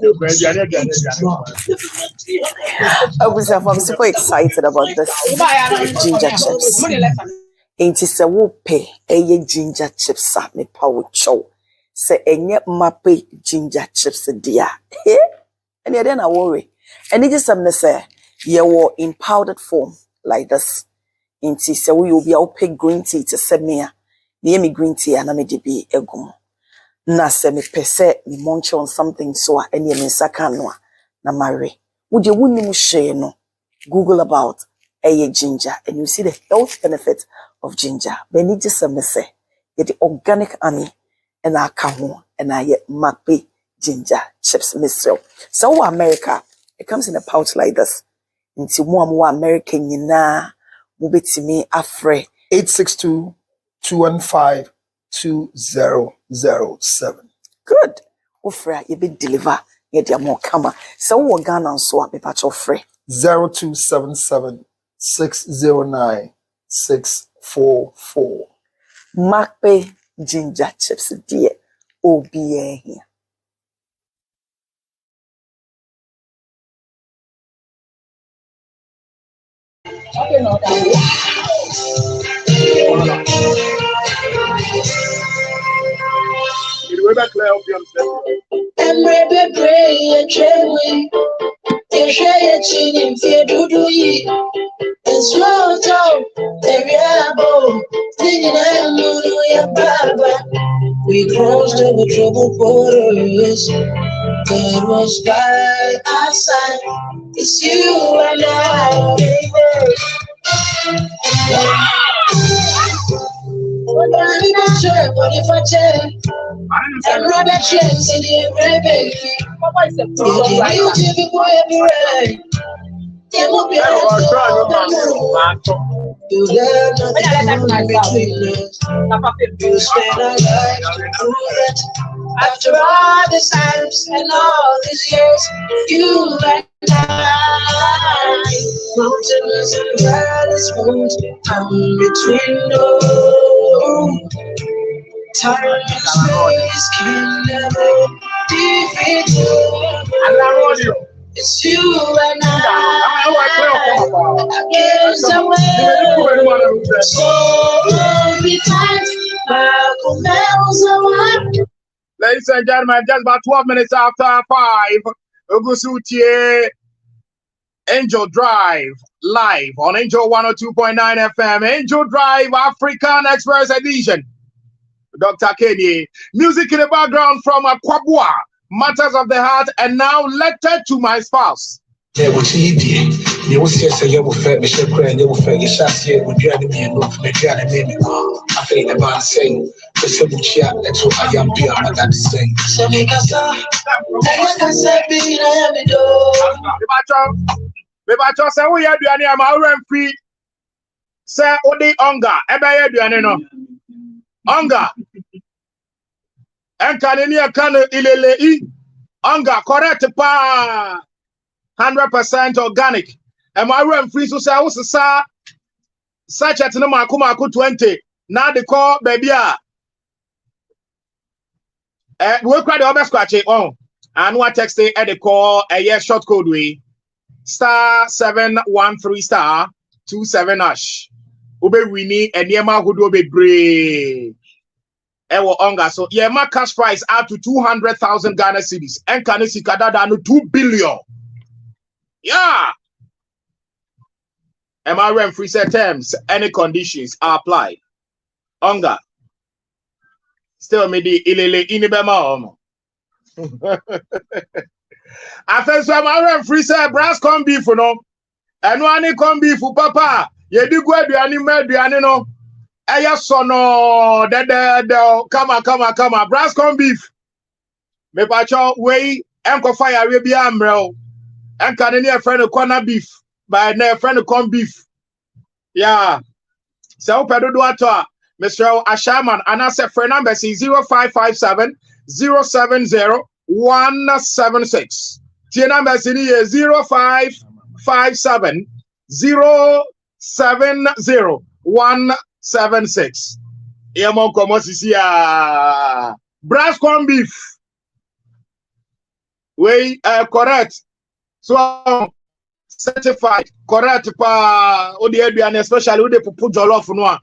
I'm super excited about this ginger chips. Ain't it a whoopee? Ginger chips at me power chow. Say any mappy ginger chips dear. And then I worry. And it is something say you were in powdered form like this. Ain't it so we will be out pay green tea to send me near me green tea and I may be a gum. Na se me pese me munch on something so any me saka no na marry. Would you wouldn't share no? Google about ginger and you see the health benefit of ginger. But need just some say the organic honey and I come and I get mappy ginger chips myself. So America, it comes in a pouch like this. Into more American yina move to me afre 862-215-2007. Good. Ofra you be deliver ye dia more kama. So we Ghana so be patch ofre 0277-609-644. Mappy ginger chips dear OBA here. We crossed over troubled waters. God was by our side. It's you and I, baby. What if I check? And rather checks in the baby. You give me boy every right. It will be you love nothing between us. You spend our lives to prove it. After all these times and all these years, you and I, mountains and valleys won't come between us. Time and space can never defeat you. It's you and I against the world. So be tight, ladies and gentlemen, just about 12 minutes after 5, Ogusutie Angel Drive live on Angel 102.9 FM. Angel Drive African Express Edition. Dr. Kenny, music in the background from Akwabua. Matters of the heart, and now letter to my spouse. You will see you will say you will fair, Michelle Cray, you will fair, you shall see it with the enemy and look, make you an enemy. I think about saying, the same chat, that's what I am being, I'm not saying. So make us up, I said, be let Bebacho say, we are doing a Mauran free. Say, Odi Onga, Ebay Duaneno. Onga. And Canania can ilele Onga, correct pa 100% organic. And my room free so say, what's the such at no Makumaku 20. Now they call baby. We'll cry the over scratch it on. And what text they at the call a yes short code way *713*27#. Ube winnie and Yema who do be brave. Ewo onga so Yema cash price up to 200,000 Ghana cedis. And can see kadada no 2 billion. Yeah. Am I rent free set terms? Any conditions are applied. Onga. Still me di ilele inibema. After so my rent free set brass come beef no. And one come beef papa. Ye di go aduane aduane no. Eya sono de come on brass come beef. Me pacho we enko fire we bia amrel. Enka ne a friend corner beef by na friend come beef. Yeah. So pedo do ato Mr. Ashaman and I said friend number 0557 070 176. Tie number 0557 070 176. Emo como si brass corn beef. We correct. So certified correct pa and especially with the put jollof no.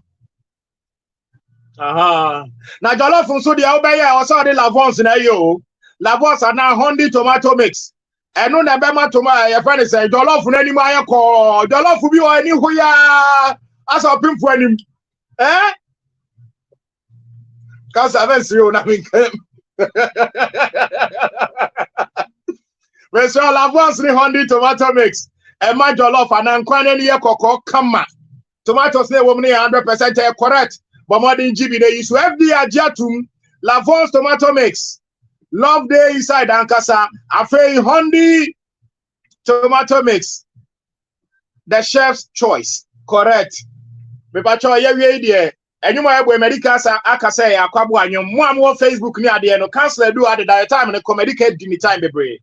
Now jollof so the obey also the lavons na yo. Lavons are now honey tomato mix. And no na bema tomato your friend say jollof no any ma ko jollof bi o any hoya as a pim for anim. Cause I haven't seen you na me. We say lavons ni honey tomato mix. A man jollof and ankwane ni koko kama. Tomatoes ne woman 100% correct. But more than GB they use FD ajatum Lavons tomato mix. Love day inside Ankasa. Afe honey tomato mix. The chef's choice. Correct. Me pacho ye we there. Enyuma ebo America sa akasa ya kwabo anyom mo am Facebook ni ade no cancel do at the time no comedy di me time bebre.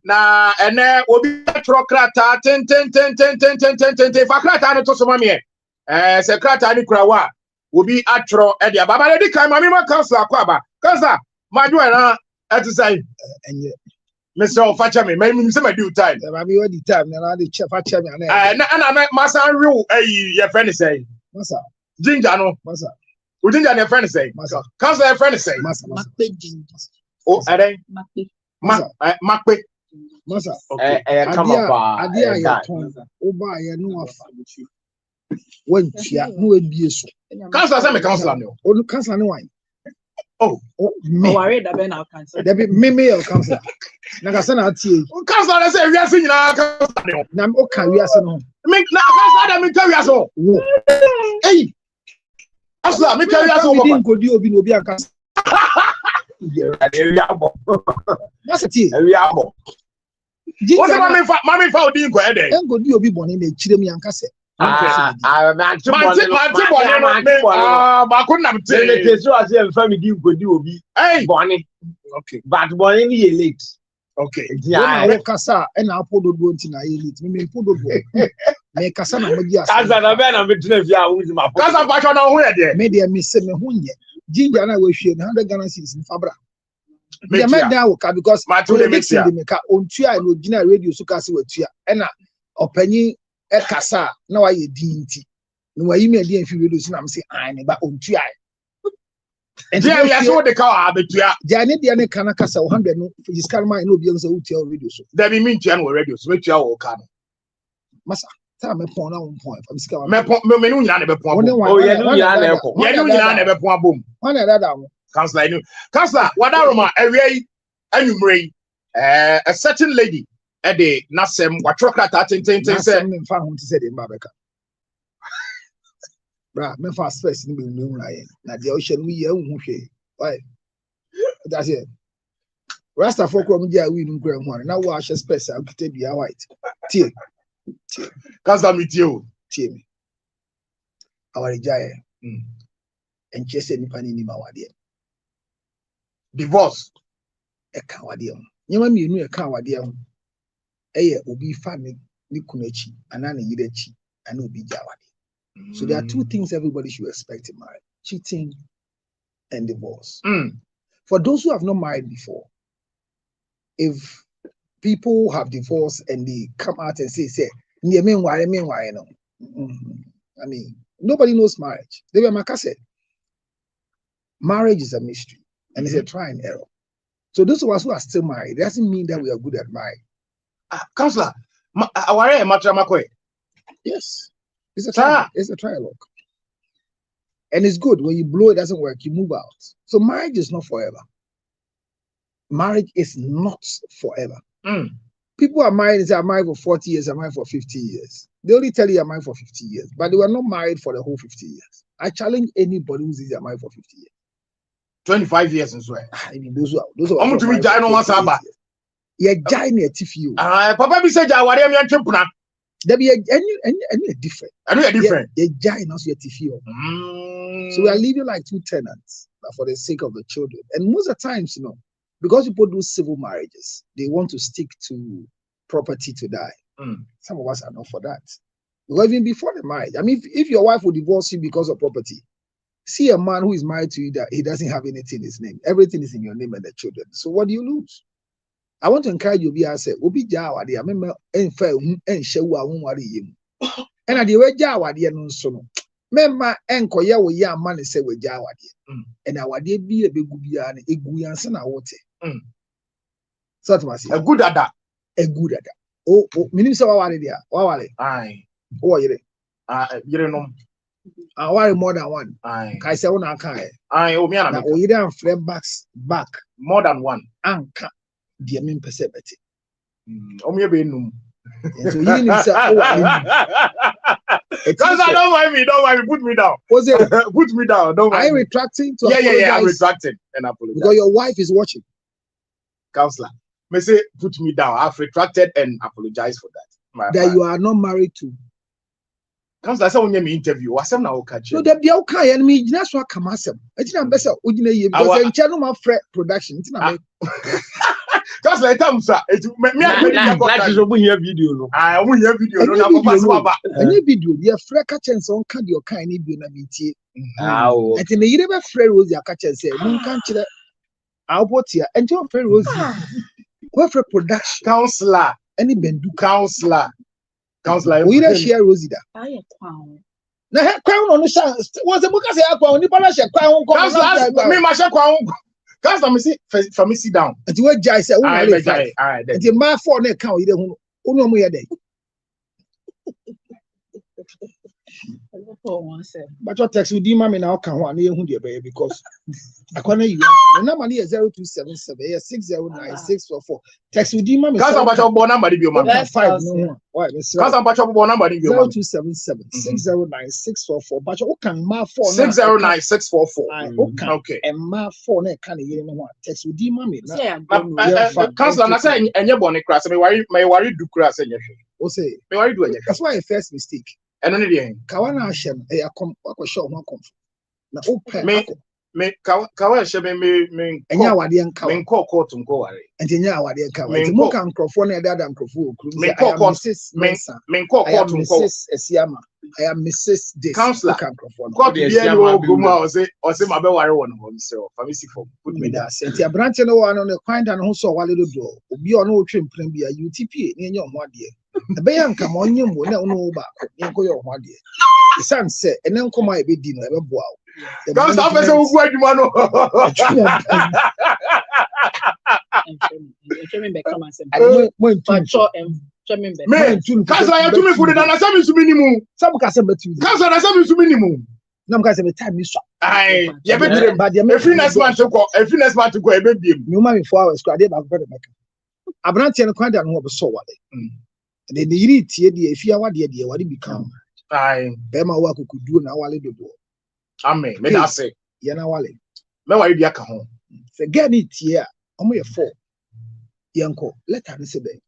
Na ene obi trokrata ten fakrata ne to so mame secretary ni kurawa obi atro e dia baba de kan mame ma council akwaba council maju na at say enye Mr. Facha me say my due time Baba we the time na the chef facha me na na masa rew your friend say masa ginger no masa o ginger your friend say masa council your friend say masa Makpe ginger. oh eden makpe masa Come up. adia ya ton oba ya no afa wantia no ebie so council say me council no onu kansa ne wan oh me Worry that ben our cancer. there be me your kansa na kasa na atie council say we are seeing na council no na o ka wi ase no me na council da me carry aso wo hey council me carry aso we papa din kodi obi no obi akasa masa tie what mama fa odi nko ede enkodi obi boni na echire mi ankasa ba ko nam te hey Okay. But born in late. okay na wo kasa e na apodo do nti na elite me podo do me kasa na magi asa Kaza na be na betuna fi a wuzi ma. council fa na ho ye de me de me se me ho nye ginger na we hwie na 100 Ghana cedis in fabra Me me tua. da wo ka because Ma tu de me tua. me ka ontua no gina radio so kasa watua e na opanyi e kasa na wa ye din nti no wa yi me de fi radio so na me se an ne ba ontua je ya so de ka abetua ja ne de ne kana kasa 100 no fiskal man no bi so utua radio so da bi min tua no radio so metua wo ka no masa ta me pon na won pon fa miska wa me no nyina na be pon abom Oh, yeah, no, yeah, na eko. ye no nyina na be pon abom wan na dada mo council no council wadaroma awie anumre a certain lady e de nasem watrokrata ten say me fa ho ti se de mba beka bra me fa space ni be nu ra ye na de o hye no ye hu hwe why that's it rasta for ko mji awi nu nkura hu na wo hye space a kete bia white tie council meet you tie me awari jaye enche se nipa ni ma wade divorce e ka wade ho nyema mienu e ka wade ho eye obi fa ni kunachi ana ne yirechi ana obi ja wade. So there are two things everybody should expect in marriage: cheating and divorce. For those who have not married before, if people have divorced and they come out and say, I mean, nobody knows marriage. They were Maka said, marriage is a mystery and it's a try and error. So those of us who are still married, it doesn't mean that we are good at marriage. Counselor, aware matramakwe. Yes. It's a trial. It's a trialogue. And it's good. When you blow, it doesn't work. You move out. So marriage is not forever. Marriage is not forever. People are married and say, I'm married for 40 years, I'm married for 50 years. They only tell you I'm married for 50 years, but they were not married for the whole 50 years. I challenge anybody who says they're married for 50 years. 25 years as well. I mean, those are I'm to be giant on one side. Yeah, giant TFU. Papa, be said, I am entrepreneur. There be any different. I know different. Yeah, giant also TFU. So we are living like two tenants for the sake of the children. And most of the times, you know, because people do civil marriages, they want to stick to property to die. Some of us are not for that. Because even before the marriage, I mean, if your wife will divorce you because of property, see a man who is married to you that he doesn't have anything in his name. Everything is in your name and the children. So what do you lose? I want to encourage you. Be I say, Obi Jawa, the member and fair and show our own worry him. And I the way Jawa, the no so. Member and Koya, we ya money say with Jawa, and our dear be a big Gubian, a Guyan, and water. So it was A good at that. a good at that. Oh, Minister, what are they? Aye. Oh, you know. I worry more than one. Aye. I say, one, I can't. Aye, oh, me and Now, we don't flip back. more than one. Anka, dear mean perceptive. Oh, me be no. So you need to say, Because I don't mind me, put me down. was it? Put me down. Don't Are you mind me. retracting to Yeah, I'm apologize? retracting and apologize. Because your wife is watching. Counselor, may say put me down. I've retracted and apologize for that. That you are not married to. Counselor, I said when you me interview, I said now catch No, you. that be okay. And me, that's what come as I think I'm better. Because in channel my production. It's not Counselor, tell me, sir. Me, That is open here video. No. I won't hear video. Any No, video, any video, they are free catching on card your kind of beauty. Oh. And then you never free rose your catcher say, no can't you? I'll put here and your free rose. What for production? Counselor, Any bendu. counselor. We don't share rosy. I crown. Now, crown on the chance was the book I say, I'm going to crown. Counselor, me, my check. Counselor, me see, for me sit down. And you were jai say, All oh, right, and the man for neck count, you don't know me a day. But your text with Dima now can one year because I can't you. The number is 0277 609644. Text with Dima. Counselor, but your born number be your man. That's 5 awesome. no. Why, Miss Counselor, but your born number be your man. 0277 609644. But you can mark 4 609644. Okay. And mark 4 neck can you know what? Text with Dima. Counselor, I say any born crass. May worry do crass and O say, may worry do any. that's why a first mistake. And only the Kawana Hashem, a show one comfort. Now, open me kawa shebe me and ya wadi and cow me call court to go away. and ya wadi and cow. Me And more can crofone a dad and crofo. Me call court me call I am court to go. Mrs. Esiama. I am Mrs. This. Counselor. Can crofone. Court the Yes, no yeah, go say my be worry one home so family for put me down. Sentia branch no one on the kind and who saw a little door. Obi on no trim premier UTP in your one dear. The bayan come on you no back. You go your one dear. The son said, and then come my bed dinner. Wow. Counselor, I say who go you man. Me Counselor, you to me for the dana say me to minimum. Some can say betu. Counselor, I say me to minimum. Nam can say me time me swap. Aye, you be them. But the Every next man to go, e be them. you ma me 4 hours ko ade ba go make. Abrantie no kwanda no so wale. The yiri tie de afia wade de wade become. Aye, Be ma wa kokudu na wale dodo. amen. Me that say. Ye na wale. Me worry be aka ho. Se get it here. Omo ye 4. Yanko, let her say be.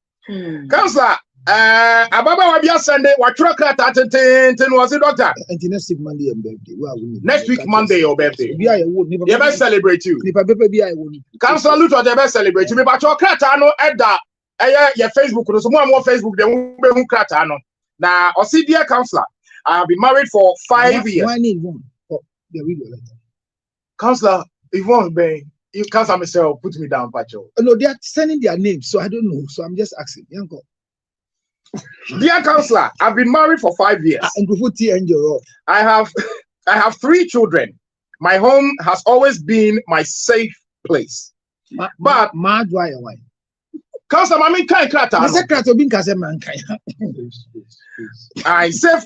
Counselor, Ababa wa bia Sunday, wa twerɛ krataa ten was the doctor. And the next week Monday and birthday. Next week Monday your birthday. Be I would You best celebrate you. Nipa pepe be I would. Counselor Luto they best celebrate you. Me ba twerɛ krataa no ɛda your Facebook no so mo Facebook dem be hu krataa no. Na osi dear counselor, I have been married for 5 years. Why need one? Oh, the video letter. Counselor, Yvonne be you Counselor myself put me down pacho. No, they are sending their names, so I don't know. So I'm just asking. Yanko. Dear counselor, I've been married for 5 years. And before tea and your I have 3 children. My home has always been my safe place. But mad why why? Counselor, I mean kind krata. The secretary being kase man kai. I save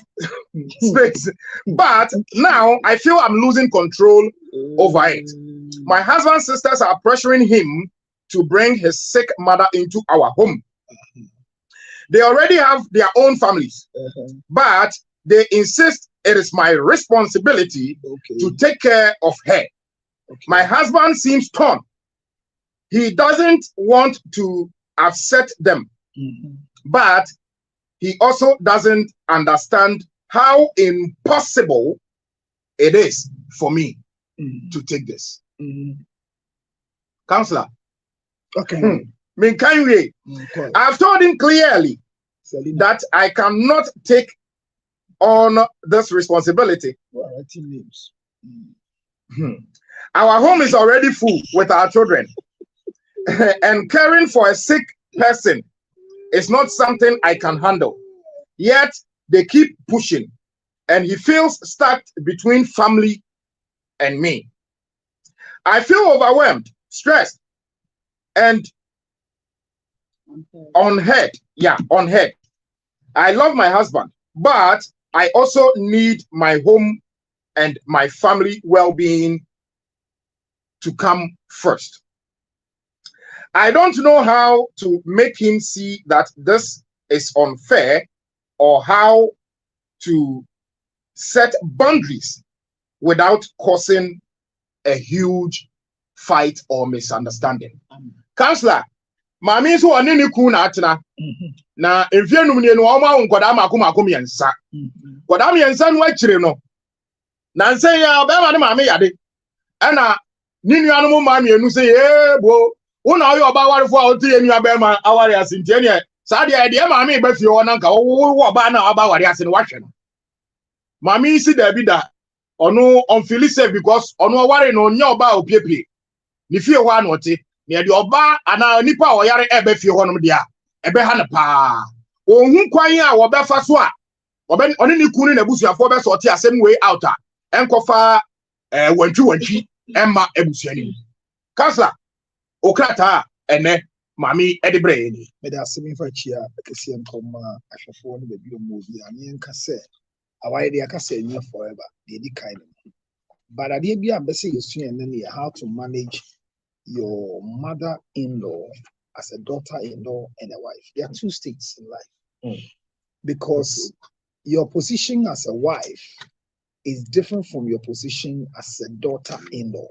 space. But now I feel I'm losing control over it. My husband's sisters are pressuring him to bring his sick mother into our home. They already have their own families, but they insist it is my responsibility to take care of her. My husband seems torn. He doesn't want to upset them, but he also doesn't understand how impossible it is for me to take this. Counselor, Okay. I've told him clearly that I cannot take on this responsibility. Our home is already full with our children, and caring for a sick person is not something I can handle. Yet they keep pushing, and he feels stuck between family and me. I feel overwhelmed, stressed, and on head. I love my husband, but I also need my home and my family well-being to come first. I don't know how to make him see that this is unfair or how to set boundaries without causing a huge fight or misunderstanding. Counselor, Mami so one ni ku na atena na efienum nie no o ma nkoda makomakom yensa. Koda me yensa no akire no. Na nsen ya be ma ne mami yade. Ana ni nuanom ma mienu se bo una yo ba warefo a otie nua be ma aware asintie ne sa de mami ba fie ho na nka wo ba na aba ware ase no wahwe no. Mami si da bi da ono on feel safe because ono ware no nya oba opiepie. Ni fie ho ana ote ne de oba ana nipa o yare ebe fie ho no de a ebe ha ne pa ohun kwan a wo be fa so a obe oni ni kunu na busuafo be so ote asem way out a enkofa wantwi emma ebusuani kasa okrata ene mami edibre ni me da asem fa chia akese nkoma ahwefo no be bi omo bi ani nka se awai de aka se nya forever de di kind but ade bi ambese yesu ene ne how to manage your mother-in-law as a daughter-in-law and a wife. There are two states in life. Because your position as a wife is different from your position as a daughter-in-law.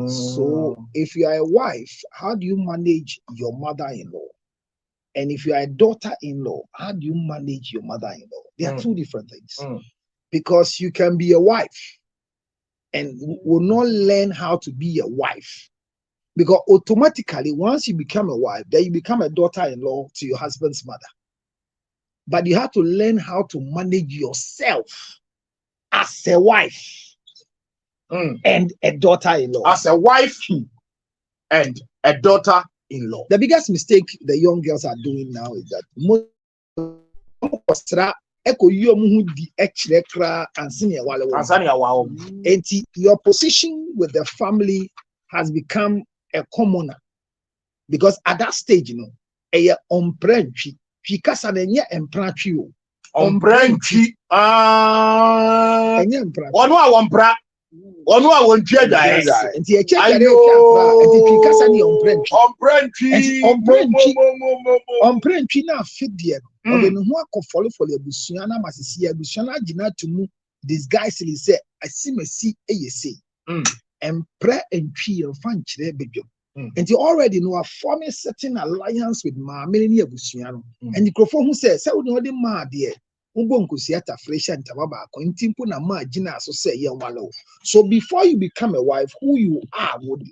So if you are a wife, how do you manage your mother-in-law? And if you are a daughter-in-law, how do you manage your mother-in-law? They are two different things. Because you can be a wife and will not learn how to be a wife. Because automatically, once you become a wife, then you become a daughter-in-law to your husband's mother. But you have to learn how to manage yourself as a wife and a daughter-in-law. As a wife and a daughter-in-law. The biggest mistake the young girls are doing now is that most your position with the family has become a commoner because at that stage, you know, a ombrentri, because an enya empratri, ombrentri, one wampra, one won't check that. And the check and the Picasso ombrentri now fit there. Who are follow for the Busiana Masisia, Busiana Gina to move disguise. He said, I see me see a say, and pray and tree and fan chile big. And you already know a forming certain alliance with Ma Melania Busiano. And the Crofo who says, so no, the ma dear, Umbonku Siata Fresh and Tababa, Cointimpuna Ma Gina, so say young wallow. So before you become a wife, who you are would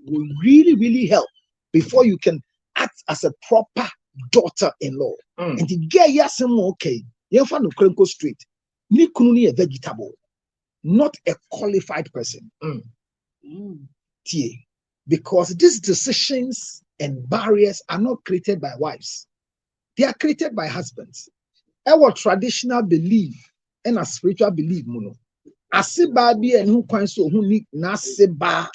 really, really help before you can act as a proper daughter-in-law. And to get yasem okay, you find no cranko street. Nikununi a vegetable, not a qualified person. Because these decisions and barriers are not created by wives. They are created by husbands. Our traditional belief and a spiritual belief, mono. Asiba be and who coins so who need nasiba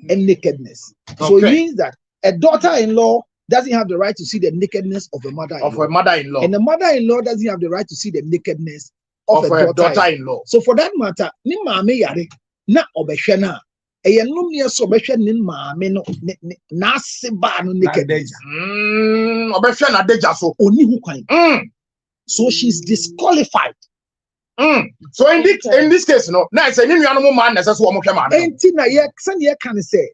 and nakedness. So it means that a daughter-in-law doesn't have the right to see the nakedness of a mother-in-law. And the mother-in-law doesn't have the right to see the nakedness of a daughter-in-law. So for that matter, ni mame yare na obeshena. E no near so obeshena ni mame no na seba no nakedness. Obeshena deja so oni hu kwan. So she's disqualified. So in this case, no, na say ni nuanom man na say so omo hwe ma. Enti na ye send ye kan say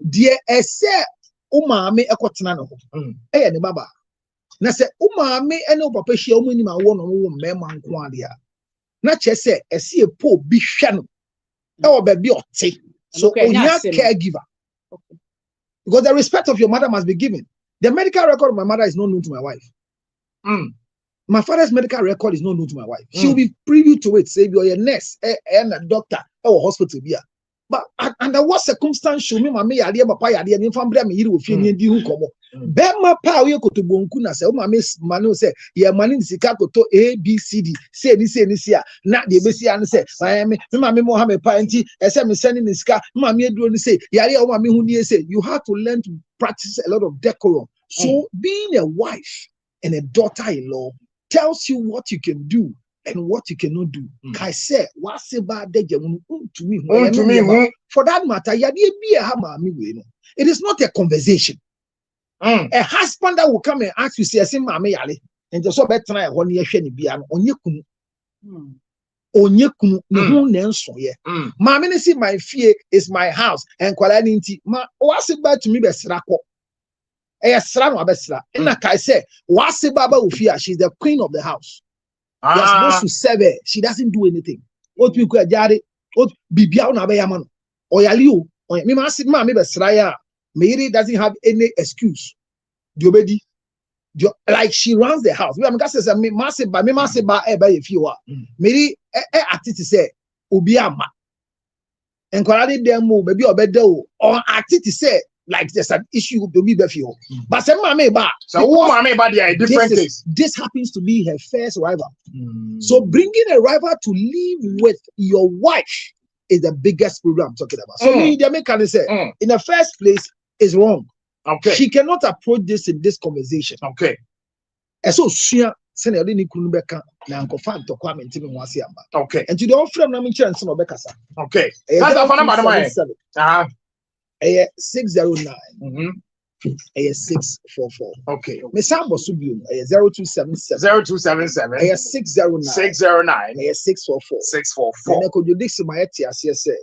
de ese umame ekotena no ho eye ne baba na se umame ene papa hia omuni ma wo no wo mema nko ade a na che se ese epo bi hwe no e wo ba bi ote so onya caregiver because the respect of your mother must be given. The medical record of my mother is not known to my wife. My father's medical record is not known to my wife. She will be privy to it. Say you're a nurse and a doctor or hospital here. But under what circumstance show me mama yade papa yade ni fambre me yiri ofie ni di hu komo be ma pa we kotobonku na se o mama manu se ye mani sika koto ABCD say ni a na de be si an se me mama mo ha me pa nti ese me send ni sika mama eduro ni say yade o mama hu ni say you have to learn to practice a lot of decorum. So being a wife and a daughter-in-law tells you what you can do and what you cannot do. Kai say, for that matter, it is not a conversation. A husband that will come and ask you, say, and just so better try one year onye kunu ne ho nenso ye maame ne see my fear is my house and kwala ni nti ma wase ba to me be srako sra no abesra na kai say wase baba ofia, she's the queen of the house. You are supposed to serve her. She doesn't do anything. What we could jare, what bibia na be yaman. Oyali o, me ma sit ma me be sraya. Mary doesn't have any excuse. Diobedi. Like she runs the house. We am gonna say me ma se ba e ba ye fiwa. Mary artist say obi ama. Enkwara dem mo baby obede o. Or artist say like there's an issue to be before. But say mama ba. So mama ba they are different things. This happens to be her first rival. So bringing a rival to live with your wife is the biggest problem I'm talking about. So me the can say in the first place is wrong. Okay. She cannot approach this in this conversation. Okay. And so she send any kunubeka na nkofan to kwa mentimi wasi amba. Okay. And to the offer na minche nso obekasa. Okay. That's the fun about 609. 644. Okay. Me sambo subium 0277. 0277. 609. 644. 644. Na kododix my etiase say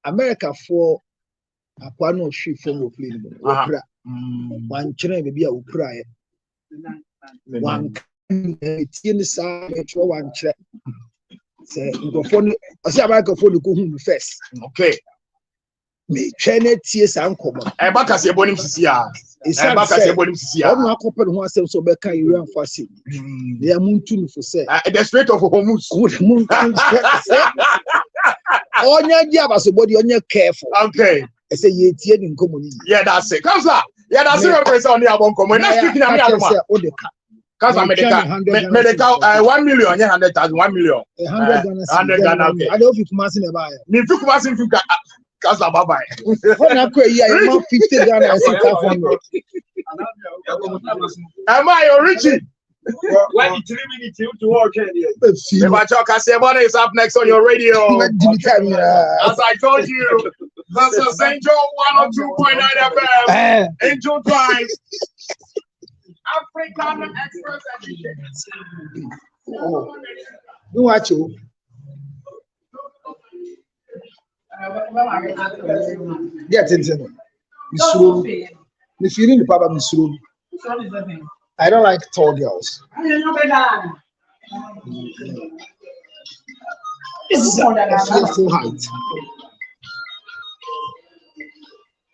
America for akwano hwe from opli ni opra. Wan kire be bia opra ye. Wan tie ni sa etro wan kire. Say ngofo ose America for ko hu first. Okay. Me twene tie sa nkomo e ba kase ebonim sisi a e ba kase ebonim sisi a onu akope ho asem so be kan ire anfa se they are muntu no for say the spirit of homus onya gi abaso body onya careful. Okay. I say ye tie ni nkomo ni yeah that's it counselor yeah that's it person on the abon komo na speaking na me aloma counselor medical 1 million 100,000 1 million 100 Ghana okay I don't fit kumasi na ba me fit kumasi fit Casa bye. When I quit, yeah, you 50 Ghana and 600. Am I Richie? When you 3 minutes to walk in here. The Machoka Sebona is up next on your radio. As I told you, this is St. John 102.9 FM. Angel Drive. African Express Education. You watch you. Get into Missouri. If you need the Papa Missouri, I don't like tall girls. This is a fearful height.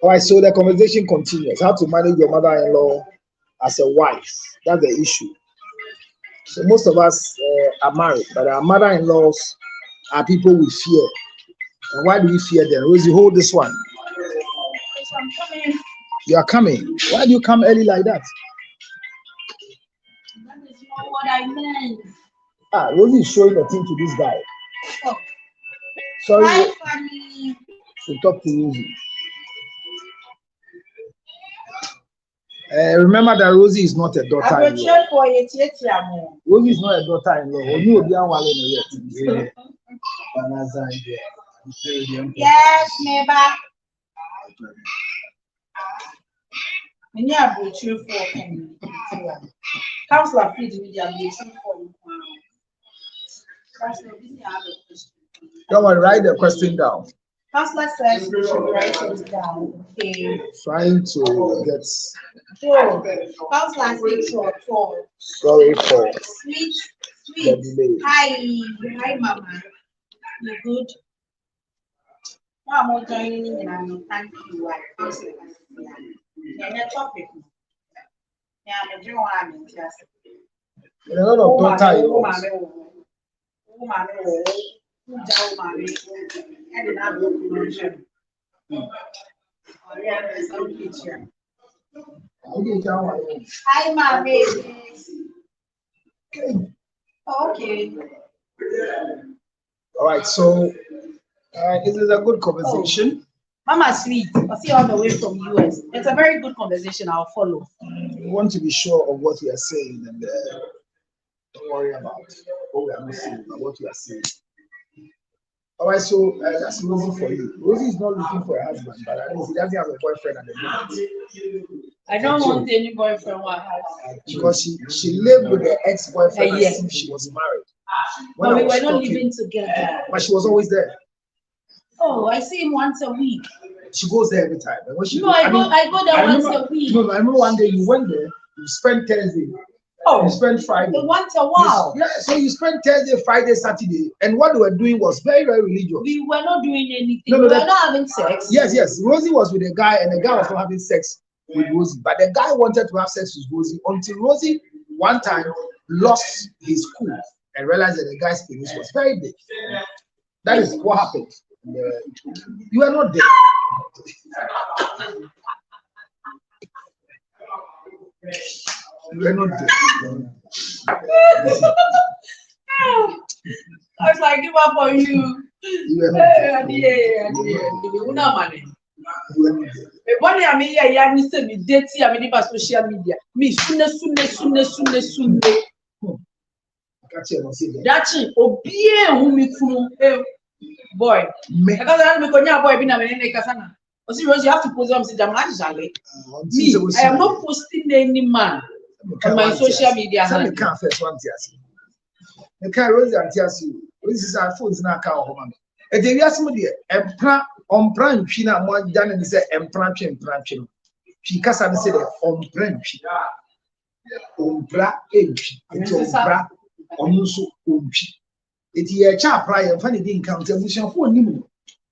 All right, so the conversation continues. How to manage your mother-in-law as a wife. That's the issue. So most of us are married, but our mother-in-laws are people we fear. And why do we fear them? Rosie, hold this one. I'm coming. You are coming. Why do you come early like that? That is not what I meant. Ah, Rosie is showing the thing to this guy. Oh. Sorry. Hi, funny. So talk to Rosie. Remember that Rosie is not a daughter-in-law. Rosie is not a daughter-in-law. Yes, neighbor. Counselor, please, Don't worry, write the question down. Counselor says we should write it down. Okay. Trying to get. Counselor says tall. Sorry for Sweet. the delay. Hi, Mama. You good? Mama, joining in and thank you. Counselor. Yeah, topic. Yeah, I'm doing one just. A lot of daughter-in-laws. Down mommy, and then I go to hi, mommy. Okay. All right, so this is a good conversation. Mama sleep. I see all the way from US. It's a very good conversation. I'll follow. We want to be sure of what we are saying, and don't worry about what we are not saying, but what we are saying. All right, so that's Rosie for you. Rosie is not looking for a husband, but at least he doesn't have a boyfriend at the moment. I don't want any boyfriend who has. Because she lived with her ex-boyfriend Yes. as if she was married. But we I was were not talking, living together. but she was always there. Oh, I see him once a week. She goes there every time. And when she No, goes, I go there once a week. No, I remember one day you went there, you spent Thursday, Oh, you spent Friday. once a while. Yeah, so you spent Thursday, Friday, Saturday, and what they were doing was very, very religious. We were not doing anything. No, we were that- not having sex. Yes. Rosie was with a guy, and the guy was not having sex with Rosie. But the guy wanted to have sex with Rosie until Rosie one time lost his cool and realized that the guy's penis was very big. That is what happened. You are not there. You are not there. I was like, give up on you. You are not there. You are not money. You are not there. One day I mean, yeah, me say me dating. I mean, about social media. Me soon. Catch you and say that. That's it. Obie who me kunu boy. Me- Because I don't make boy be na me ne kasana. O see Rose, you have to post them. Say Jamal Jale. Me, I am not posting any man on my social media. Some me can't first one tears. Me can't Rosie and tears you. Rosie is our phones now car home. And then yes, me there. Empra on brand china more than and say empra chin. She casa say the on brand china. Ombra enchi. It's ombra onusu omchi. Eti ye cha prayer fa ne di encounter busianfo onimu.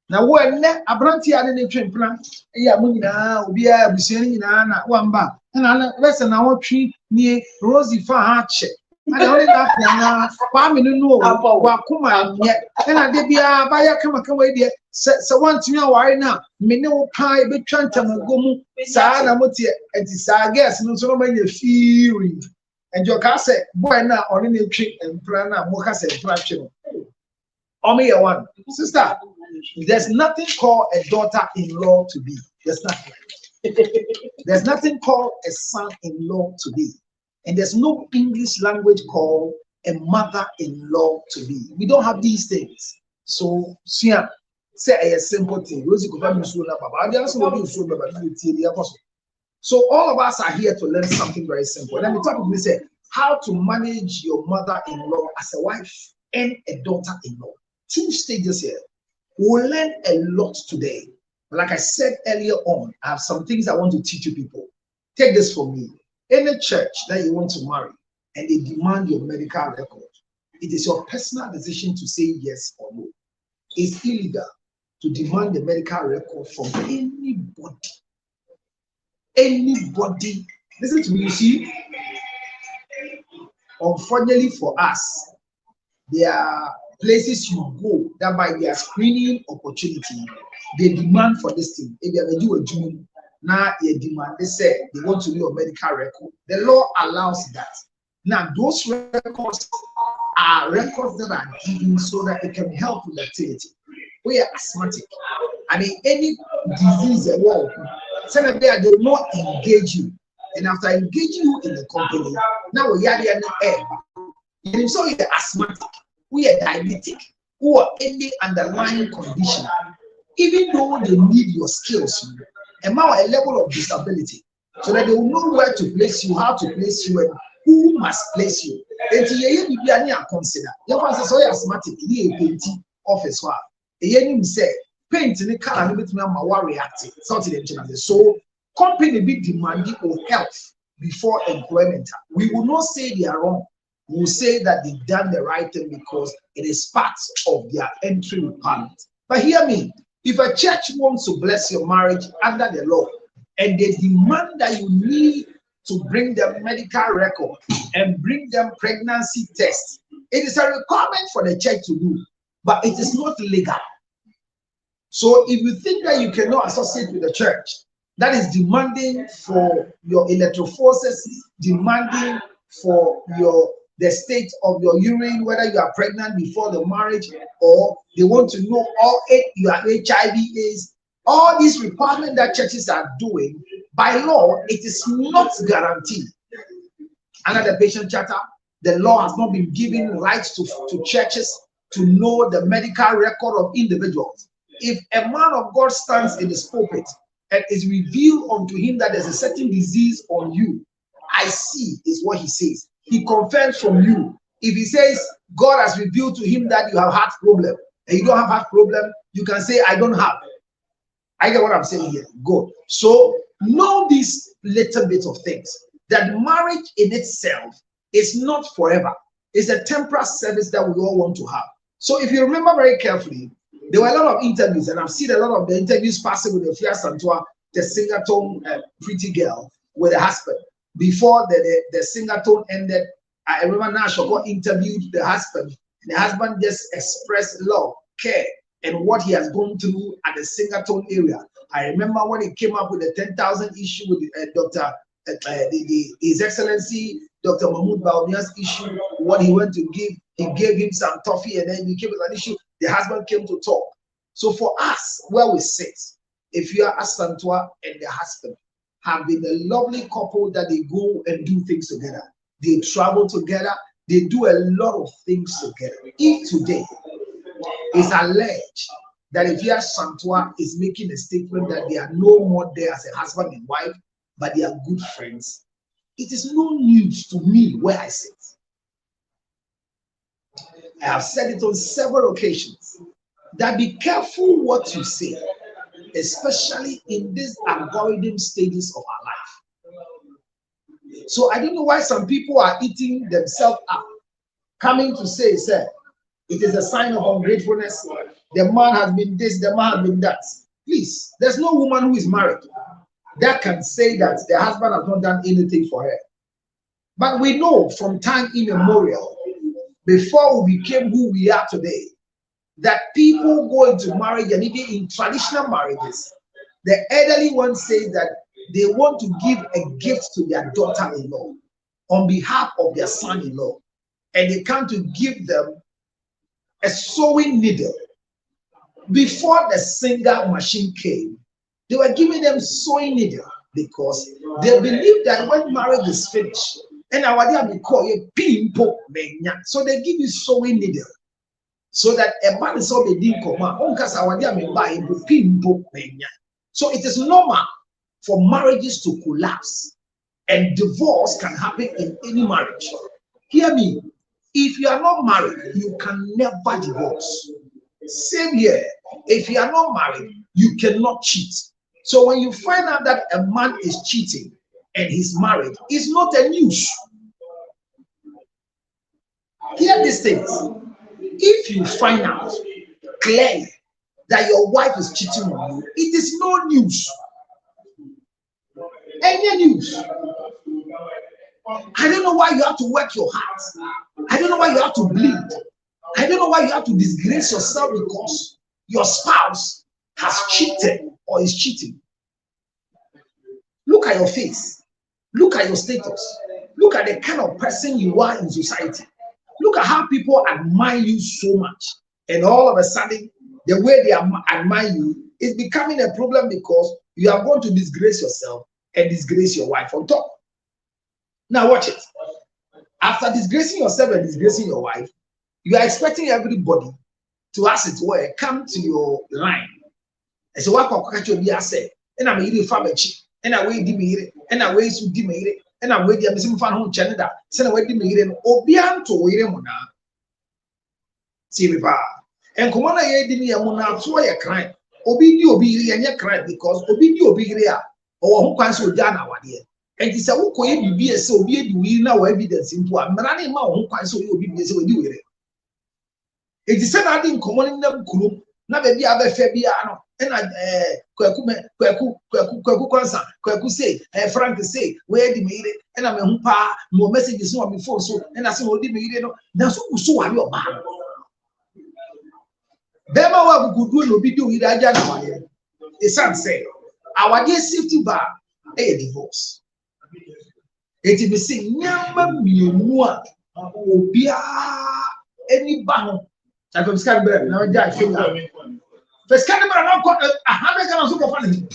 Na wo enne abranti ade ne twempena ya mu nyina obi a busian nyina na wamba na lese na wo twi nie Rosie fa ha che ade only that na kwa me no wa kuma nye na de bia ba ya kama we de se wantimi aware na me ne wo pa betwa ntamagomu saa na motie enti saa gas no so no manya fiiri and your car say boy na on ne twi empra na mo ka say empra twi no omi one sister. There's nothing called a daughter-in-law to be. There's nothing. There's nothing called a son-in-law to be. And there's no English language called a mother-in-law to be. We don't have these things. So, say a simple thing. So all of us are here to learn something very simple. Let me talk with me say how to manage your mother-in-law as a wife and a daughter-in-law. 2 stages here. We'll learn a lot today. Like I said earlier on, I have some things I want to teach you people. Take this from me. Any church that you want to marry and they demand your medical record, it is your personal decision to say yes or no. It's illegal to demand the medical record from anybody. Anybody. Listen to me, you see. Unfortunately for us, there are places you go that by their screening opportunity, they demand for this thing. If they do a June, now they demand, they say they want to do a medical record. The law allows that. Now, those records are records that are given so that it can help with activity. We are asthmatic. I mean, any disease at all, so that they will not engage you. And after engaging you in the company, now we are the air. You so you're asthmatic. We are diabetic, or any underlying condition, even though they need your skills, amount a level of disability, so that they will know where to place you, how to place you, and who must place you. And you consider. Your person so asthmatic, you painting office. You say paint in the car, and reacting. So company be demanding of health before employment. We will not say they are wrong. Will say that they've done the right thing because it is part of their entry requirement. But hear me, if a church wants to bless your marriage under the law and they demand that you need to bring them medical record and bring them pregnancy tests, it is a requirement for the church to do. but it is not legal. So if you think that you cannot associate with the church that is demanding for your electrophoresis, demanding for the state of your urine, whether you are pregnant before the marriage, or they want to know all you are HIV/AIDS, all these requirements that churches are doing, by law, it is not guaranteed. Under the patient charter, the law has not been given rights to churches to know the medical record of individuals. If a man of God stands in his pulpit and is revealed unto him that there's a certain disease on you, I see is what he says. He confirms from you. If he says God has revealed to him that you have heart problem and you don't have heart problem, you can say I don't have. I get what I'm saying here. Good. So know these little bits of things. That marriage in itself is not forever. It's a temporary service that we all want to have. So if you remember very carefully, there were a lot of interviews, and I've seen a lot of the interviews passing with the Fia Santua, the singer-tone pretty girl with a husband. Before the singer-tone ended, I remember Nashoko interviewed the husband, and the husband just expressed love, care, and what he has gone through at the singer-tone area. I remember when he came up with the 10,000 issue with His Excellency Dr. Mahmoud Bawumia's issue, what he went to give, he gave him some toffee, and then he came with an issue. The husband came to talk. So for us, where we sit, if you are Asantua and the husband have been a lovely couple that they go and do things together, they travel together, they do a lot of things together. If today is alleged that if you are Santua is making a statement that they are no more there as a husband and wife, but they are good friends, it is no news to me where I sit. I have said it on several occasions that be careful what you say, especially in these algorithm stages of our life. So I don't know why some people are eating themselves up, coming to say, sir, it is a sign of ungratefulness. The man has been this, the man has been that. Please, there's no woman who is married that can say that the husband has not done anything for her. But we know from time immemorial, before we became who we are today, that people go into marriage, and even in traditional marriages, the elderly ones say that they want to give a gift to their daughter-in-law on behalf of their son-in-law, and they come to give them a sewing needle. Before the singer machine came, they were giving them sewing needle because they believe that when marriage is finished, and so they give you sewing needle so that a man is already in coma. So it is normal for marriages to collapse, and divorce can happen in any marriage. Hear me, if you are not married, you can never divorce. Same here, if you are not married, you cannot cheat. So when you find out that a man is cheating and he's married, it's not a news. Hear these things. If you find out clearly that your wife is cheating on you, it is no news. Any news. I don't know why you have to work your heart. I don't know why you have to bleed. I don't know why you have to disgrace yourself because your spouse has cheated or is cheating. Look at your face. Look at your status. Look at the kind of person you are in society. Look at how people admire you so much. And all of a sudden, the way they admire you is becoming a problem because you are going to disgrace yourself and disgrace your wife on top. Now watch it. After disgracing yourself and disgracing your wife, you are expecting everybody to, as it were, come to your line. And so what can you say? And I'm eating fabric, and I wait me, and I wait to dimmy, and I wait the missing fan home channel, send away the meeting, Obian to Williamona. See me, and Commander Yedini Amuna, so I cry. Obi and your cry because Obi or who can so done our dear. And it's a who could be a so be we now evidence into a man who can so you be so do it. It is said I didn't come in them group, not maybe other Fabiano, and I Kwaku say, Frank say, where the meeting, and I'm a humpa, more messages on my phone, so and I say, what did me, that's so are your man. Bema wa kudu no bi do ida aja na wale. Esan say our dear safety bar a divorce. Eti be say nyama mienu a obia any ba I from scan bread now ja finger. First scan bread now ko 100 can so for funny.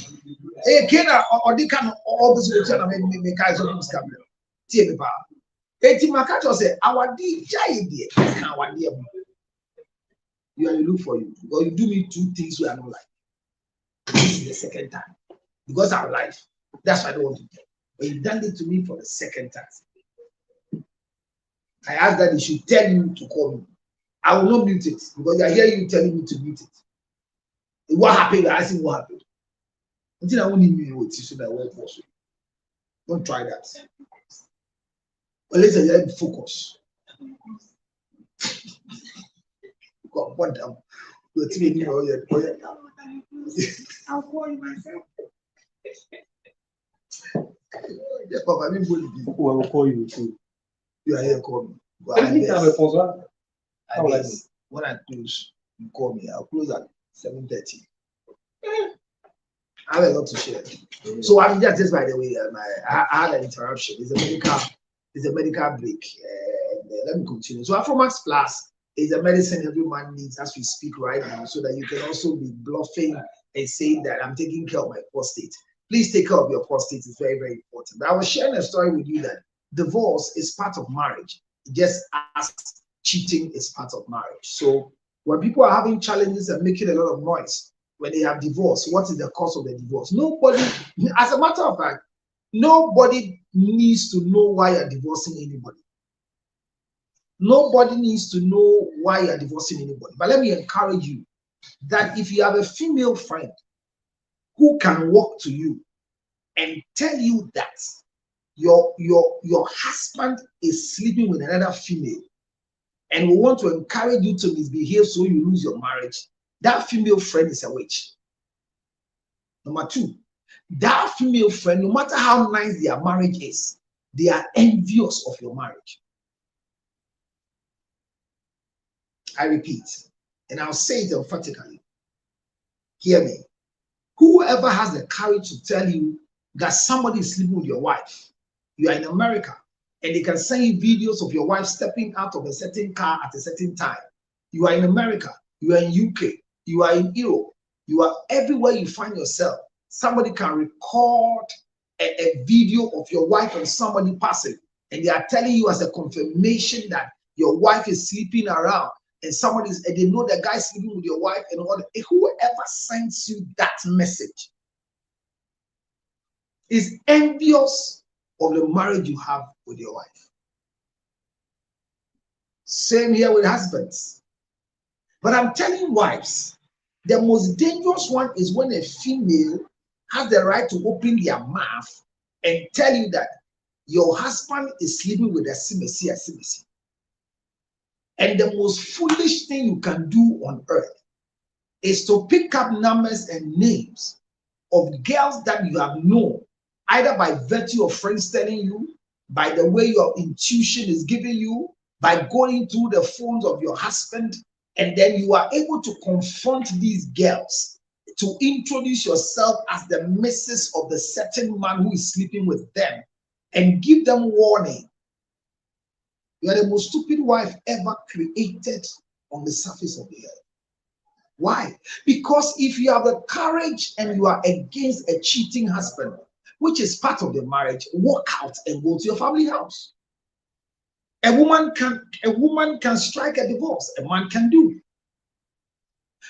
E kena or the can all this we tell me kai so scan bread. Tie me ba. Eti maka to say our di jai die our dear. You are look for you because you do me two things we are not like. This is the second time because our life. That's why I don't want to do. But you done it to me for the second time. I asked that he should tell you to call me. I will not mute it because I hear you telling me to mute it. What happened? I asked him what happened. Until I only knew what so that work was. Don't try that. But let's focus. God, what damn. I'll call you myself. Yes, Papa, I mean, Who will call you too? you are here, call me. Well, when I close, you call me. I'll close at 7:30. I have a lot to share. So I'm just by the way, I had an interruption. It's a medical break. Let me continue. So Afromax Plus is a medicine every man needs as we speak right now, so that you can also be bluffing and saying that I'm taking care of my prostate. Please take care of your prostate. It's very, very important. But I was sharing a story with you that divorce is part of marriage, just as cheating is part of marriage. So when people are having challenges and making a lot of noise when they have divorce, what is the cause of the divorce? Nobody, as a matter of fact, nobody needs to know why you're divorcing anybody. Nobody needs to know why you're divorcing anybody. But let me encourage you that if you have a female friend who can walk to you and tell you that your husband is sleeping with another female and we want to encourage you to misbehave so you lose your marriage, that female friend is a witch. Number two, that female friend, no matter how nice their marriage is, they are envious of your marriage. I repeat, and I'll say it emphatically. Hear me. Whoever has the courage to tell you that somebody is sleeping with your wife, you are in America, and they can send you videos of your wife stepping out of a certain car at a certain time. You are in America, you are in UK, you are in Europe, you are everywhere you find yourself. Somebody can record a video of your wife and somebody passing, and they are telling you as a confirmation that your wife is sleeping around. And and they know the guy sleeping with your wife and all. Whoever sends you that message is envious of the marriage you have with your wife. Same here with husbands. But I'm telling wives, the most dangerous one is when a female has the right to open their mouth and tell you that your husband is sleeping with a simesi. And the most foolish thing you can do on earth is to pick up numbers and names of girls that you have known, either by virtue of friends telling you, by the way your intuition is giving you, by going through the phones of your husband, and then you are able to confront these girls to introduce yourself as the missus of the certain man who is sleeping with them and give them warning. You are the most stupid wife ever created on the surface of the earth. Why? Because if you have the courage and you are against a cheating husband, which is part of the marriage, walk out and go to your family house. A woman can strike a divorce, a man can do.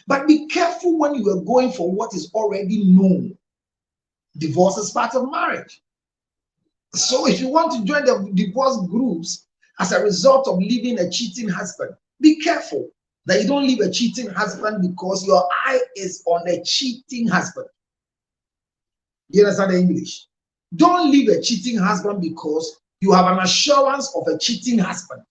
But be careful when you are going for what is already known. Divorce is part of marriage. So if you want to join the divorce groups as a result of leaving a cheating husband, be careful that you don't leave a cheating husband because your eye is on a cheating husband. You understand the English? Don't leave a cheating husband because you have an assurance of a cheating husband.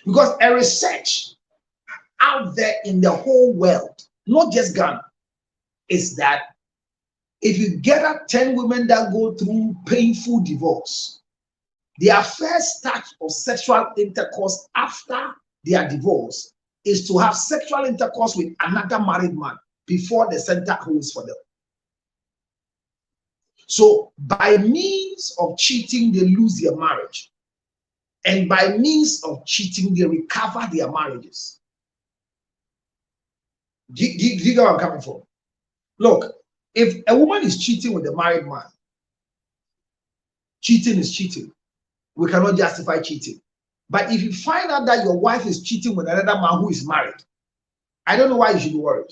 Because a research out there in the whole world, not just Ghana, is that if you gather 10 women that go through painful divorce, their first touch of sexual intercourse after their divorce is to have sexual intercourse with another married man before the center holds for them. So by means of cheating, they lose their marriage. And by means of cheating, they recover their marriages. Do you get where I'm coming from? Look, if a woman is cheating with a married man, cheating is cheating. We cannot justify cheating. But if you find out that your wife is cheating with another man who is married, I don't know why you should be worried.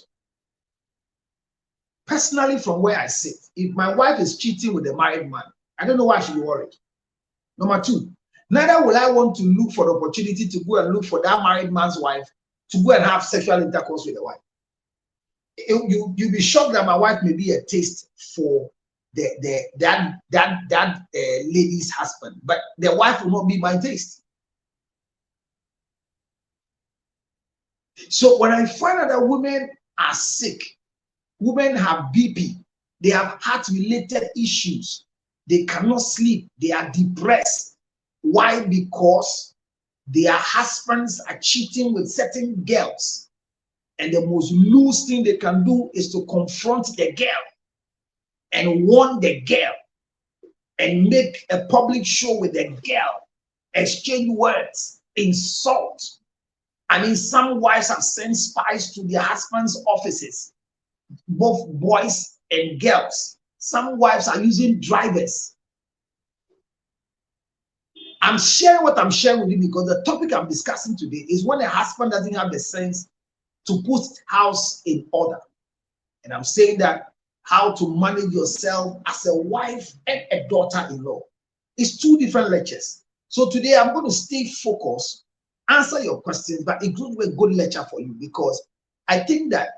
Personally, from where I sit, if my wife is cheating with a married man, I don't know why I should be worried. Number two, neither will I want to look for the opportunity to go and look for that married man's wife to go and have sexual intercourse with the wife. You'll be shocked that my wife may be a taste for that lady's husband, but the wife will not be my taste. So when I find out that women are sick, women have BP, they have heart-related issues, they cannot sleep, they are depressed. Why? Because their husbands are cheating with certain girls. And the most loose thing they can do is to confront the girl and warn the girl and make a public show with the girl, exchange words, insult. I mean, some wives have sent spies to their husbands' offices, both boys and girls. Some wives are using drivers. I'm sharing what I'm sharing with you because the topic I'm discussing today is when a husband doesn't have the sense to put house in order. And I'm saying that how to manage yourself as a wife and a daughter-in-law. It's two different lectures. So today I'm going to stay focused, answer your questions, but it will be a good lecture for you because I think that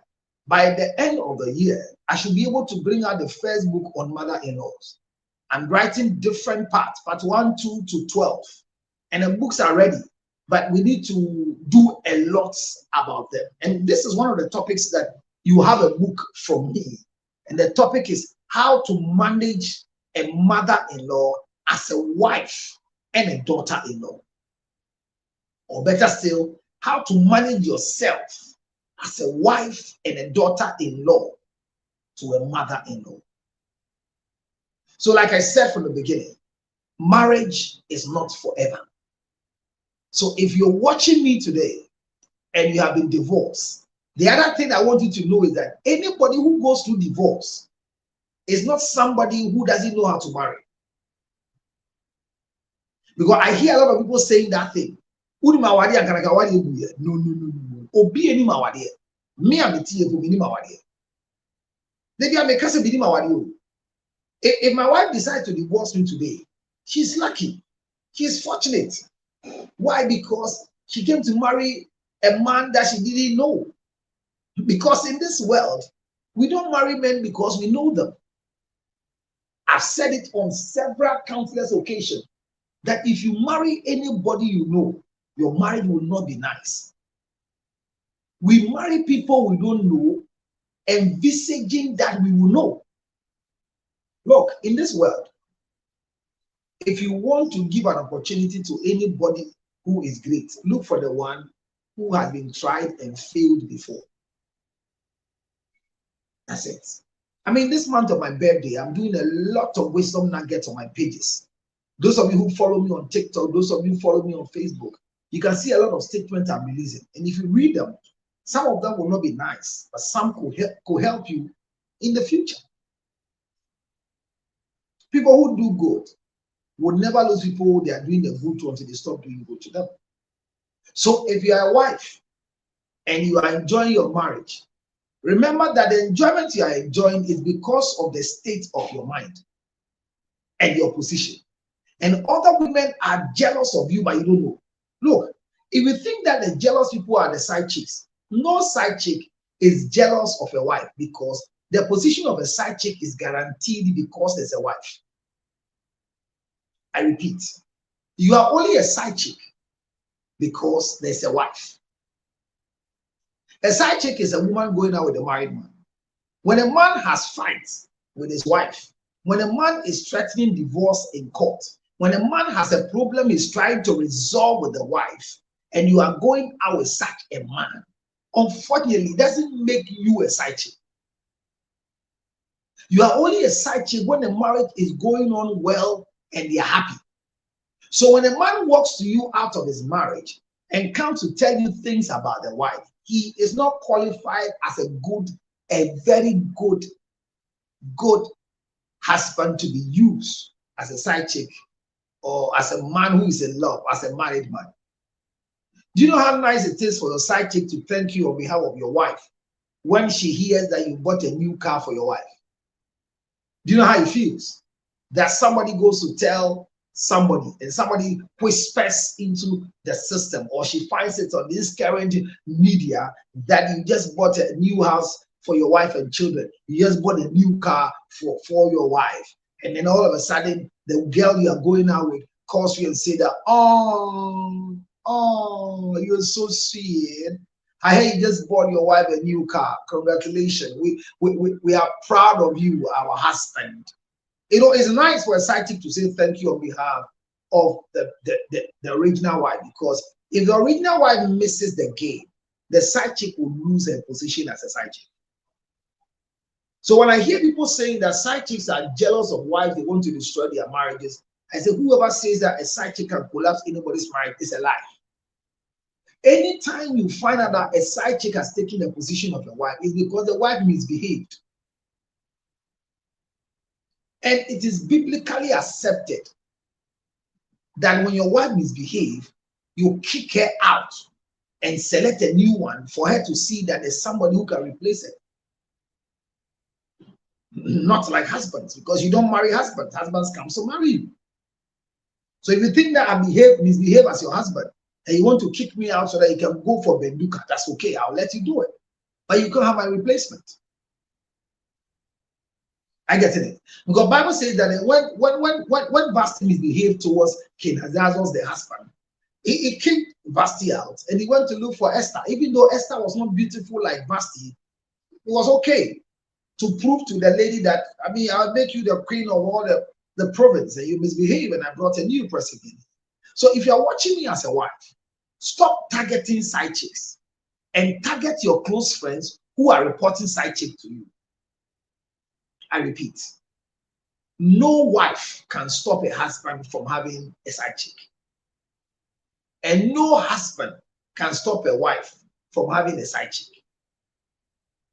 by the end of the year, I should be able to bring out the first book on mother-in-laws. I'm writing different parts, part 1, 2 to 12. And the books are ready, but we need to do a lot about them. And this is one of the topics that you have a book from me. And the topic is how to manage a mother-in-law as a wife and a daughter-in-law. Or better still, how to manage yourself as a wife and a daughter-in-law to a mother-in-law. So like I said from the beginning, marriage is not forever. So if you're watching me today and you have been divorced, the other thing I want you to know is that anybody who goes through divorce is not somebody who doesn't know how to marry. Because I hear a lot of people saying that thing. No. Obi any mawade. Me am eti ebu mini mawade. Maybe I make us a mini mawade. If my wife decides to divorce me today, she's lucky. She's fortunate. Why? Because she came to marry a man that she didn't know. Because in this world, we don't marry men because we know them. I've said it on several countless occasions that if you marry anybody you know, your marriage will not be nice. We marry people we don't know, envisaging that we will know. Look, in this world, if you want to give an opportunity to anybody who is great, look for the one who has been tried and failed before. That's it. I mean, this month of my birthday, I'm doing a lot of wisdom nuggets on my pages. Those of you who follow me on TikTok, those of you who follow me on Facebook, you can see a lot of statements I'm releasing. And if you read them, some of them will not be nice, but some could help you in the future. People who do good will never lose people who they are doing the good to until they stop doing good to them. So if you are a wife and you are enjoying your marriage, remember that the enjoyment you are enjoying is because of the state of your mind and your position. And other women are jealous of you, but you don't know. Look, if you think that the jealous people are the side chicks, no side chick is jealous of a wife because the position of a side chick is guaranteed because there's a wife. I repeat, you are only a side chick because there's a wife. A side chick is a woman going out with a married man. When a man has fights with his wife, when a man is threatening divorce in court, when a man has a problem he's trying to resolve with the wife, and you are going out with such a man, unfortunately, it doesn't make you a side chick. You are only a side chick when the marriage is going on well and you're happy. So when a man walks to you out of his marriage and comes to tell you things about the wife, he is not qualified as a very good husband to be used as a side chick or as a man who is in love, as a married man. Do you know how nice it is for your side chick to thank you on behalf of your wife when she hears that you bought a new car for your wife? Do you know how it feels? That somebody goes to tell somebody and somebody whispers into the system, or she finds it on this current media that you just bought a new house for your wife and children. You just bought a new car for your wife. And then all of a sudden, the girl you are going out with calls you and say that, oh, you're so sweet. I hear you just bought your wife a new car. Congratulations. We are proud of you, our husband. You know, it's nice for a side chick to say thank you on behalf of the original wife, because if the original wife misses the game, the side chick will lose her position as a side chick. So when I hear people saying that side chicks are jealous of wives, they want to destroy their marriages, I say whoever says that a side chick can collapse anybody's marriage is a lie. Anytime you find out that a side chick has taken the position of the wife, it's because the wife misbehaved. And it is biblically accepted that when your wife misbehaves, you kick her out and select a new one for her to see that there's somebody who can replace her. Not like husbands, because you don't marry husbands. Husbands come to marry you. So if you think that I misbehave as your husband, and you want to kick me out so that you can go for Benduka, that's okay. I'll let you do it. But you can't have my replacement. I get it. Because the Bible says that when Vashti misbehaved towards King Ahasuerus, the husband, he kicked Vashti out and he went to look for Esther. Even though Esther was not beautiful like Vashti, it was okay to prove to the lady that, I mean, I'll make you the queen of all the province, and you misbehave, and I brought a new person in. So if you're watching me as a wife, stop targeting side chicks and target your close friends who are reporting side chick to you. I repeat, no wife can stop a husband from having a side chick. And no husband can stop a wife from having a side chick.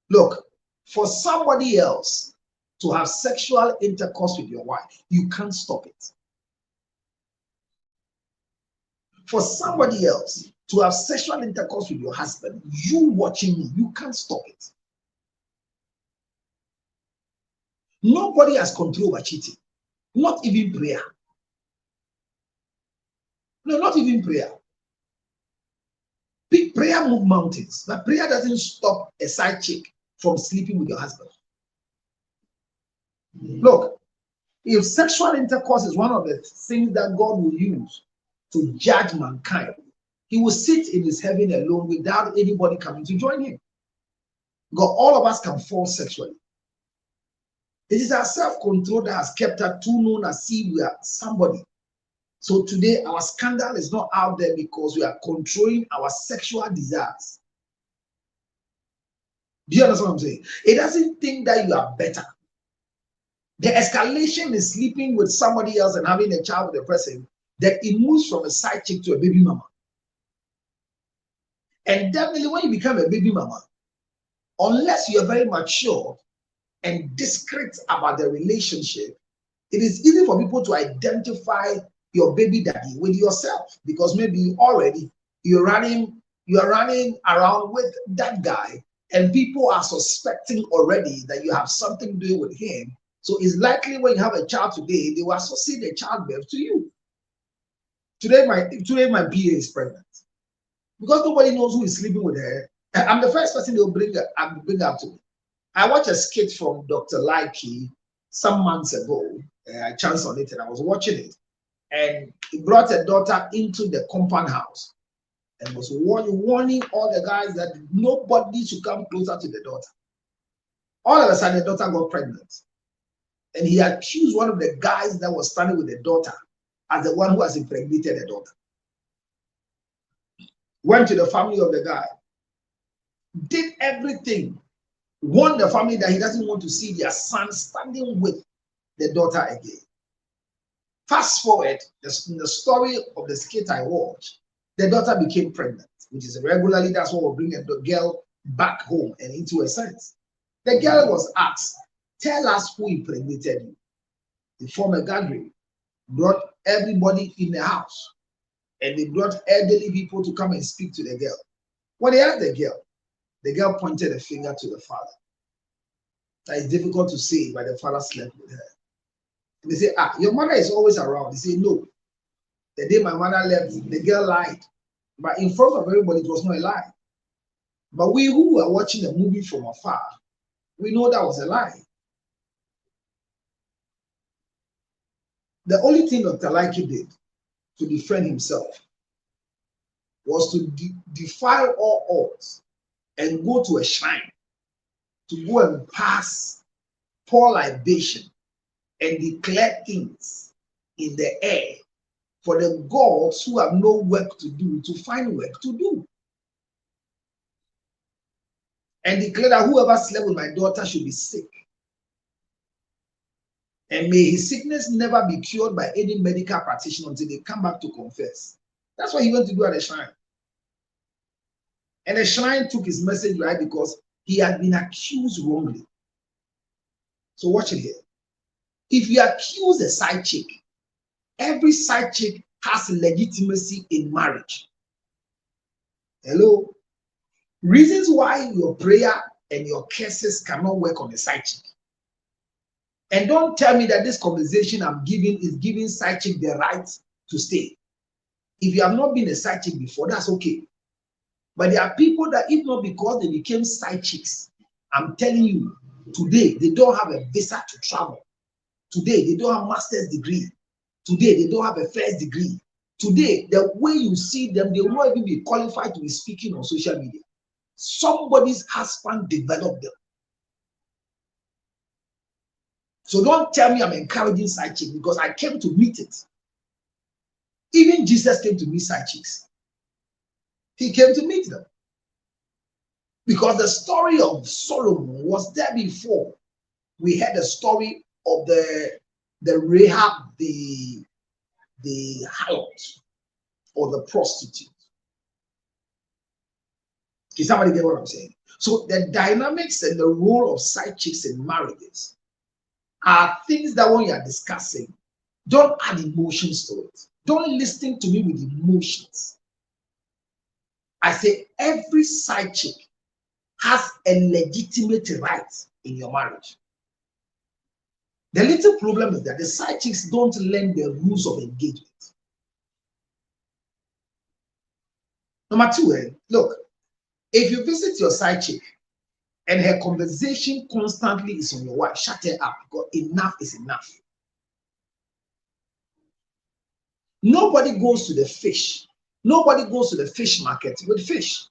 Look, for somebody else to have sexual intercourse with your wife, you can't stop it. For somebody else to have sexual intercourse with your husband, you watching me, you can't stop it. Nobody has control over cheating, not even prayer. No, not even prayer. Prayer moves mountains, but prayer doesn't stop a side chick from sleeping with your husband. Look, if sexual intercourse is one of the things that God will use to judge mankind, he will sit in his heaven alone without anybody coming to join him. Because all of us can fall sexually. It is our self-control that has kept us too known as if we are somebody. So today, our scandal is not out there because we are controlling our sexual desires. Do you understand what I'm saying? It doesn't think that you are better. The escalation is sleeping with somebody else and having a child with a person, that it moves from a side chick to a baby mama. And definitely when you become a baby mama, unless you are very mature and discreet about the relationship, it is easy for people to identify your baby daddy with yourself, because maybe already you are running around with that guy and people are suspecting already that you have something to do with him. So it's likely when you have a child today, they will associate the childbirth to you. Today my PA is pregnant, because nobody knows who is sleeping with her. I'm the first person they'll bring up to me. I watched a skit from Dr. Likey some months ago. I chanced on it and I was watching it. And he brought a daughter into the compound house and was warning all the guys that nobody should come closer to the daughter. All of a sudden, the daughter got pregnant. And he accused one of the guys that was standing with the daughter as the one who has impregnated the daughter. went to the family of the guy, did everything, warned the family that he doesn't want to see their son standing with the daughter again. Fast forward, in the story of the skit I watched, the daughter became pregnant, which is regularly, that's what will bring the girl back home and into a sense. The girl was asked, tell us who impregnated you. They formed a gathering, brought everybody in the house, and they brought elderly people to come and speak to the girl. When they asked the girl pointed a finger to the father. That is difficult to say, but the father slept with her. And they say, your mother is always around. They say, no. The day my mother left, the girl lied. But in front of everybody, it was not a lie. But we who were watching the movie from afar, we know that was a lie. The only thing Dr. Laiki did to defend himself was to defy all odds and go to a shrine to go and pour libation and declare things in the air for the gods who have no work to do to find work to do. And declare that whoever slept with my daughter should be sick. And may his sickness never be cured by any medical practitioner until they come back to confess. That's what he went to do at the shrine. And the shrine took his message right because he had been accused wrongly. So watch it here. If you accuse a side chick, every side chick has legitimacy in marriage. Hello? Reasons why your prayer and your curses cannot work on a side chick. And don't tell me that this conversation I'm giving is giving side chick the right to stay. If you have not been a side chick before, that's okay. But there are people that, if not because they became side chicks, I'm telling you, today they don't have a visa to travel. Today they don't have master's degree. Today they don't have a first degree. Today, the way you see them, they will not even be qualified to be speaking on social media. Somebody's husband developed them. So don't tell me I'm encouraging side chicks because I came to meet it. Even Jesus came to meet side chicks. He came to meet them. Because the story of Solomon was there before we had the story of the Rahab, the harlot or the prostitute. Is somebody get what I'm saying? So the dynamics and the role of side chicks in marriages are things that when you are discussing, don't add emotions to it. Don't listen to me with emotions. I say every side chick has a legitimate right in your marriage. The little problem is that the side chicks don't learn the rules of engagement. Number two, look, if you visit your side chick and her conversation constantly is on your wife, shut her up because enough is enough. Nobody goes to the fish. Nobody goes to the fish market with fish.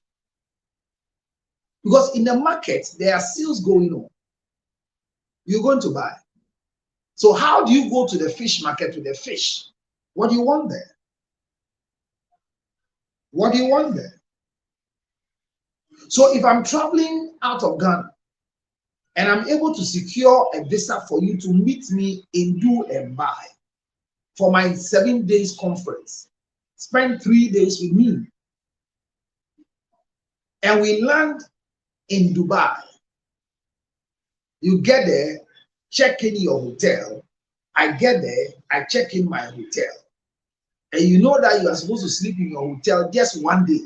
Because in the market, there are sales going on. You're going to buy. So how do you go to the fish market with the fish? What do you want there? What do you want there? So if I'm traveling out of Ghana and I'm able to secure a visa for you to meet me in Do and Buy for my 7 days conference, spend 3 days with me, and we land in Dubai, you get there, check in your hotel, I get there, I check in my hotel, and you know that you are supposed to sleep in your hotel just 1 day.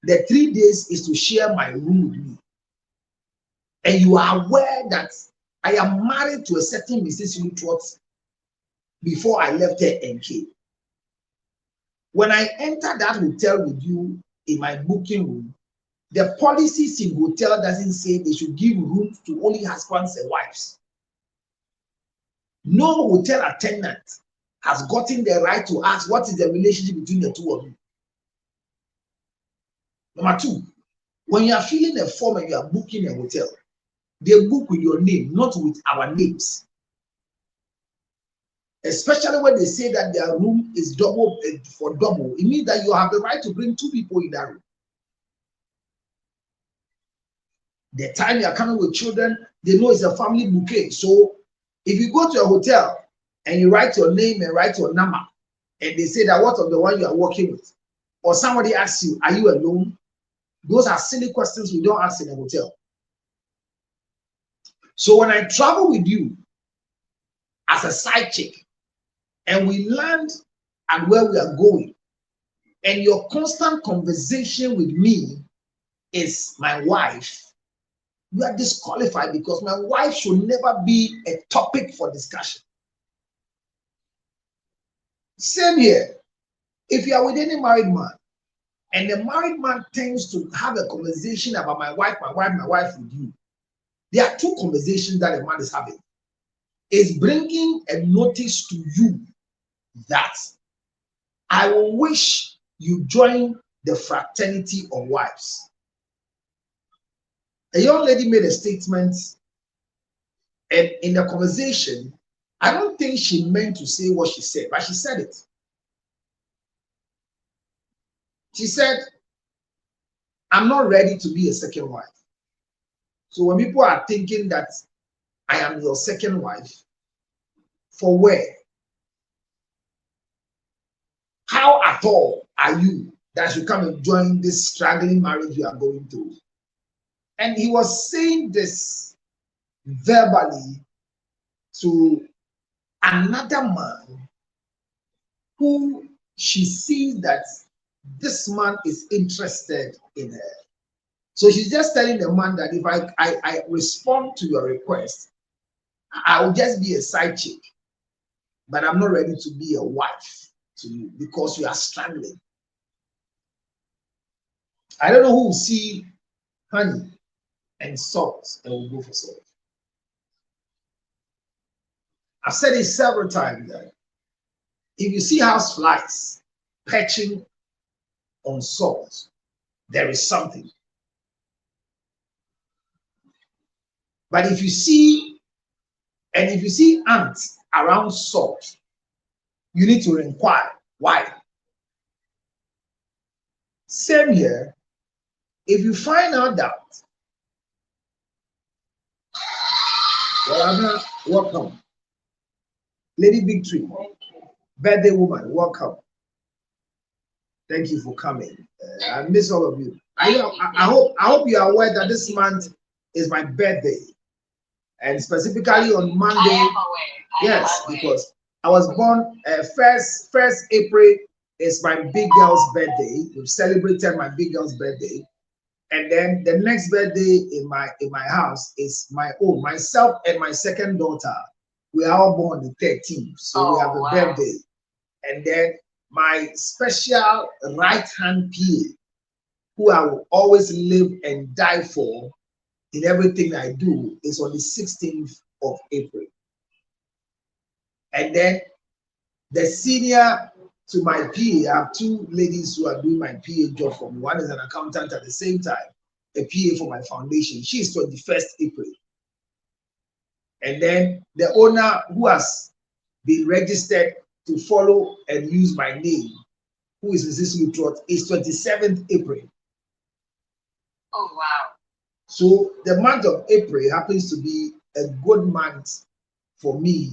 The 3 days is to share my room with me. And you are aware that I am married to a certain Mrs. Lutrot before I left her and came. When I enter that hotel with you in my booking room, the policies in hotel doesn't say they should give room to only husbands and wives. No hotel attendant has gotten the right to ask what is the relationship between the two of you. Number two, when you are filling a form and you are booking a hotel, they book with your name, not with our names. Especially when they say that their room is double for double, it means that you have the right to bring 2 people in that room. The time you are coming with children, they know it's a family bouquet. So if you go to a hotel and you write your name and write your number, and they say that what of the one you are working with, or somebody asks you, are you alone? Those are silly questions we don't ask in a hotel. So when I travel with you as a side chick, and we land at where we are going, and your constant conversation with me is my wife, you are disqualified, because my wife should never be a topic for discussion. Same here. If you are with any married man, and the married man tends to have a conversation about my wife with you, there are 2 conversations that a man is having. Is bringing a notice to you that I will wish you join the fraternity of wives. A young lady made a statement, and in the conversation, I don't think she meant to say what she said, but she said it. She said, I'm not ready to be a second wife. So when people are thinking that I am your second wife, for where? How at all are you that you come and join this struggling marriage you are going through? And he was saying this verbally to another man who she sees that this man is interested in her. So she's just telling the man that if I respond to your request, I will just be a side chick, but I'm not ready to be a wife to you because you are struggling. I don't know who will see honey and salt and will go for salt. I've said it several times that if you see house flies perching on salt, there is something. But if you see ants around salt, you need to inquire why. Same here. If you find out that, well, welcome. Lady Big Tree, birthday woman, welcome. Thank you for coming. I miss all of you. I hope you are aware that this month is my birthday, and specifically on Monday. Yes, because I was born first April is my big girl's birthday. We've celebrated my big girl's birthday, and then the next birthday in my house is my own, myself and my second daughter. We are all born the 13th, so we have a birthday, and then my special right-hand PA, who I will always live and die for in everything I do, is on the 16th of April. And then the senior to my PA, I have 2 ladies who are doing my PA job for me. One is an accountant at the same time, a PA for my foundation. She is 21st April. And then the owner who has been registered to follow and use my name, who is Mrs. Lutrot, is 27th April. Oh, wow. So the month of April happens to be a good month for me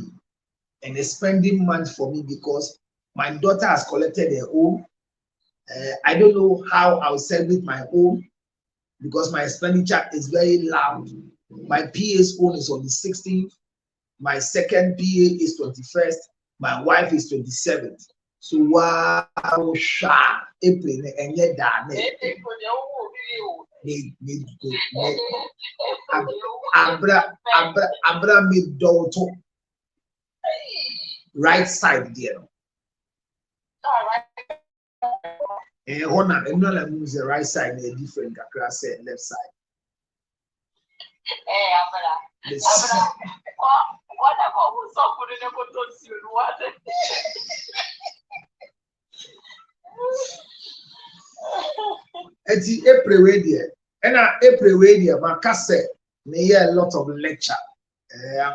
and a spending month for me because my daughter has collected her own. I don't know how I'll celebrate my own because my expenditure is very loud. My PA's own is on the 16th. My second PA is 21st. My wife is 27th. So wow, April and yet Abra mid daughter right side there. And honor and not lose the right side, a different across the left side. What about who's so good in the what? It's April radio, and April radio, my cassette may hear a lot of lecture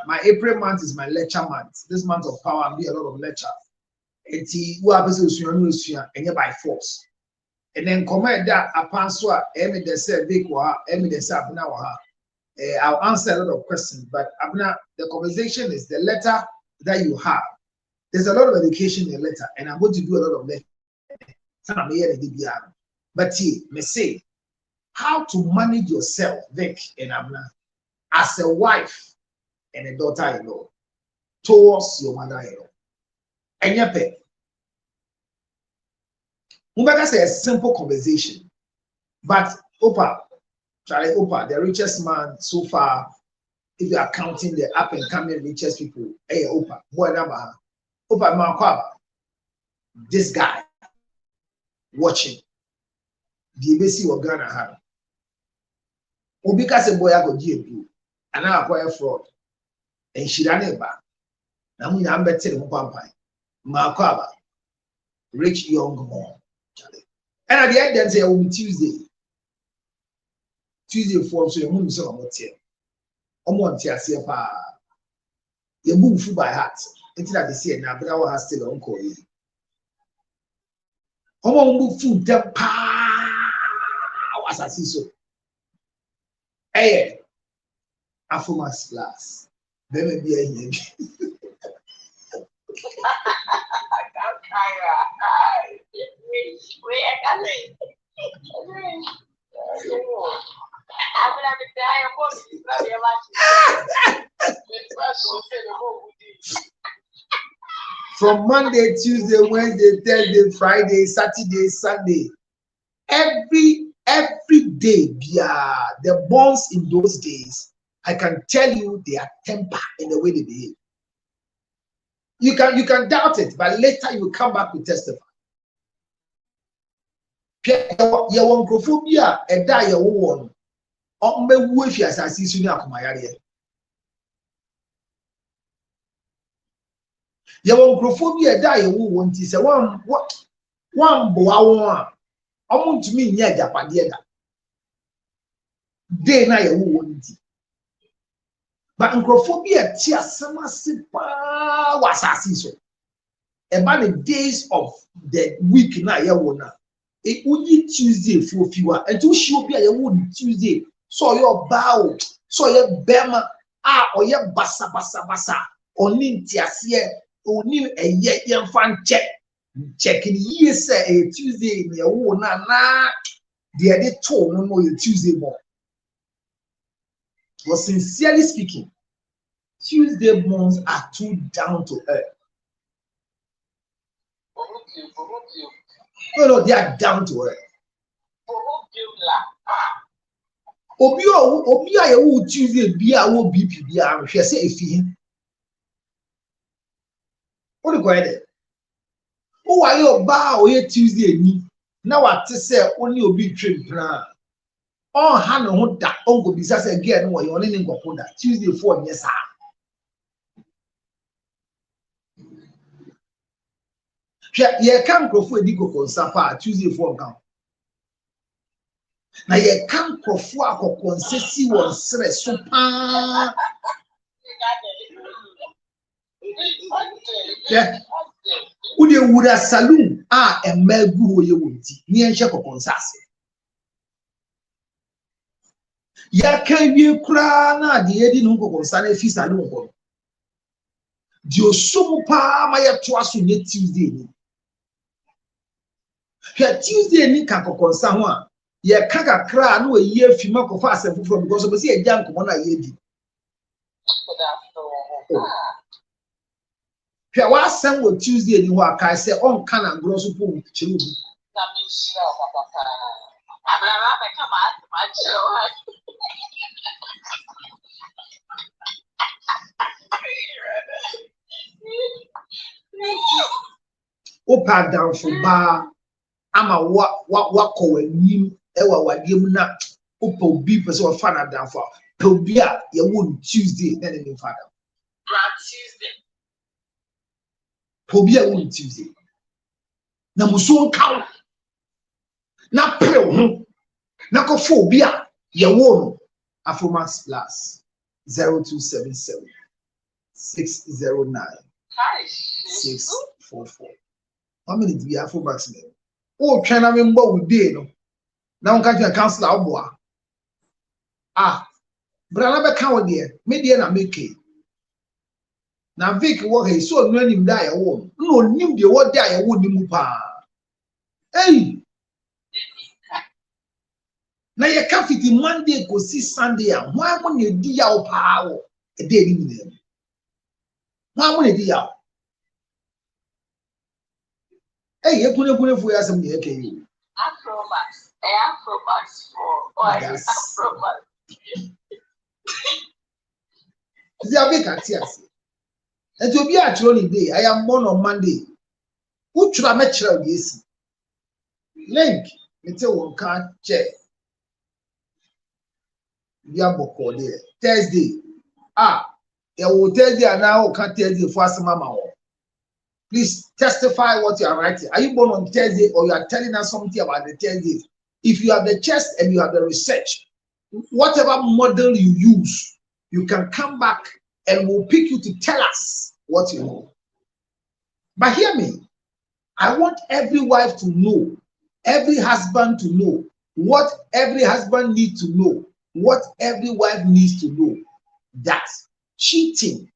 My April month is my lecture month. This month of power, I'll be a lot of lecture. Who happens to and by force. And then comment that upon so Emi de say big wa, Emi de say abna wa. I'll answer a lot of questions, but abna the conversation is the letter that you have. There's a lot of education in the letter, and I'm going to do a lot of lecture. But me say how to manage yourself, Vic and Abna, as a wife and a daughter-in-law towards your mother-in-law. And yet, Mubaka say a simple conversation, but Charlie Opa, the richest man so far, if you are counting the up and coming richest people, hey Opa, Opa Makwaba, this guy watching the ABC of Ghana had. Ubika se boy I go GMP, and I acquire fraud, and she ran it back. Now we are better than Pampai, Makwaba, rich young man. And at the end, then say, I will be Tuesday for so your mum is on what here. On one tear, see a pa. You move by heart until I see it now, but I will have still uncle. On move food, the pa was I see so. Hey, Afumas class. There may be a year. From Monday, Tuesday, Wednesday, Thursday, Friday, Saturday, Sunday, every day, the bonds in those days, I can tell you their temper and the way they behave. You can doubt it, but later you will come back to testify. You want microphobia and die your one. On me wish as I see you now, my area. You want microphobia die your one. Is a one boa. I want to mean near Japadieda. Day na your one. But microphobia tia sama sipa was so. About the days of the week na ya wona. It would be Tuesday for fewer and to show be a wood Tuesday. So your bow, so your bema, or your bassa, or nintiasia, or new a young fan checking yes, a Tuesday in your own, na, the other tone, no more your Tuesday more. But sincerely speaking, Tuesday mornings are too down to earth. No, they are down to earth. Obi a yewu Tuesday bia wo BP bia hwe se efi o de go ede o wa ye oba o ye Tuesday ni na wa te se oni obi twem plan on ha no ho da on go bisa se girl no wo ye oni ni ngoko da Tuesday for nye sa hwe ye kan krofo edi kokon sapa Tuesday for nkan na ye kan krofo akokon sesi won sere so pa yeah udi wura saloon a emegu ye wonti ni enhye kokon sase ya kan wie kura na de yedi no kokon sa na fi saloon ko di osomu pa ma ye to aso nye Tuesday ni ya Tuesday ni kan kokon sa ho a ye kaka kra na we ye afima kofa asem from because we say e jan komo na ye di hwe wa asem wo Tuesday ni ho aka say on kan na ngro so po chiri obi na me shira papa abara ba kama ma chira opa down for ba ama wa ko anim ewa wadiem na opa obi pese wa fa na down for pe obi a ye wo Tuesday na ne father Tuesday obi a wo Tuesday na muso nkaw na pre ho na ko fo obi a ye wo no Afromax Plus 0277 609 644. How many do you have for vaccine? Oh, China member with day no. Now can't cancel our boy. Ah, but I never count there. Maybe I make it. Now Vic what he so no him die a won. No nim the what die a won nim pa. Hey. Na ye ka fiti Monday go see Sunday a why mo na di ya o pa wo e dey ni dem. Why mo na di ya? Hey, ye kune fu ya sam na ye ke yi. Afromax. Afromax for Afromax. Zia Vic atias. And to be at your day, I am born on Monday. Who try me chira this? Link, me tell one card check. Ya boko there. Thursday. You will Thursday and now can't Thursday for some mama. Please testify what you are writing. Are you born on Thursday or you are telling us something about the Thursday? If you have the chest and you have the research, whatever model you use, you can come back and we'll pick you to tell us what you know. But hear me, I want every wife to know, every husband to know, what every husband needs to know, what every wife needs to know, that cheating,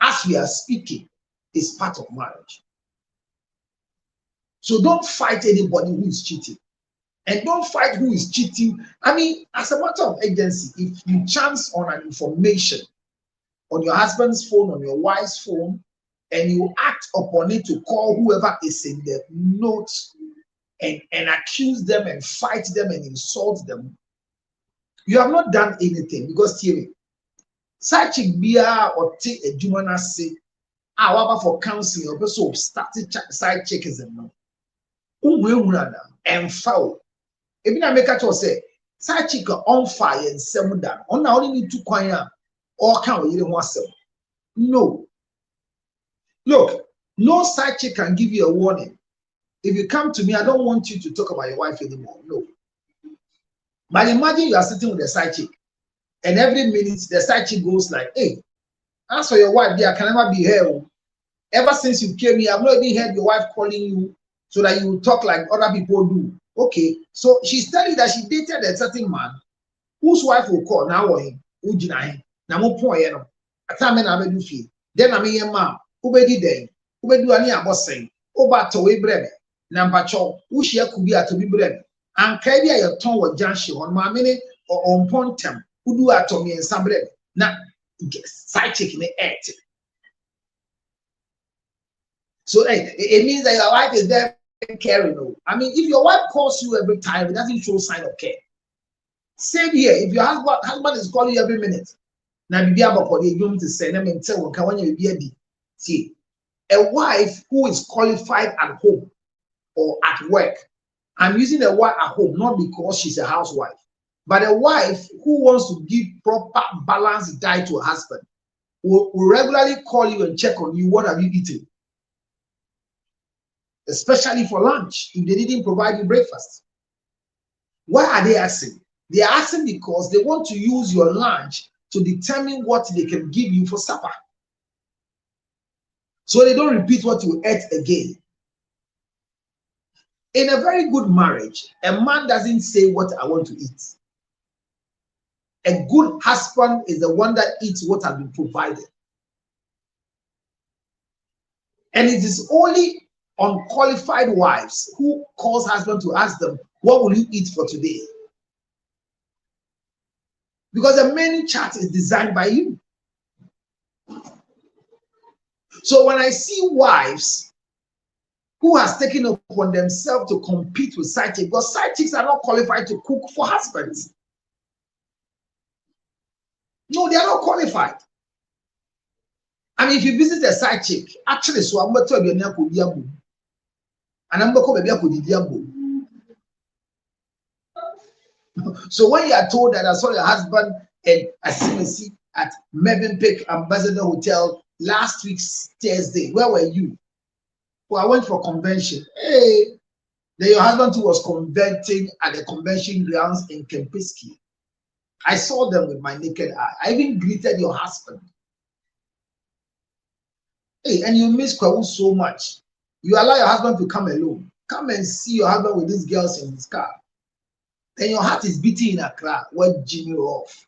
as we are speaking, is part of marriage. So don't fight anybody who is cheating. And don't fight who is cheating. I mean, as a matter of agency, if you chance on an information on your husband's phone, on your wife's phone, and you act upon it to call whoever is in the notes and accuse them and fight them and insult them, you have not done anything. Because Thierry, such a beer or take a jumana say, however, for counseling, or person started side checkers and no. And foul. Even I make a say, side checker on fire and seven down. On only need to choir or count you want to. No. Look, no side check can give you a warning. If you come to me, I don't want you to talk about your wife anymore. No. But imagine you are sitting with a side chick, and every minute the side chick goes like, hey, as for your wife, there can never be here. Ever since you came here, I've not even heard your wife calling you so that you will talk like other people do. Okay, so she's telling you that she dated a certain man whose wife will call now or him, who deny him. Now, more point, you know, a time I do feel. Then I mean, ma'am, who be day, who be do any about saying, oh, but to we breve, number two, who she could be at to be breve. And carry your tongue with Janshi on my minute or on pontem, who do at me and some breve. Now, side chick in the air. So hey, it means that your wife is there caring. No, I mean, if your wife calls you every time, it doesn't show sign of care. Same here. If your husband is calling you every minute, now be able for the to say, let me tell you, see, a wife who is qualified at home or at work. I'm using a wife at home not because she's a housewife, but a wife who wants to give proper balanced diet to her husband will regularly call you and check on you. What have you eaten? Especially for lunch, if they didn't provide you breakfast. Why are they asking? They are asking because they want to use your lunch to determine what they can give you for supper. So they don't repeat what you ate again. In a very good marriage, a man doesn't say what I want to eat. A good husband is the one that eats what has been provided. And it is only unqualified wives who cause husband to ask them, what will you eat for today? Because the menu chart is designed by you. So when I see wives who has taken upon themselves to compete with side chicks, because side chicks are not qualified to cook for husbands. No, they are not qualified. I mean, if you visit a side chick, actually, so I'm going to tell you, and I'm going to tell you, so when you are told that I saw your husband and I see at Mevenpick Ambassador Hotel last week's Thursday, where were you? Well, I went for convention. Hey, then your husband too was conventing at the convention grounds in Kempinski. I saw them with my naked eye. I even greeted your husband. Hey, and you miss Kwawu so much. You allow your husband to come alone. Come and see your husband with these girls in his car. Then your heart is beating in Accra. What Jimmy off?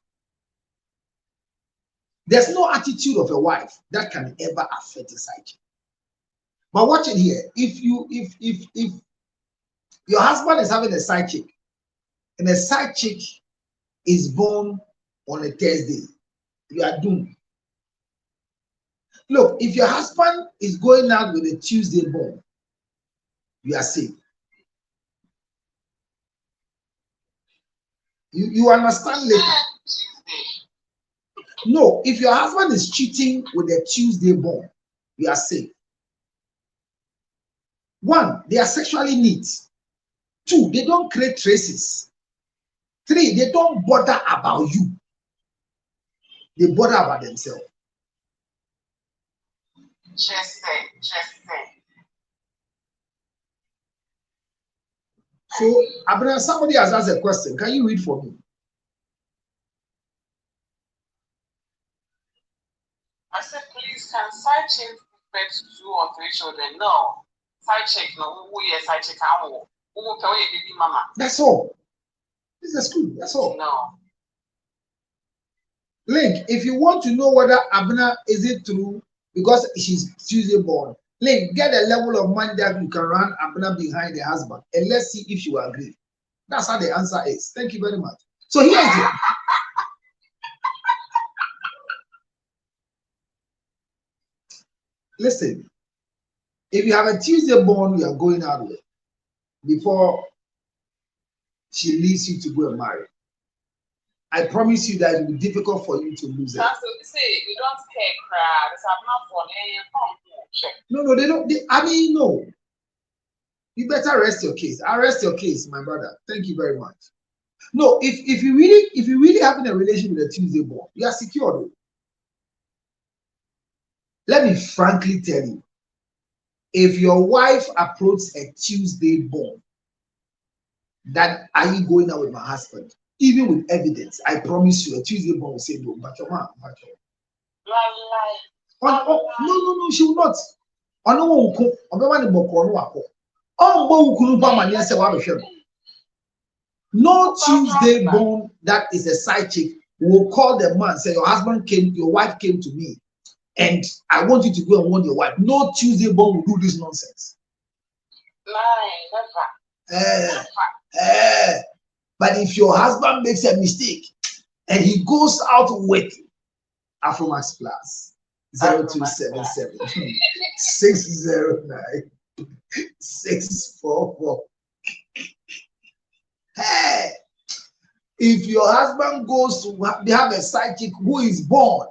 There's no attitude of a wife that can ever affect a side chick. But watch it here. If your husband is having a side chick, and a side chick is born on a Thursday, you are doomed. Look, if your husband is going out with a Tuesday born, you are safe. You understand later. No, if your husband is cheating with a Tuesday born, you are safe. One, they are sexually neat. Two, they don't create traces. Three, they don't bother about you. They bother about themselves. Just say. So, Abner, somebody has asked a question. Can you read for me? I said, please, can side chick expect 2 or 3 children? No. Side chick, no. Who is side chick? Who will tell you, baby mama? That's all. This is school. That's all. No. Link, if you want to know whether Abner is it true because she's Tuesday born, Link, get a level of money that you can run Abner behind the husband and let's see if she will agree. That's how the answer is. Thank you very much. So here's it. Listen, if you have a Tuesday born you are going out with before she leaves you to go and marry, I promise you that it will be difficult for you to lose it. So you say you don't care, crowd. It's not for No, they don't. No. You better rest your case. I rest your case, my brother. Thank you very much. No, if you really having a relation with a Tuesday born, you are secure though. Let me frankly tell you, if your wife approaches a Tuesday born, that are you going out with my husband? Even with evidence, I promise you, a Tuesday born will say no. But your man, no, she will not. No Tuesday born that is a side chick will call the man, say your wife came to me, and I want you to go and warn your wife. No Tuesday born will do this nonsense. But if your husband makes a mistake and he goes out with Afromax Plus 0277 609 644. Hey, if your husband goes to have a side chick who is born,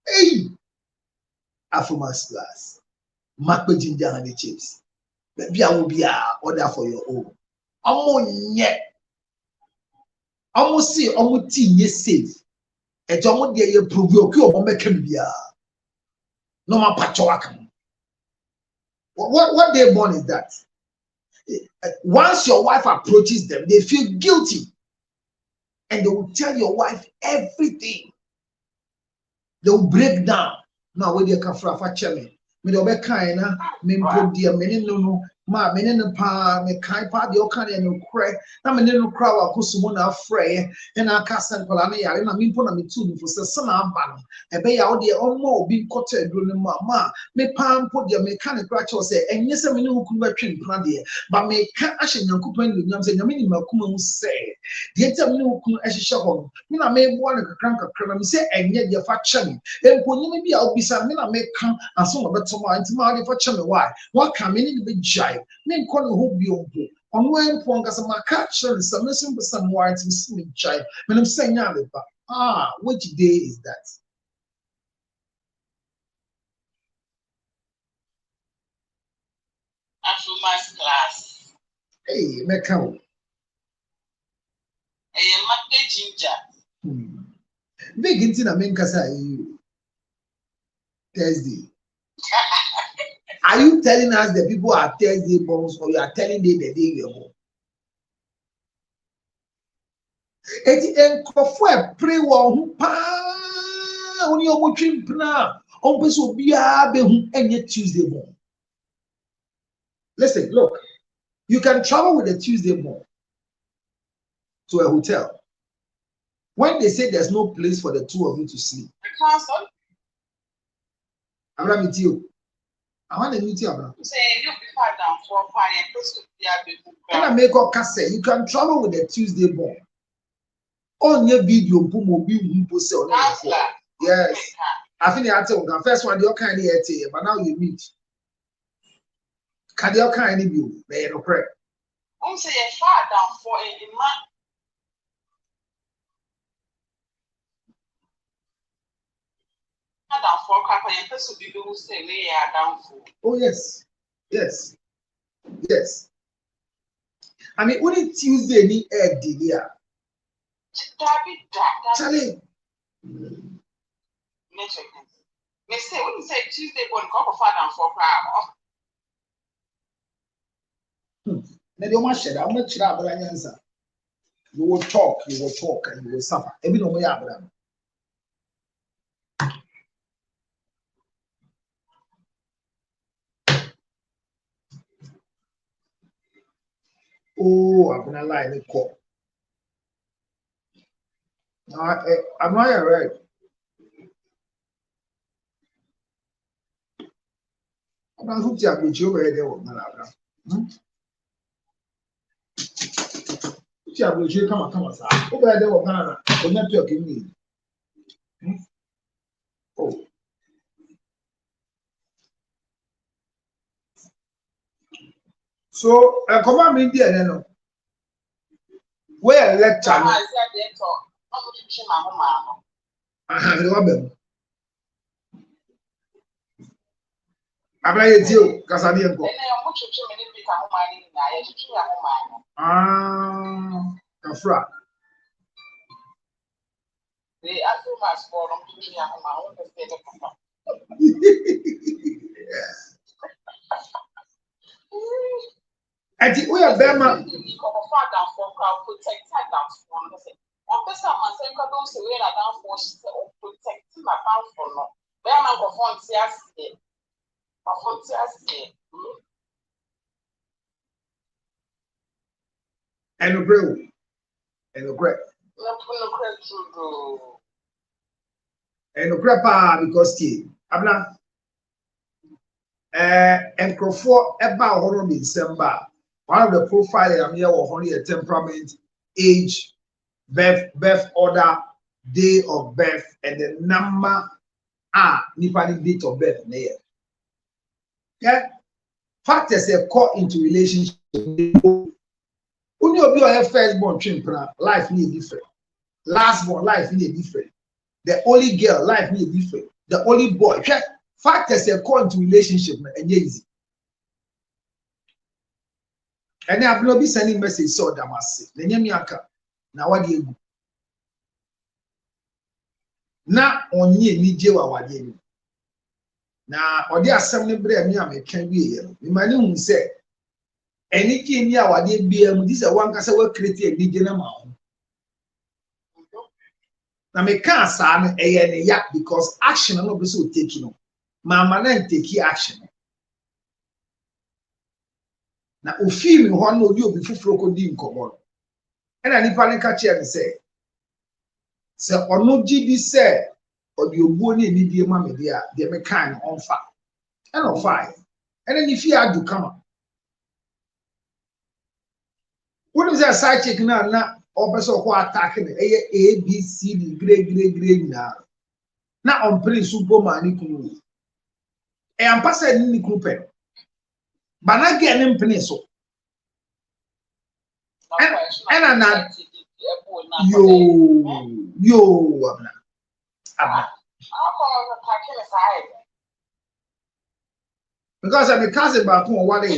hey, Afromax Plus, Makpe Ginger Honey Chips, maybe I will be a order for your own. Almost say almost tea safe. And almost there you prove your cure make him be no man patchwork. What they born is that once your wife approaches them, they feel guilty and they will tell your wife everything. They will break down. Now when they come from a channel, me do be kind na me put dia me no ma me ne pa me kai pa de o kan e no kre na me ne no kra wa kosumo na afre e na aka san kola na yare na me mpo na me tu ni fo se sana aba no e be ya o de o mo obi kota aduro ne ma me pa mpo de me kan kra che o se enye se me ne hukunu ba twen plan de ba me ka ahye nyankopan ni nyam se nyame ni makuma hu se de etam ne hukunu ahye ho me na me bo na kakra na me se enye de fa che me empo nyame bi a obisa me na me ka aso no beto ma nti ma de fa che me why what can me ni be jai me nkɔ ne ho bio mpo ɔno ɛmpo nkasa ma ka kyerɛ ne sɛ meso mpɛ sɛ mmoa nti mesi me gyae menim sɛ nya aba which day is that? Afromax Class. Hey, mɛka wo Makpe Ginger. big nti na menkasa ayi Thursday. Are you telling us the people are Thursday borns or you are telling them the day you're born? Eti enkofo e pray wo ho pa oni omotwe mpna ompeso bia be hu enye Tuesday morning. Listen, look, you can travel with a Tuesday morning to a hotel. When they say there's no place for the two of you to sleep, I'm not with you. I want to meet you, Abraham. Say you be far down for fire, plus to be And I make up say you can travel with a Tuesday morning. On your video, yes. I think I tell you, first one, you're kind of but now you meet. Can you kind of view? They are correct. I'm saying far down for a man. Down for copper, and person be able to say we are down for. Oh, yes. Yes. Yes. I mean, only Tuesday ni egg did here. Charlie. Me say when you say Tuesday born go for down for crowd. Now you must share. I'm not sure about any answer. You will talk, and you will suffer. Every no more Abraham. Oh, I'm gonna lie in the court. I'm not right. I'm not going to be over there with Malabra. Come on, sir. Over there with Ghana. The network in me. Oh. So, come on, India, no. Where lecture? I said, Kafra. they ask you much for them to be And we are Bema. And because Abna and Crawford about horror in December. One of the profile I'm here or only a temperament, age, birth order, day of birth, and the number Nipani date of birth. Okay? Factors have caught into relationship. Only of your firstborn chimpra, life need different. Lastborn, life need different. The only girl, life need different. The only boy. Okay? Factors have caught into relationship and easy. And I have not been sending message so damasi. The Nyamiaka. Now what do you do? Na onye ni jewa wade ni. Na odi asem bre mi ameka bi ye no. Imani hu se eni ki ni awade bia mu dise wan kasa wa create eni je na ma ho. Na me kan sa no eye ne ya because action no be so take no. Mama na take action. Na ofi mi ho na obi fufuro ko di nkomo. E na nipa ne ka che me se ono gidi se odi obuo ni enidie ma me dia de me kan on fa. E no fa. E na ni fi adu kama. What is that side check na obeso ko attack me A B C D grade na on prince superman ni kunu. E ampa se ni kunu pe. Bana ge ne mpene so. And na yo abna. Because I'm a cousin back home one day.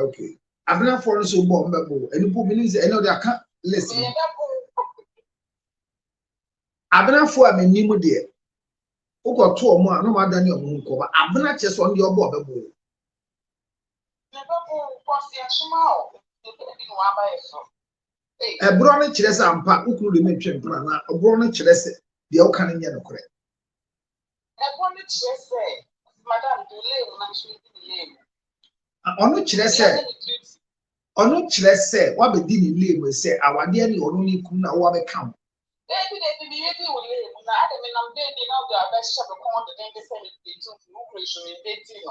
Okay. I've not fallen so bomb and you put me in any other can't listen. I've not for a minimum dear. Who got 2 or more, no matter than your moon cover. I've not just on your bob. A brownie chess and pack who could remain champion, a brownie chess, the Ocanin Yanocre. Everyone just say, Madam, delay when I'm shooting the lane. On which chess on which let's say what the dean in will say, our dearly or only kuna or come. Every day, the baby will live. Now, I mean, I'm dating now, the best shop of corn, the day they send it to operation in dating.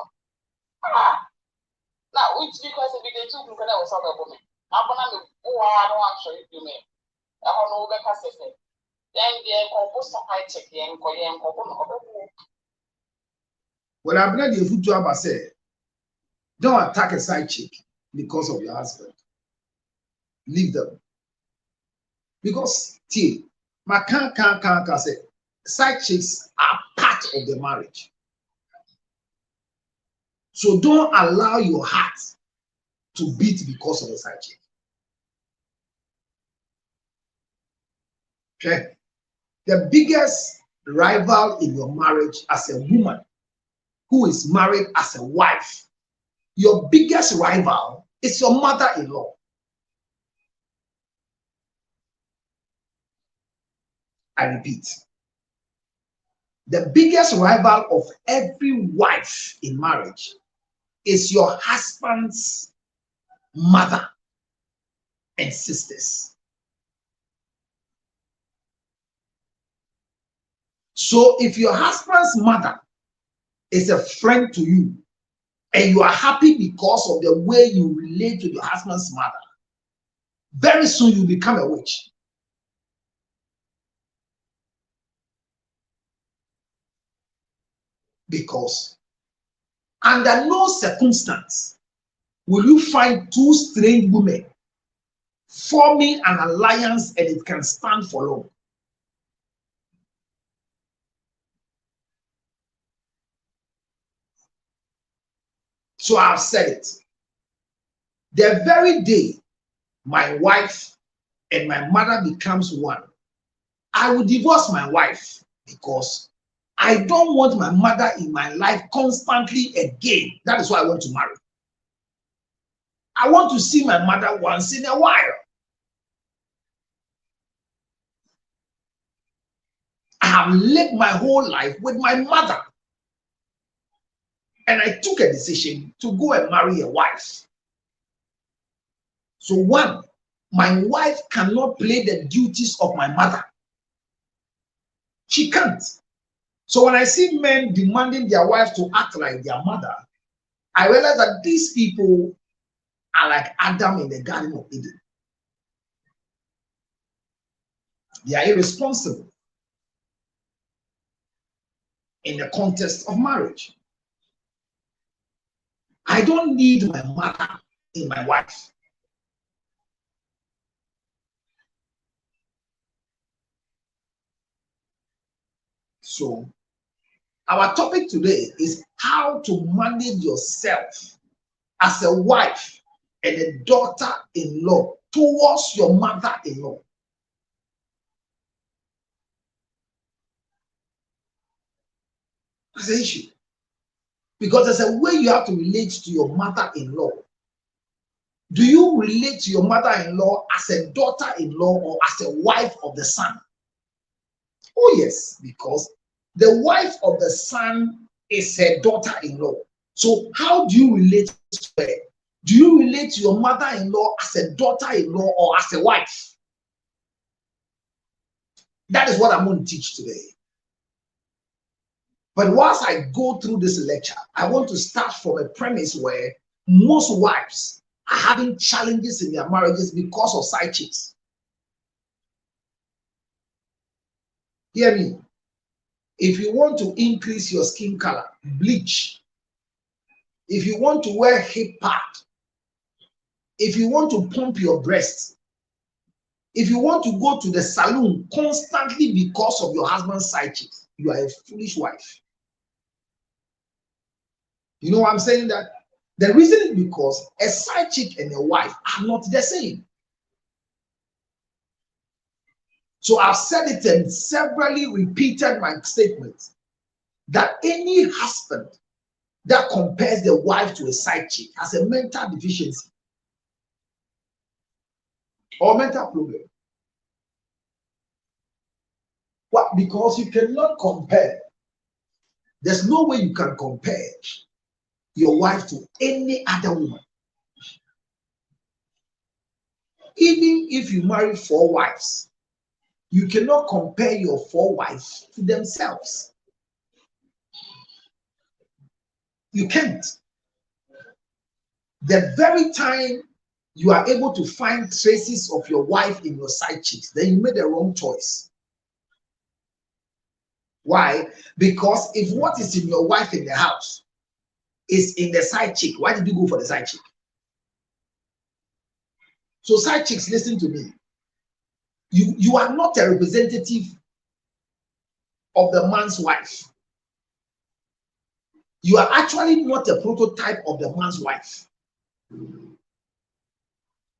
Now, which because if they took me, I was other woman. I'm going to go on, I'm sure you may. I don't know what I say. Then the compost of high check the and Well, I've not the food job. I say, don't attack a side chick because of your husband. Leave them. Because, see, my can't say, side chicks are part of the marriage. So don't allow your heart to beat because of a side chick. Okay? The biggest rival in your marriage as a woman who is married as a wife, your biggest rival is your mother-in-law. I repeat, the biggest rival of every wife in marriage is your husband's mother and sisters. So if your husband's mother is a friend to you and you are happy because of the way you relate to your husband's mother, very soon you become a witch. Because under no circumstance will you find two strange women forming an alliance and it can stand for long. So I've said it. The very day my wife and my mother becomes one, I will divorce my wife because I don't want my mother in my life constantly again. That is why I want to marry. I want to see my mother once in a while. I have lived my whole life with my mother. And I took a decision to go and marry a wife. So one, my wife cannot play the duties of my mother. She can't. So when I see men demanding their wives to act like their mother, I realize that these people are like Adam in the Garden of Eden. They are irresponsible in the context of marriage. I don't need my mother in my wife. So our topic today is how to manage yourself as a wife and a daughter-in-law towards your mother-in-law. That's the issue. Because there's a way you have to relate to your mother-in-law. Do you relate to your mother-in-law as a daughter-in-law or as a wife of the son? Oh yes, because the wife of the son is her daughter-in-law. So how do you relate to her? Do you relate to your mother-in-law as a daughter-in-law or as a wife? That is what I'm going to teach today. But whilst I go through this lecture, I want to start from a premise where most wives are having challenges in their marriages because of side chicks. Hear me. If you want to increase your skin color, bleach. If you want to wear hip pad, if you want to pump your breasts, if you want to go to the salon constantly because of your husband's side chicks, you are a foolish wife. You know what I'm saying? That the reason is because a side chick and a wife are not the same. So I've said it and severally repeated my statement that any husband that compares the wife to a side chick has a mental deficiency. or mental problem. What? Because you cannot compare. There's no way you can compare your wife to any other woman. Even if you marry 4 wives, you cannot compare your 4 wives to themselves. You can't. The very time you are able to find traces of your wife in your side chicks, then you made the wrong choice. Why? Because if what is in your wife in the house is in the side chick, why did you go for the side chick? So side chicks, listen to me. You are not a representative of the man's wife. You are actually not a prototype of the man's wife.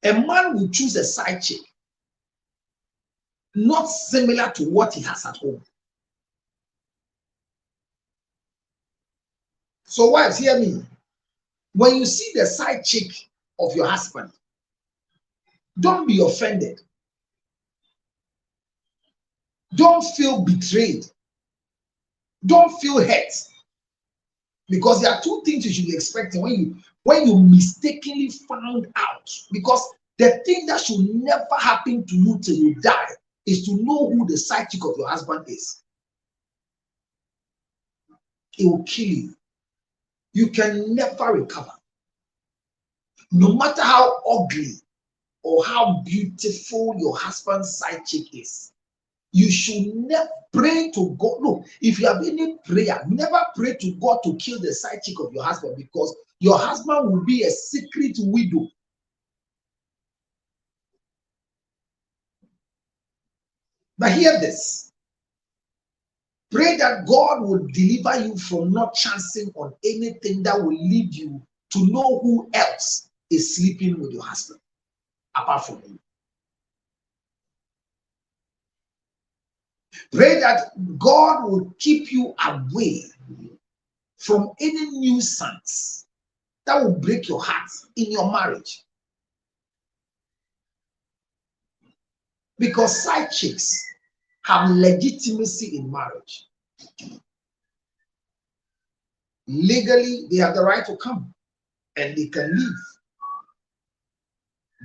A man will choose a side chick not similar to what he has at home. So wives, hear me. When you see the side chick of your husband, don't be offended. Don't feel betrayed. Don't feel hurt. Because there are 2 things you should be expecting when you mistakenly found out. Because the thing that should never happen to you till you die is to know who the side chick of your husband is. It will kill you. You can never recover. No matter how ugly or how beautiful your husband's side chick is, you should never pray to God. Look, if you have any prayer, never pray to God to kill the side chick of your husband, because your husband will be a secret widow. But hear this. Pray that God will deliver you from not chancing on anything that will lead you to know who else is sleeping with your husband apart from you. Pray that God will keep you away from any nuisance that will break your heart in your marriage. Because side chicks have legitimacy in marriage. Legally, they have the right to come and they can leave.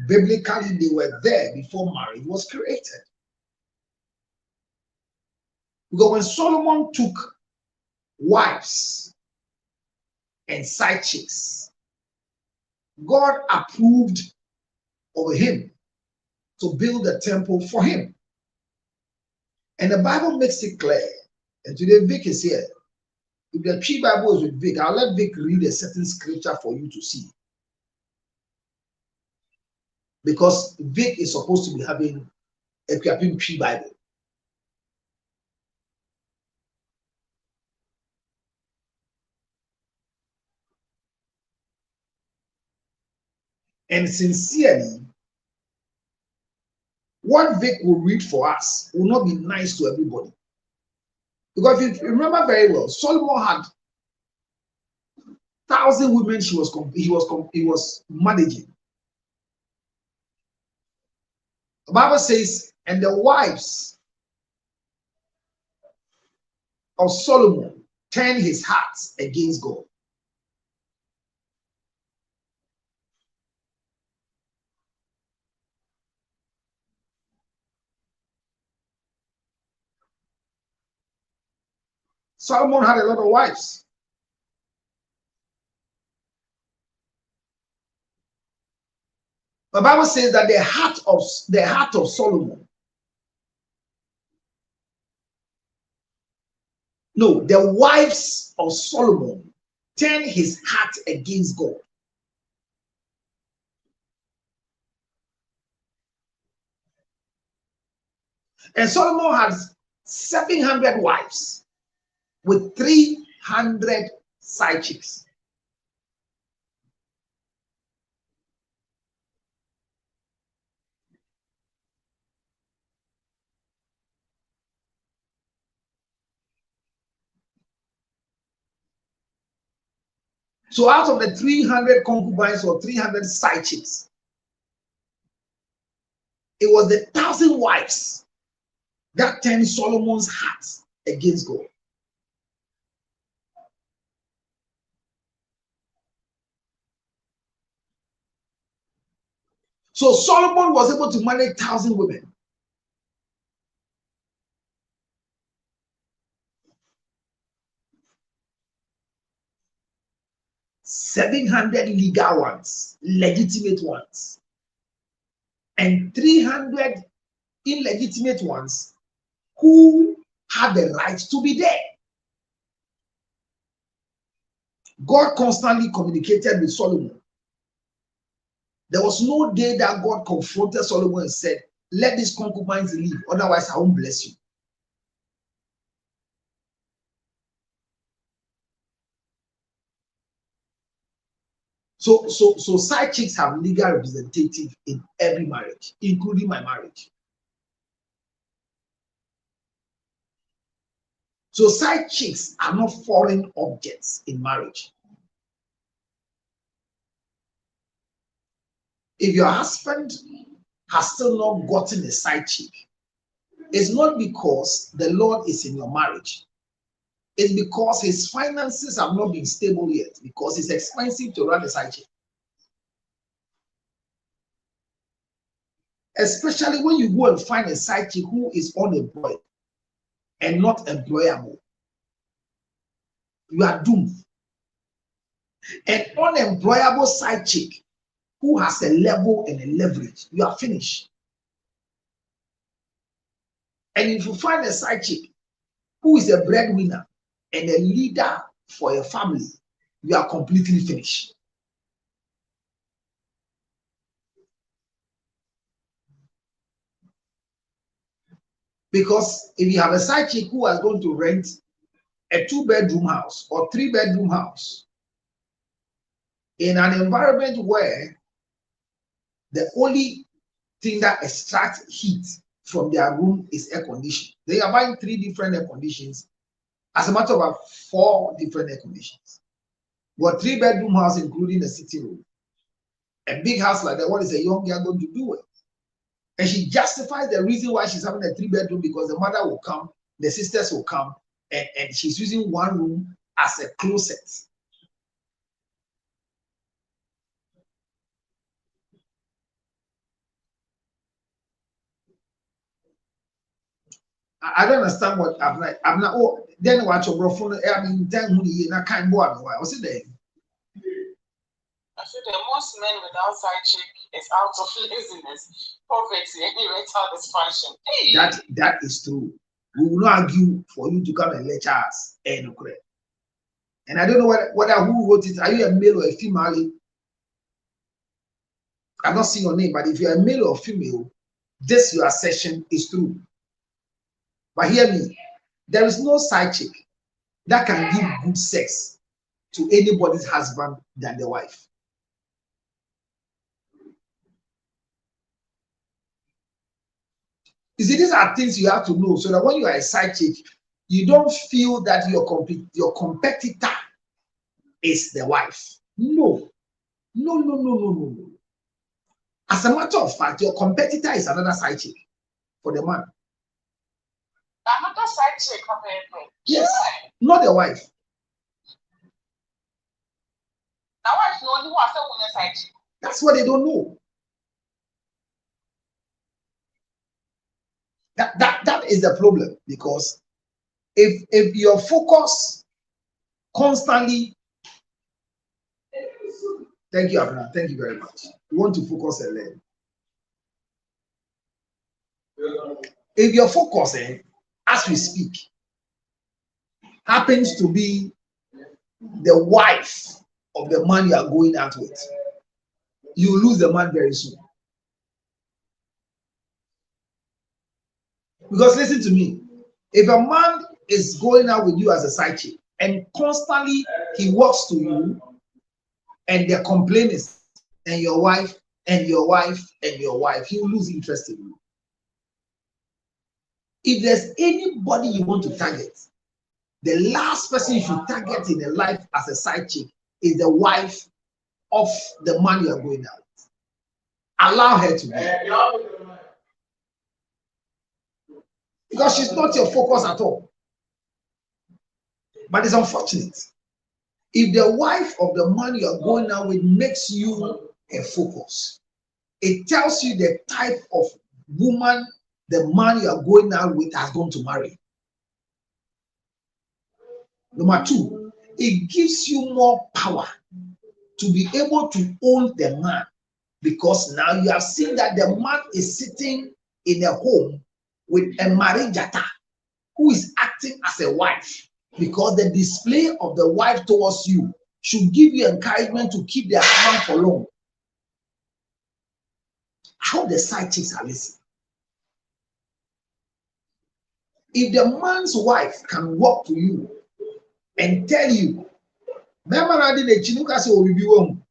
Biblically, they were there before marriage was created. Because when Solomon took wives and side chicks, God approved of him to build a temple for him. And the Bible makes it clear. And today Vic is here. If the Tree Bible is with Vic, I'll let Vic read a certain scripture for you to see. Because Vic is supposed to be having a Tree Bible. And sincerely, what Vic will read for us will not be nice to everybody. Because if you remember very well, Solomon had 1,000 women he was managing. The Bible says, and the wives of Solomon turned his heart against God. Solomon had a lot of wives. The Bible says that the heart of Solomon, no, the wives of Solomon turned his heart against God. And Solomon had 700 wives with 300 side chicks. So out of the 300 concubines or 300 side chicks, It was the 1,000 wives that turned Solomon's heart against God. So Solomon was able to marry 1,000 women. 700 legal ones, legitimate ones, and 300 illegitimate ones who had the right to be there. God constantly communicated with Solomon. There was no day that God confronted Solomon and said, "Let these concubines leave, otherwise I won't bless you." So side chicks have legal representative in every marriage, including my marriage. So side chicks are not foreign objects in marriage. If your husband has still not gotten a side chick, it's not because the Lord is in your marriage. It's because his finances have not been stable yet, because it's expensive to run a side chick. Especially when you go and find a side chick who is unemployed and not employable. You are doomed. An unemployable side chick who has a level and a leverage, you are finished. And if you find a side chick who is a breadwinner and a leader for a family, you are completely finished. Because if you have a side chick who is going to rent a 2-bedroom house or 3-bedroom house in an environment where the only thing that extracts heat from their room is air conditioning, they are buying 3 different air conditions. As a matter of fact, 4 different air conditions. But 3-bedroom house, including a sitting room. A big house like that, what is a young girl going to do with? And she justifies the reason why she's having a 3-bedroom because the mother will come, the sisters will come, and she's using one room as a closet. I don't understand what I'm like. I'm not. Oh, then watch your bro phone. I mean, then who you not kind boy. Why? What's it there? I said that most men without side chick is out of laziness, poverty, and mental dysfunction. Hey. That is true. We will not argue for you to come and lecture us. And I don't know whether who wrote it. Are you a male or a female? I'm not seeing your name, but if you're a male or female, this your assertion is true. But hear me, there is no side chick that can give good sex to anybody's husband than the wife. You see, these are things you have to know so that when you are a side chick, you don't feel that your competitor is the wife. No. As a matter of fact, your competitor is another side chick for the man. Another side chick, yes, not the wife. The wife is only one side chick. That's what they don't know. That is the problem, because if your focus constantly, thank you, Abner, thank you very much. You want to focus and learn. If your focus, as we speak, happens to be the wife of the man you are going out with, you lose the man very soon. Because listen to me, if a man is going out with you as a side chick and constantly he walks to you and the complaint is and your wife and your wife and your wife, he will lose interest in you. If there's anybody you want to target, the last person you should target in a life as a side chick is the wife of the man you are going out with. Allow her to be. because she's not your focus at all. But it's unfortunate. If the wife of the man you are going out with makes you a focus, it tells you the type of woman the man you are going out with has gone to marry. Number two, it gives you more power to be able to own the man, because now you have seen that the man is sitting in a home with a marriagata who is acting as a wife, because the display of the wife towards you should give you encouragement to keep their husband for long. I hope the side chicks are listening. If the man's wife can walk to you and tell you, remember I did a chinuka say we be wrong.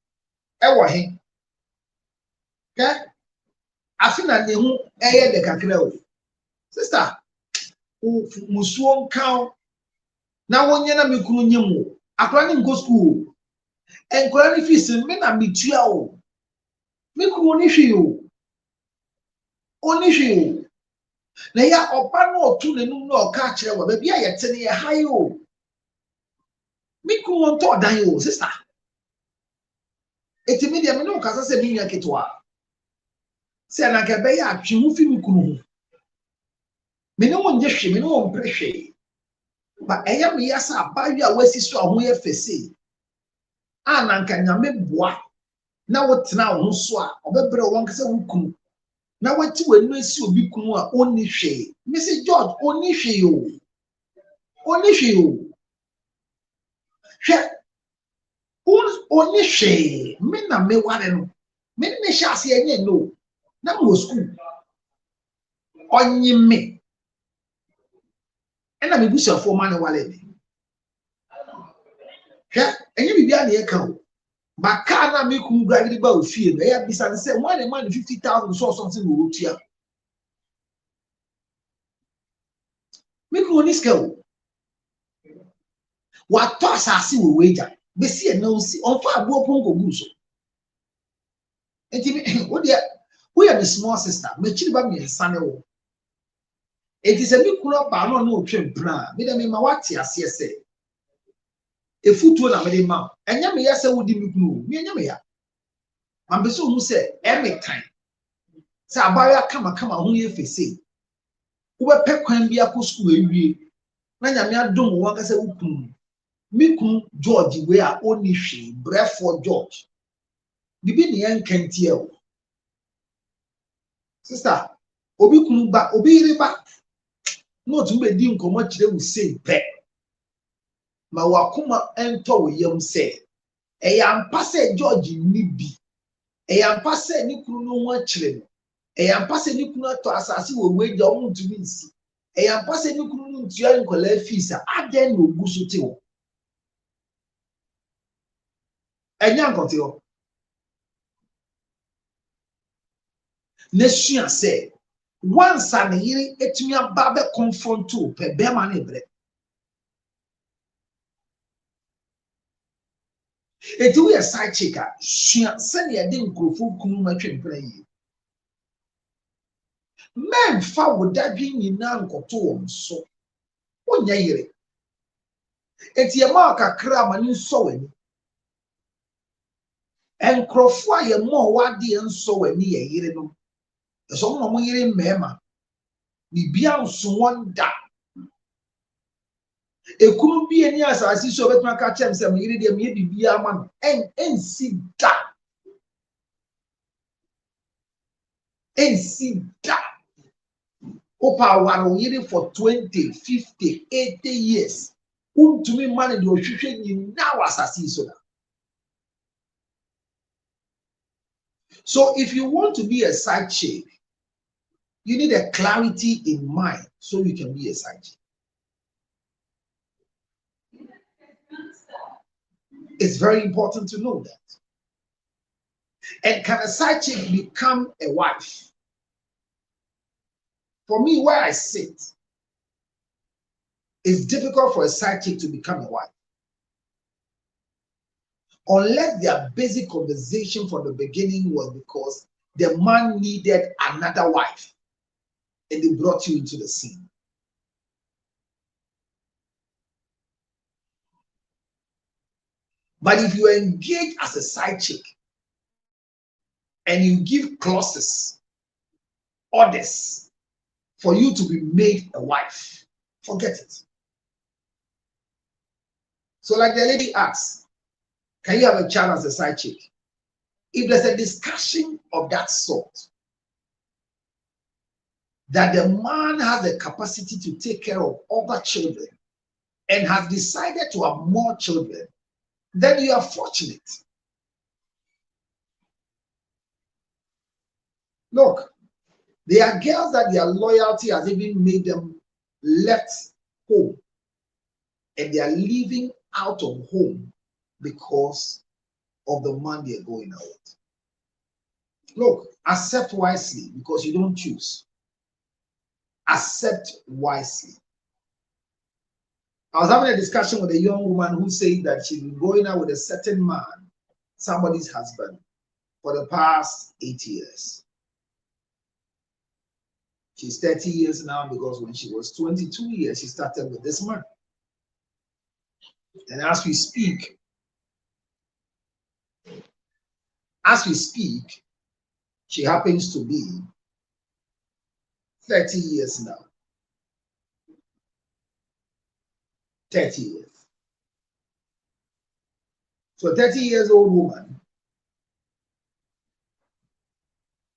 Okay? I feel that they won't air the kakra. Sister, musuon count. Now one yana me kunu nyemo. Akwani go school. And kwani fees me na mitua o. Me kunu ni hwe o. Oni hwe o. Na ya opa na otu ne num na oka kire wa ba bia ye tene ye hayo o. Me kunu nto dan o, sister. Eti me dia me no kasa se me nwa ketwa. Se na ka be ya atwe fi me kunu ho. Me no nje hwe, me no mpre hwe. Ba eya me yasa abawi a wasi so a ho ye fese. Ananka nyame boa na wotena wo so a obebre wo nkase wo kunu na wati wanu esi obi kunu a onni hwe. Mr. George onni hwe yo. Onni hwe yo. Hwe onni hwe. Me na me ware no. Me ne hye ase enye no. Na mo school. Onyi me. Ena me busuafo ma ne wale me. Enye bibia na ye ka o. Baka na me kunu gragidi ba ofie na ya bisa say one a man 50,000 so something we wotia. Me kunu ni scale. What to asase we wager. Be see e na si on fa abo pongo guso. Enti me wo dia we are the small sister. Me chiri ba me nsane wo. Enti se me kunu ba no na otwe mpra. Me dem ma wate ase ese. Efutuo na me de ma enya me yase wodi me kunu me enya me ya ambe so hu se every time se abaya kama ho ye fese wo be pe kwan bia ko school ewie na nya me adom wo ka se wo kunu me kunu George we a oni hwe brefo George bibi ne enkantie o sister obi kunu ba obi ire ba no tumbe di nkomo kire wo sei pe ma wakuma ento wo yam se ampa se George ni bi ampa se ni kunu no ho akire no ampa se ni kunu ato asase wo weja o ntumi nsi ampa se ni kunu no ntua nkola fees aden no oguso te wo enya nkote wo nesua se once an yiri etumi aba be confront o pe be ma na ebre. Eti we side chick a sua se ne de nkrofo kunu ma twempra yi men fa wo dadwi nyina nkoto wo so wonya yire eti e ma kakra ma ni nso wani enkrofo a ye mo wade nso wani ye yire no so mo yire mema bibia nso wonda ekunu bi eni asasi so betuma ka chem se mo yire de me bibia ma no ensi da Opa waro yiri for 20, 50, 80 years. To me money do hwehwe now asasi so da. So if you want to be a side chick, you need a clarity in mind so you can be a side chick. It's very important to know that. And can a side chick become a wife? For me, where I sit, it's difficult for a side chick to become a wife. Unless their basic conversation from the beginning was because the man needed another wife and they brought you into the scene. But if you engage as a side chick and you give clauses, orders for you to be made a wife, forget it. So like the lady asks, can you have a child as a side chick? If there's a discussion of that sort, that the man has the capacity to take care of other children and has decided to have more children, then you are fortunate. Look, there are girls that their loyalty has even made them left home and they are living out of home because of the man they are going out with. Look, accept wisely because you don't choose. Accept wisely. I was having a discussion with a young woman who said that she's been going out with a certain man, somebody's husband, for the past 8 years. She's 30 years now because when she was 22 years, she started with this man. And as we speak, she happens to be 30 years now. 30 years. So a 30-year-old woman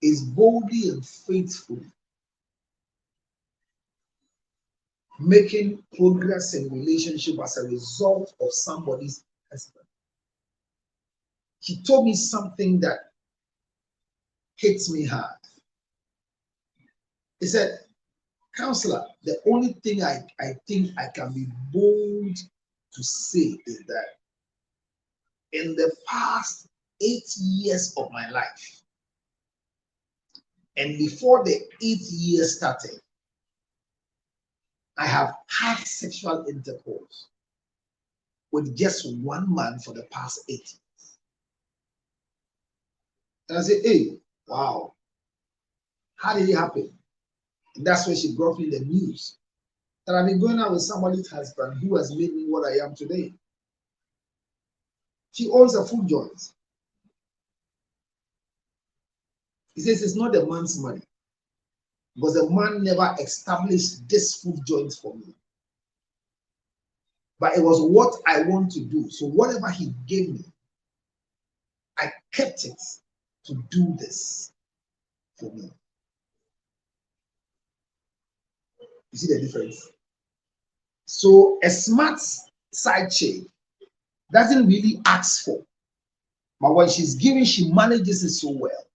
is boldly and faithfully making progress in relationship as a result of somebody's husband. He told me something that hits me hard. He said, counselor, the only thing I think I can be bold to say is that in the past 8 years of my life, and before the 8 years started, I have had sexual intercourse with just one man for the past 8 years. And I said, hey, wow, how did it happen? And that's when she brought me the news that I've been going out with somebody's husband who has made me what I am today. She owns a food joint. He says it's not the man's money because the man never established this food joint for me. But it was what I want to do. So whatever he gave me, I kept it to do this for me. You see the difference? So a smart side chick doesn't really ask for, but when she's giving, she manages it so well.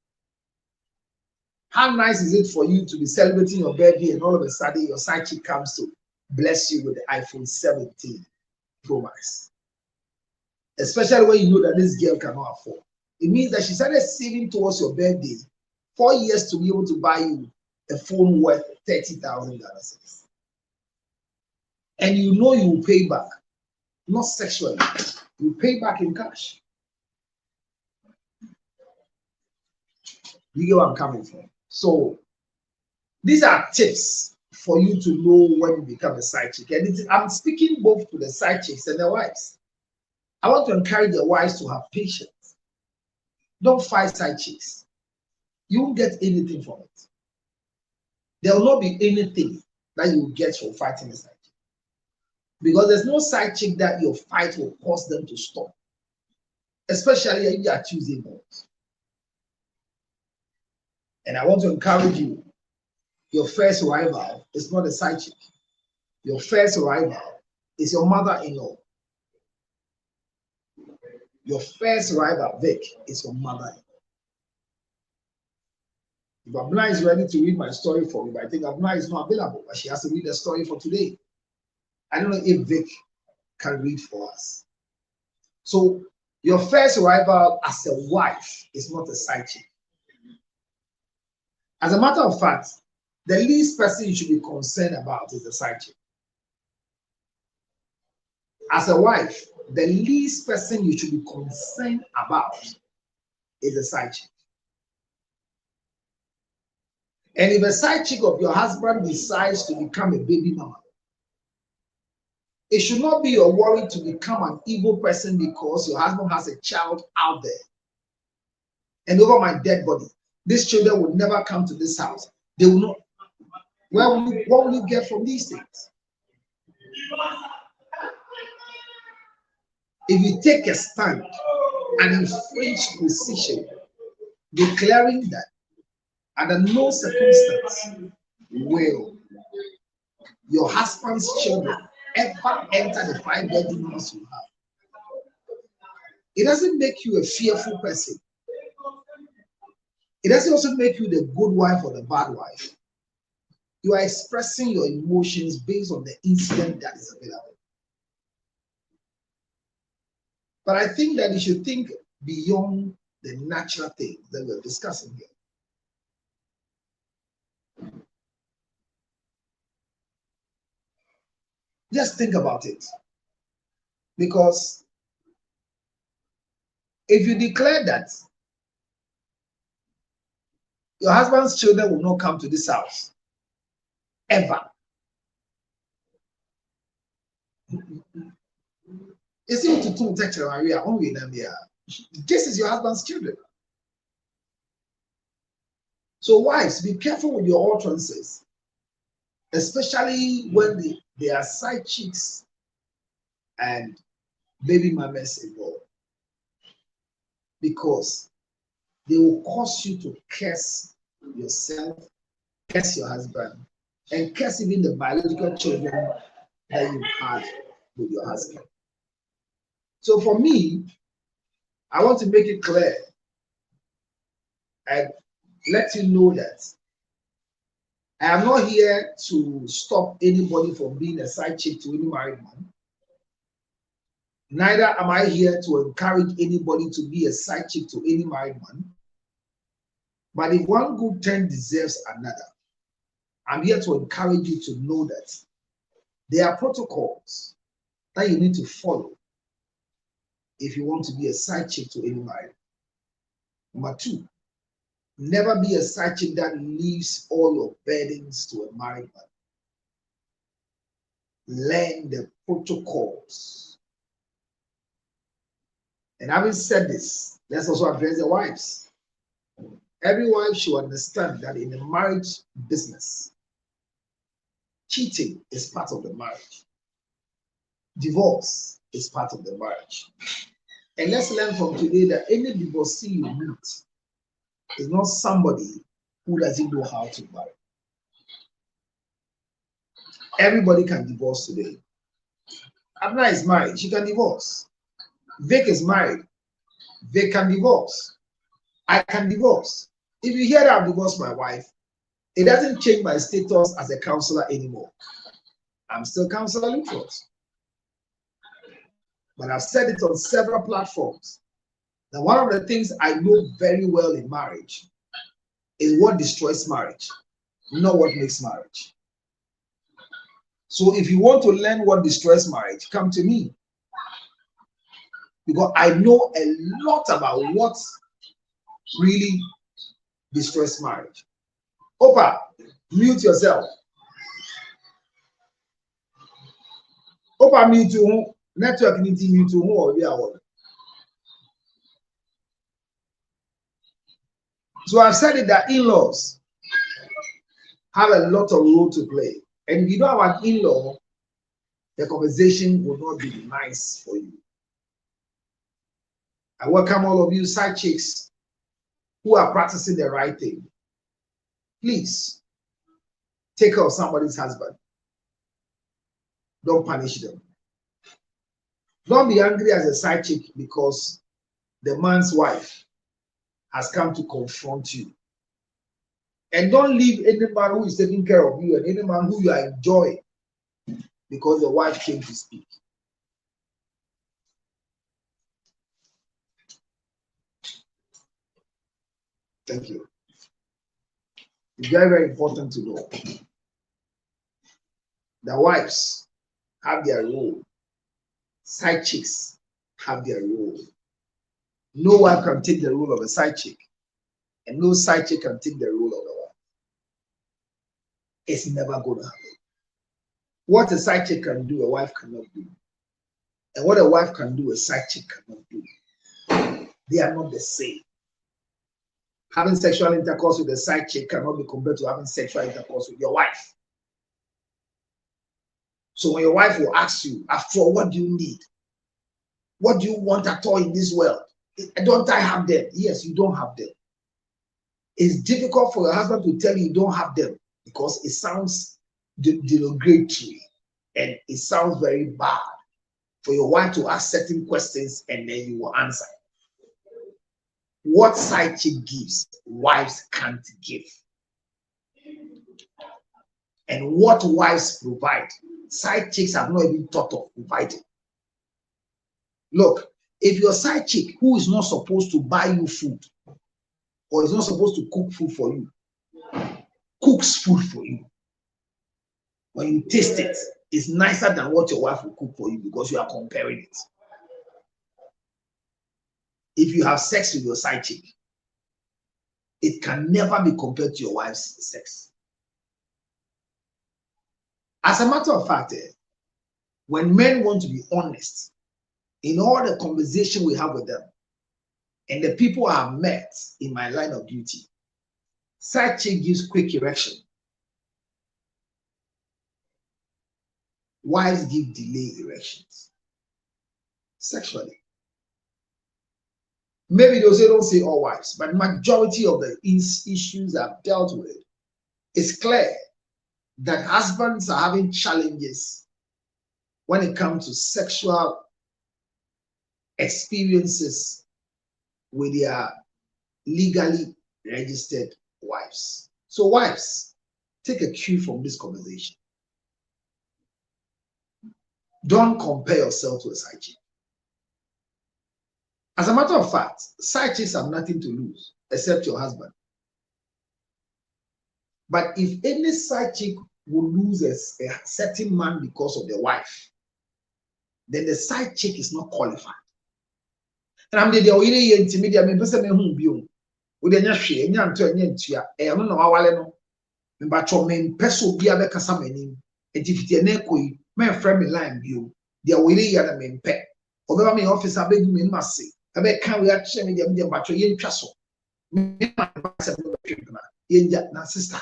How nice is it for you to be celebrating your birthday and all of a sudden your side chick comes to bless you with the iPhone 17 Pro Max? Especially when you know that this girl cannot afford. It means that she started saving towards your birthday 4 years to be able to buy you a phone worth $30,000. And you know you will pay back, not sexually, you pay back in cash. You get where I'm coming from? So these are tips for you to know when you become a side chick. And I'm speaking both to the side chicks and their wives. I want to encourage the wives to have patience. Don't fight side chicks. You won't get anything from it. There will not be anything that you will get from fighting a side chick. Because there's no side chick that your fight will cause them to stop. Especially if you are choosing boys. And I want to encourage you, your first rival is not a side chick. Your first rival is your mother-in-law. Your first rival, Vic, is your mother-in-law. If Abna is ready to read my story for me, but I think Abna is not available, but she has to read the story for today. I don't know if Vic can read for us. So your first rival as a wife is not a side chick. As a matter of fact, the least person you should be concerned about is the side chick. As a wife, the least person you should be concerned about is the side chick. And if a side chick of your husband decides to become a baby mama, It should not be your worry to become an evil person because your husband has a child out there. And over my dead body, these children will never come to this house. They will not. What will you get from these things? If you take a stand, an infringed position, declaring that under no circumstance will your husband's children ever enter the 5-bedroom house you have, it doesn't make you a fearful person. It doesn't also make you the good wife or the bad wife. You are expressing your emotions based on the incident that is available. But I think that you should think beyond the natural things that we're discussing here. Just think about it. Because if you declare that your husband's children will not come to this house ever, it's not to touch Maria only. This is your husband's children. So wives, be careful with your utterances, especially when they are side chicks and baby mamas involved, because they will cause you to curse yourself, curse your husband, and curse even the biological children that you had with your husband. So for me, I want to make it clear and let you know that I am not here to stop anybody from being a side chick to any married man. Neither am I here to encourage anybody to be a side chick to any married man. But if one good turn deserves another, I'm here to encourage you to know that there are protocols that you need to follow if you want to be a side chick to any married. Number two, never be a side chick that leaves all your burdens to a married man. Learn the protocols. And having said this, let's also address the wives. Every wife should understand that in the marriage business, cheating is part of the marriage. Divorce is part of the marriage. And let's learn from today that any divorcee you meet is not somebody who doesn't know how to marry. Everybody can divorce today. Abna is married, she can divorce. Vic is married, Vic can divorce. I can divorce. If you hear that I've divorced my wife, it doesn't change my status as a counselor anymore. I'm still counselor Inlaws. But I've said it on several platforms that one of the things I know very well in marriage is what destroys marriage, not what makes marriage. So if you want to learn what destroys marriage, come to me. Because I know a lot about what really destroys marriage. Opa, mute yourself. Opa, mute you. Network need to mute you or be our. So I've said it that in-laws have a lot of role to play. And if you don't have an in-law, the conversation will not be nice for you. I welcome all of you side chicks who are practicing the right thing. Please take care of somebody's husband. Don't punish them. Don't be angry as a side chick because the man's wife has come to confront you. And don't leave any man who is taking care of you and any man who you are enjoying because the wife came to speak. Thank you. It's very, very important to know that wives have their role. Side chicks have their role. No one can take the role of a side chick, and no side chick can take the role of a wife. It's never going to happen. What a side chick can do, a wife cannot do. And what a wife can do, a side chick cannot do. They are not the same. Having sexual intercourse with a side chick cannot be compared to having sexual intercourse with your wife. So when your wife will ask you, after all, what do you need? What do you want at all in this world? Don't I have them? Yes, you don't have them. It's difficult for your husband to tell you don't have them because it sounds derogatory and it sounds very bad for your wife to ask certain questions and then you will answer. What side chick gives, wives can't give. And what wives provide, side chicks have not even thought of providing. Look, if your side chick who is not supposed to buy you food or is not supposed to cook food for you, cooks food for you, when you taste it, it's nicer than what your wife will cook for you because you are comparing it. If you have sex with your side chick, it can never be compared to your wife's sex. As a matter of fact, when men want to be honest in all the conversation we have with them and the people I have met in my line of duty, side chick gives quick erection. Wives give delay erections sexually. Maybe they'll say, don't say all wives, but majority of the issues I've dealt with, it's clear that husbands are having challenges when it comes to sexual experiences with their legally registered wives. So wives, take a cue from this conversation. Don't compare yourself to a side chick. As a matter of fact, side chicks have nothing to lose except your husband. But if any side chick will lose a certain man because of the wife, then the side chick is not qualified. And I'm the way intimidate me, person who be on. With the nyashe, nyanto, nyantia, no no awale no. Mbacho men peso bia be kasa manim. Etifiti na ekoi, men frame me line bio. Dia wele ya na men pe. Obeba me office abeg me mase. Abe kan we ache me dia mbacho ye ntwa so. Me na se no be na. Ye na sister.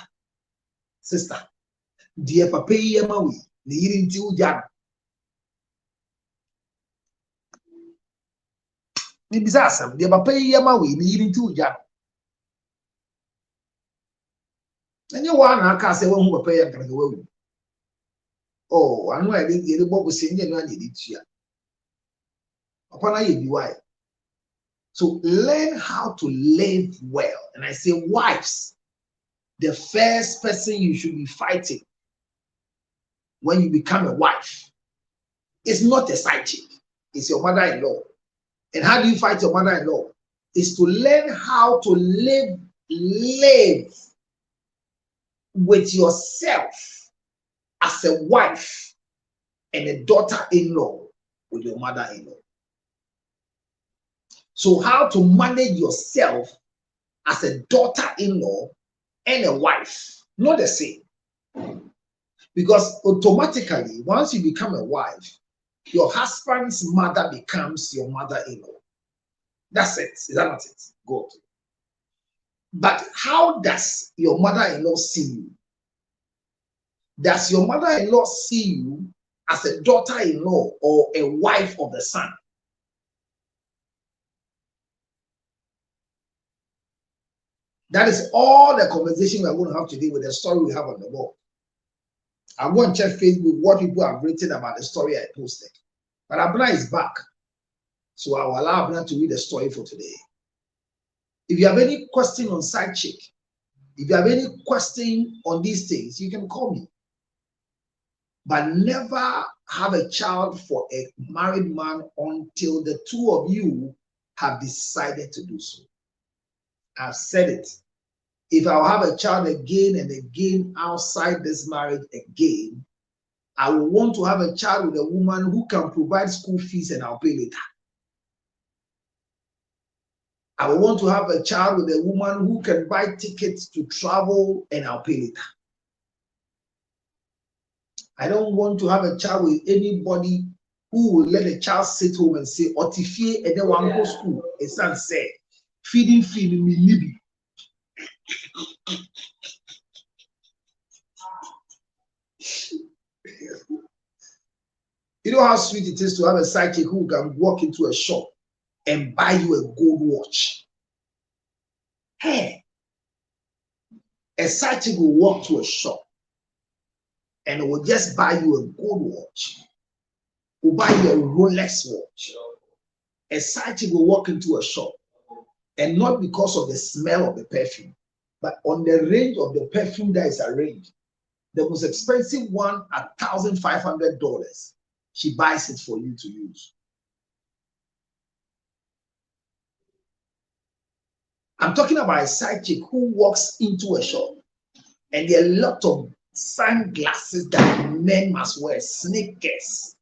Dia papa yi ma we, ne yiri nti uja. Ni bizasam, dia papa yi ma we, ne yiri nti uja. Enye wa na aka se wo hu papa yi kan we. Oh, anu a ye de bobo se nye no anye di tua. Papa na ye bi why. So learn how to live well. And I say, wives, the first person you should be fighting when you become a wife is not a side chick, it's your mother-in-law. And how do you fight your mother-in-law? Is to learn how to live with yourself as a wife and a daughter-in-law with your mother-in-law. So how to manage yourself as a daughter-in-law and a wife, not the same. Because automatically, once you become a wife, your husband's mother becomes your mother-in-law. That's it. Is that not it? Good. But how does your mother-in-law see you? Does your mother-in-law see you as a daughter-in-law or a wife of the son? That is all the conversation we're going to have today with the story we have on the board. I'm going to check Facebook what people have written about the story I posted. But Abna is back. So I will allow Abna to read the story for today. If you have any question on side chick, if you have any question on these things, you can call me. But never have a child for a married man until the two of you have decided to do so. I've said it. If I'll have a child again and again outside this marriage again, I will want to have a child with a woman who can provide school fees and I'll pay later. I will want to have a child with a woman who can buy tickets to travel and I'll pay later. I don't want to have a child with anybody who will let a child sit home and say, Otifie and then one go school. It's unsaid. Feeding me libi. You know how sweet it is to have a side chick who can walk into a shop and buy you a gold watch. Hey, a side chick will walk to a shop and will just buy you a gold watch. Will buy you a Rolex watch. A side chick will walk into a shop and not because of the smell of the perfume, but on the range of the perfume that is arranged. The most expensive one at $1,500. She buys it for you to use. I'm talking about a side chick who walks into a shop and there are a lot of sunglasses that men must wear, sneakers,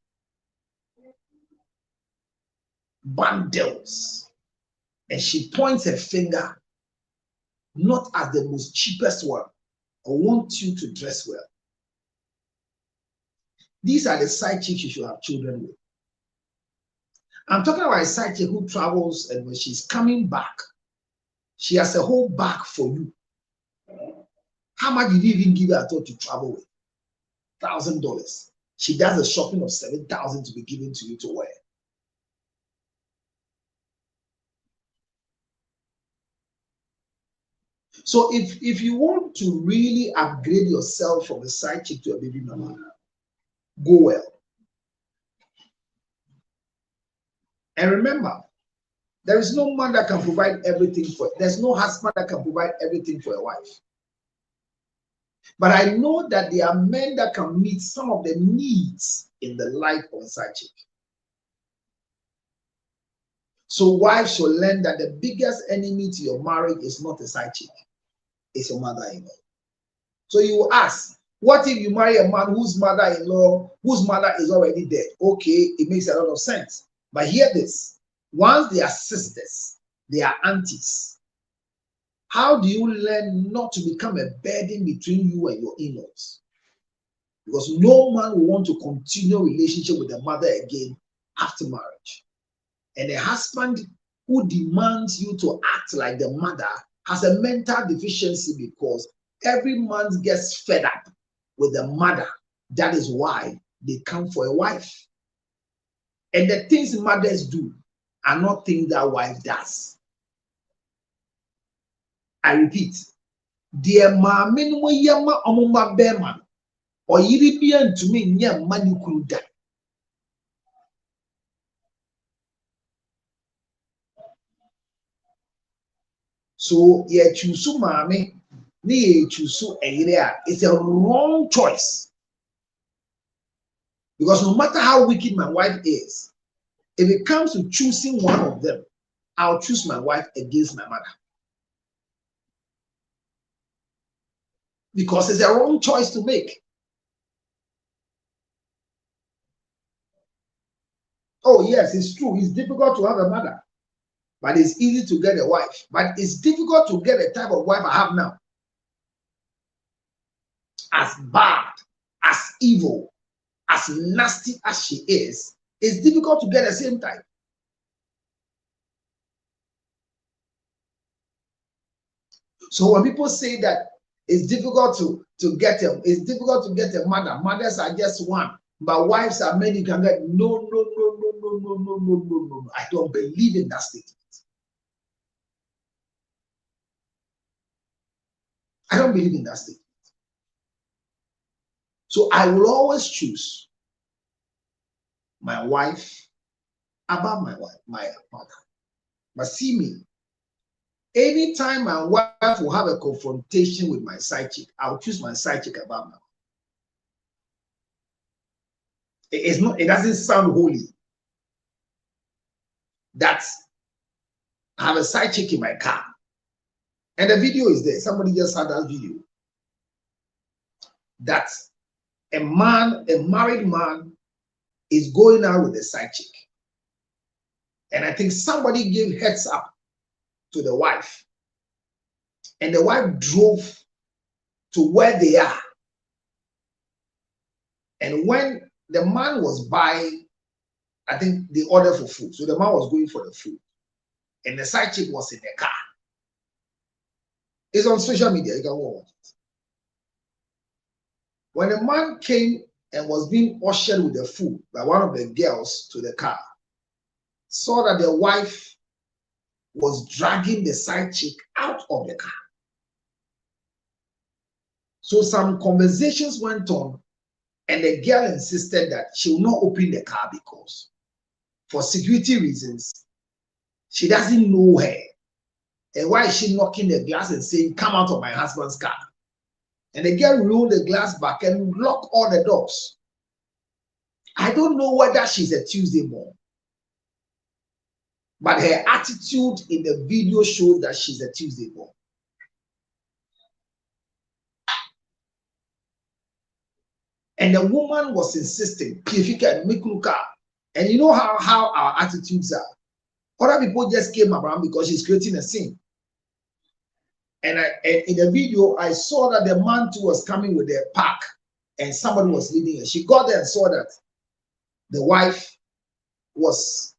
bundles, and she points her finger not at the most cheapest one. I want you to dress well. These are the side chicks you should have children with. I'm talking about a side chick who travels and when she's coming back, she has a whole bag for you. How much did you even give her thought to travel with? $1,000. She does a shopping of $7,000 to be given to you to wear. So if you want to really upgrade yourself from a side chick to a baby mama, go well. And remember, there is no man that can provide everything for, there's no husband that can provide everything for a wife. But I know that there are men that can meet some of the needs in the life of a side chick. So wives should learn that the biggest enemy to your marriage is not a side chick, it's your mother-in-law. So you will ask, what if you marry a man whose mother-in-law, whose mother is already dead? Okay, it makes a lot of sense. But hear this, once they are sisters, they are aunties, how do you learn not to become a burden between you and your in-laws? Because no man will want to continue a relationship with the mother again after marriage. And a husband who demands you to act like the mother has a mental deficiency because every man gets fed up with the mother. That is why they come for a wife. And the things mothers do are not things that wife does. I repeat, dear mama no yama omuma bema or yiri bia ntumi nya mani kuruda. So ye choose mame ni ye choose a it's a wrong choice. Because no matter how wicked my wife is, if it comes to choosing one of them, I'll choose my wife against my mother. Because it's a wrong choice to make. Oh, yes, it's true. It's difficult to have a mother, but it's easy to get a wife. But it's difficult to get the type of wife I have now. As bad, as evil, as nasty as she is, it's difficult to get the same type. So when people say that it's difficult to get them, it's difficult to get a mother. Mothers are just one, but wives are many. Can get no. I don't believe in that statement. I don't believe in that statement. So I will always choose my wife above my mother. But see me, anytime my wife will have a confrontation with my side chick, I'll choose my side chick above my mother. It's not, it doesn't sound holy. That's, I have a side chick in my car. And the video is there. Somebody just had that video. That a man, a married man, is going out with a side chick. And I think somebody gave heads up to the wife. And the wife drove to where they are. And when the man was buying, I think they ordered for food. So the man was going for the food. And the side chick was in the car. It's on social media. You can watch it. When the man came and was being ushered with the food by one of the girls to the car, saw that the wife was dragging the side chick out of the car. So some conversations went on, and the girl insisted that she will not open the car because, for security reasons, she doesn't know her. And why is she knocking the glass and saying, "Come out of my husband's car"? And the girl rolled the glass back and locked all the doors. I don't know whether she's a Tuesday mom, but her attitude in the video shows that she's a Tuesday mom. And the woman was insisting, and you know how our attitudes are. Other people just came around because she's creating a scene. And in the video, I saw that the man too was coming with a pack and somebody was leading her. She got there and saw that the wife was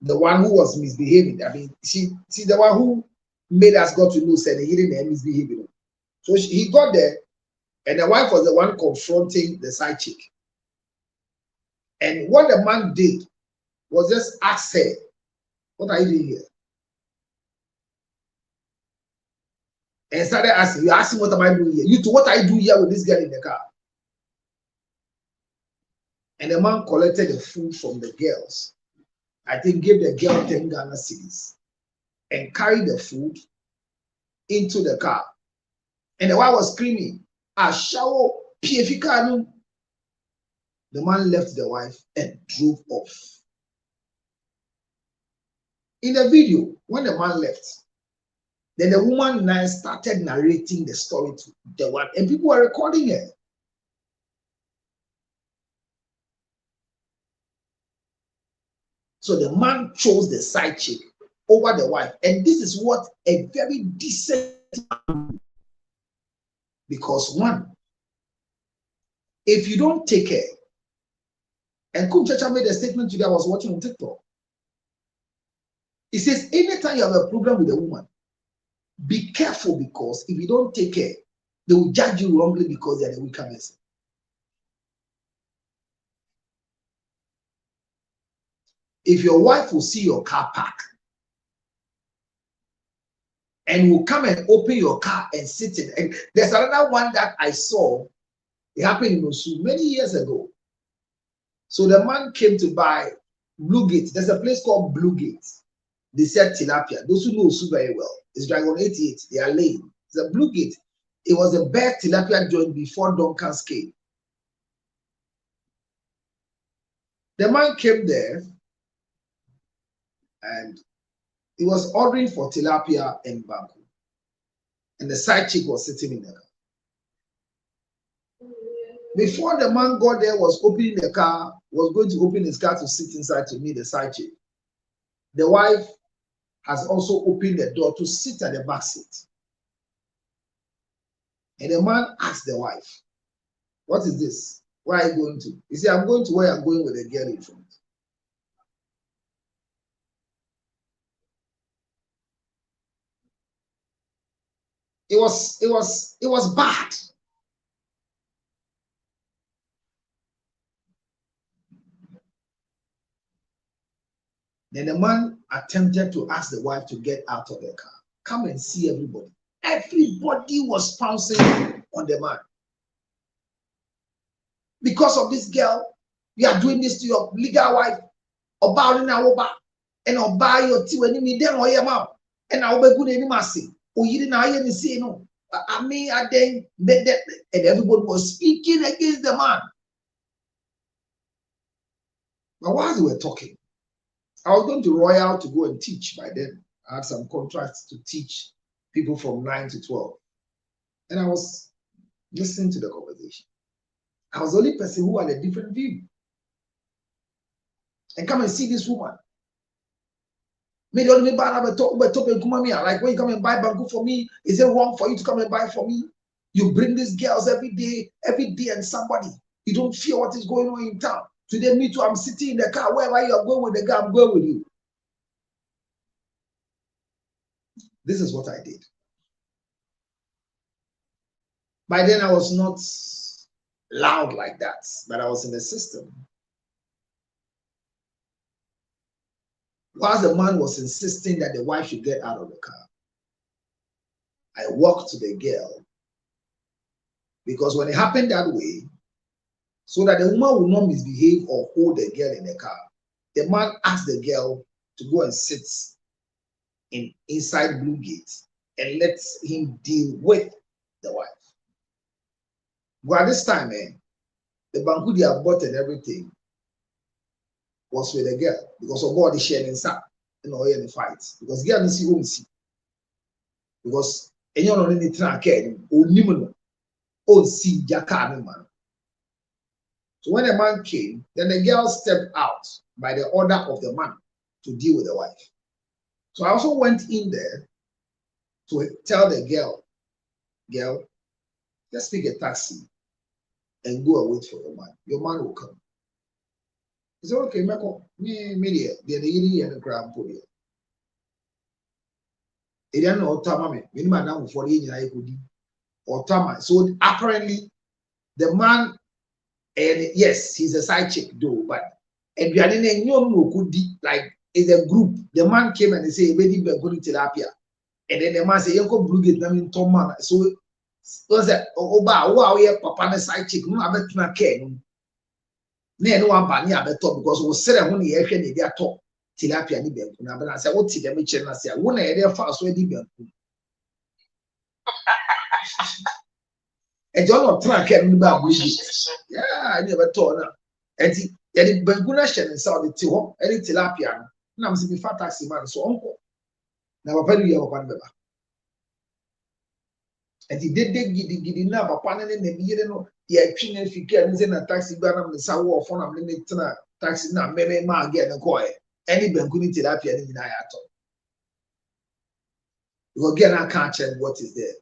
the one who was misbehaving. I mean, she's the one who made us got to know said he didn't misbehaving. So he got there, and the wife was the one confronting the side chick. And what the man did was just ask her, "What are you doing here?" And started asking, "You asking what am I doing here? You too, what are you doing here with this girl in the car?" And the man collected the food from the girls. I think gave the girl 10 Ghana cedis and carried the food into the car. And the wife was screaming, "I shower PFK." The man left the wife and drove off. In the video, when the man left, then the woman now started narrating the story to the wife, and people were recording her. So the man chose the side chick over the wife, and this is what a very decent man, because one, if you don't take care, and Kum Chacha made a statement today, I was watching on TikTok. He says, anytime you have a problem with a woman, be careful, because if you don't take care, they will judge you wrongly because they are the weaker person. If your wife will see your car park and will come and open your car and sit in, and there's another one that I saw, it happened in Osu many years ago. So the man came to buy Blue Gate. There's a place called Blue Gate. They said tilapia. Those who know Osu very well, it's Dragon 88. They are lane. It's a Blue Gate. It was the best tilapia joint before Duncan's came. The man came there and he was ordering for tilapia and banku. And the side chick was sitting in the car. Before the man got there, was opening the car, was going to open his car to sit inside to meet the side chick. The wife has also opened the door to sit at the back seat. And the man asked the wife, "What is this? Where are you going to?" He said, "I'm going to where I'm going with the girl in front." It was bad. Then the man attempted to ask the wife to get out of the car. Come and see everybody. Everybody was pouncing on the man. Because of this girl, you are doing this to your legal wife. And I'll buy your tea when you meet them or your mouth. And I'll be good anymore. Oh, you didn't hear me say no. I mean, I then, and everybody was speaking against the man. But while they were talking, I was going to Royal to go and teach by then. I had some contracts to teach people from 9 to 12. And I was listening to the conversation. I was the only person who had a different view. And come and see this woman. Like, when you come and buy banku for me, is it wrong for you to come and buy for me? You bring these girls every day, and somebody. You don't fear what is going on in town. Today, me too, I'm sitting in the car. Wherever you are going with the guy, I'm going with you. This is what I did. By then, I was not loud like that, but I was in the system. Whilst the man was insisting that the wife should get out of the car, I walked to the girl, because when it happened that way, so that the woman would not misbehave or hold the girl in the car, the man asked the girl to go and sit inside Blue Gate and let him deal with the wife. But at this time, the banku they have bought and everything was with the girl, because of God is sharing inside and all in the fight. Because girl is see see. Because anyone on any track or nimano or see Jaka man. So when the man came, then the girl stepped out by the order of the man to deal with the wife. So I also went in there to tell the girl, just take a taxi and go and wait for your man. Your man will come. He said, okay, Meko, me, the crab for you. He didn't know Tama, minimum for the year or Tama. So apparently, the man, and yes, he's a side chick, though, but and we are in a new like it's a group. The man came and they say, "Baby, we're going to tilapia," and then the man say, "You go blue gate, I mean, Tom man." So was that Oba, wow, yeah, Papa, the side chick, no, I bet not care. No one ban ya better because we said when you hear they talk tilapia ni benku. Na but I say what them eche na say when e dey fast so di benku. E don't know track e no ba buji. Yeah, I never told na. Enti ya di benku na hye nsa o di ti ho, e di tilapia no. Na me say be fat taxi man so onko. Na papa ni ya papa no beba. Enti dede gidi na papa ne na biye no ya twi na fika ne na taxi ba na me sa wo fo na me ne tena taxi na me ma get na ko e any benku ni tilapia ni na ya to you go get na can't check what is there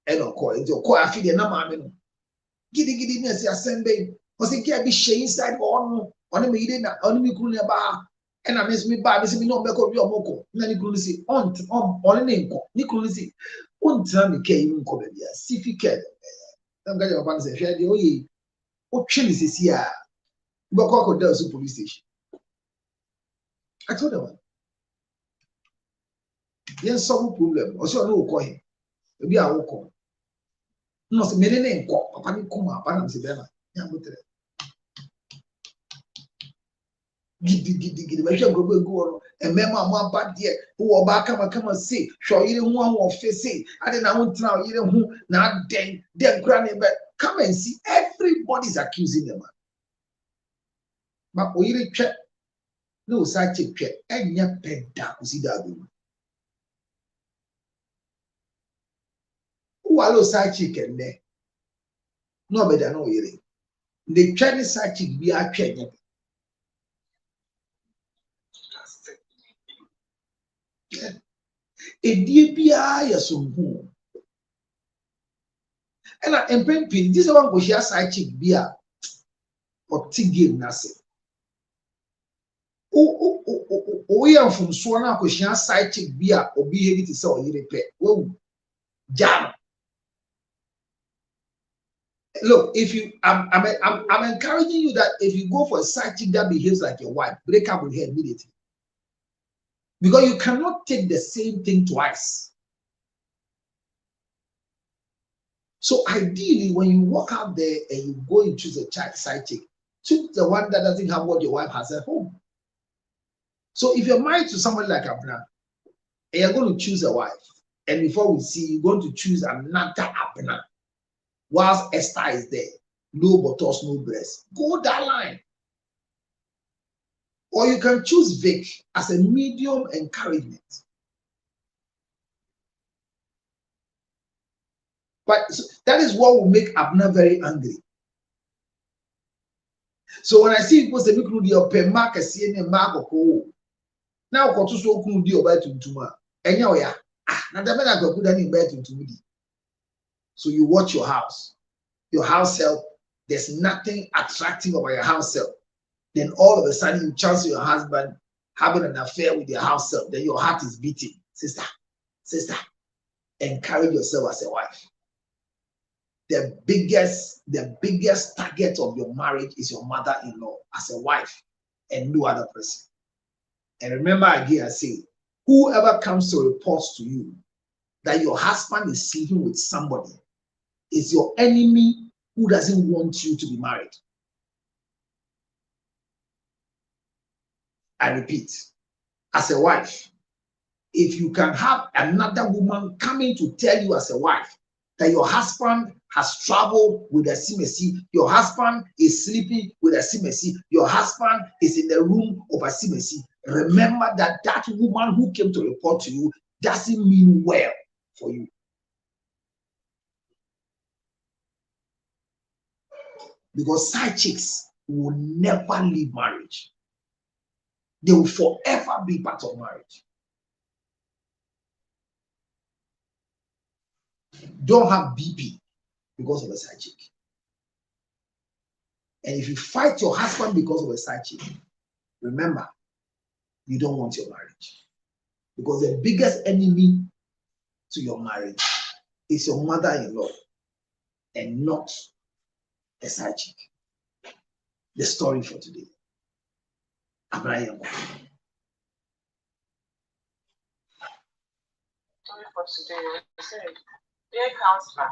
and of course into ko afi de na ma me no gidi na say assemble o say get be share inside on me ide na on me kru na ba and I miss me ba me say me no be ko bi omoko na ni kru ni say on ne nko ni kru ni say on tell me ke you nko be bia certificate I'm going to go say share the oye o twi ni sisi a go call the police station. I told them yes some problem o say no ko he e bi a wo ko no say me ne nko papa ni kuma papa na say be na ya botere gidi me hwe go no e mema mo aba de wo ba kama say hwo yire hu ahwo fe say ade na ho tena yire hu na den kura ne be come and see everybody's accusing them ma o yire twa no sa twa enya peda o si da go who allow side chick and there no better no yere the Chinese side chick be a twa edie bia yesonhu and empempin this one go share side chick bia or game na se o ya from so na go share side chick bia obi hebi ti say o yere pe wo jam. Look, if you, I'm encouraging you that if you go for a side chick that behaves like your wife, break up with her immediately. Because you cannot take the same thing twice. So ideally, when you walk out there and you go and choose a side chick, choose the one that doesn't have what your wife has at home. So if you're married to somebody like Abner, and you're going to choose a wife, and before we see, you're going to choose another Abner. Whilst Esther is there, no buttocks, no breast. Go that line. Or you can choose Vic as a medium encouragement. But that is what will make Abner very angry. So when I see people say, "Mikru di ope mark a CNN mark or now go to so kunu di oba tuntuma." Enya oya. Na da me na go put any bet into me. So you watch your house help there's nothing attractive about your house help, then all of a sudden you chance your husband having an affair with your house help, then your heart is beating. Sister, encourage yourself as a wife. The biggest target of your marriage is your mother-in-law as a wife and no other person. And remember again, I say, whoever comes to report to you that your husband is sleeping with somebody is your enemy who doesn't want you to be married. I repeat, as a wife, if you can have another woman coming to tell you as a wife that your husband has traveled with a simesi, your husband is sleeping with a simesi, your husband is in the room of a simesi, remember that that woman who came to report to you doesn't mean well for you. Because side chicks will never leave marriage. They will forever be part of marriage. Don't have BP because of a side chick. And if you fight your husband because of a side chick, remember, you don't want your marriage. Because the biggest enemy to your marriage is your mother-in-law and not a side chick. The story for today. Abraham. Story for today. Dear counselor,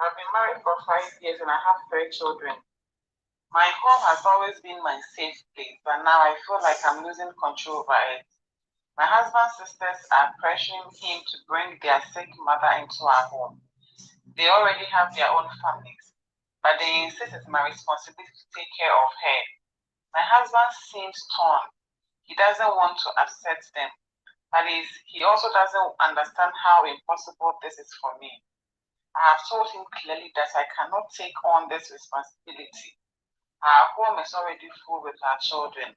I've been married for 5 years and I have 3 children. My home has always been my safe place, but now I feel like I'm losing control over it. My husband's sisters are pressuring him to bring their sick mother into our home. They already have their own families, but they insist it's my responsibility to take care of her. My husband seems torn. He doesn't want to upset them, but he also doesn't understand how impossible this is for me. I have told him clearly that I cannot take on this responsibility. Our home is already full with our children,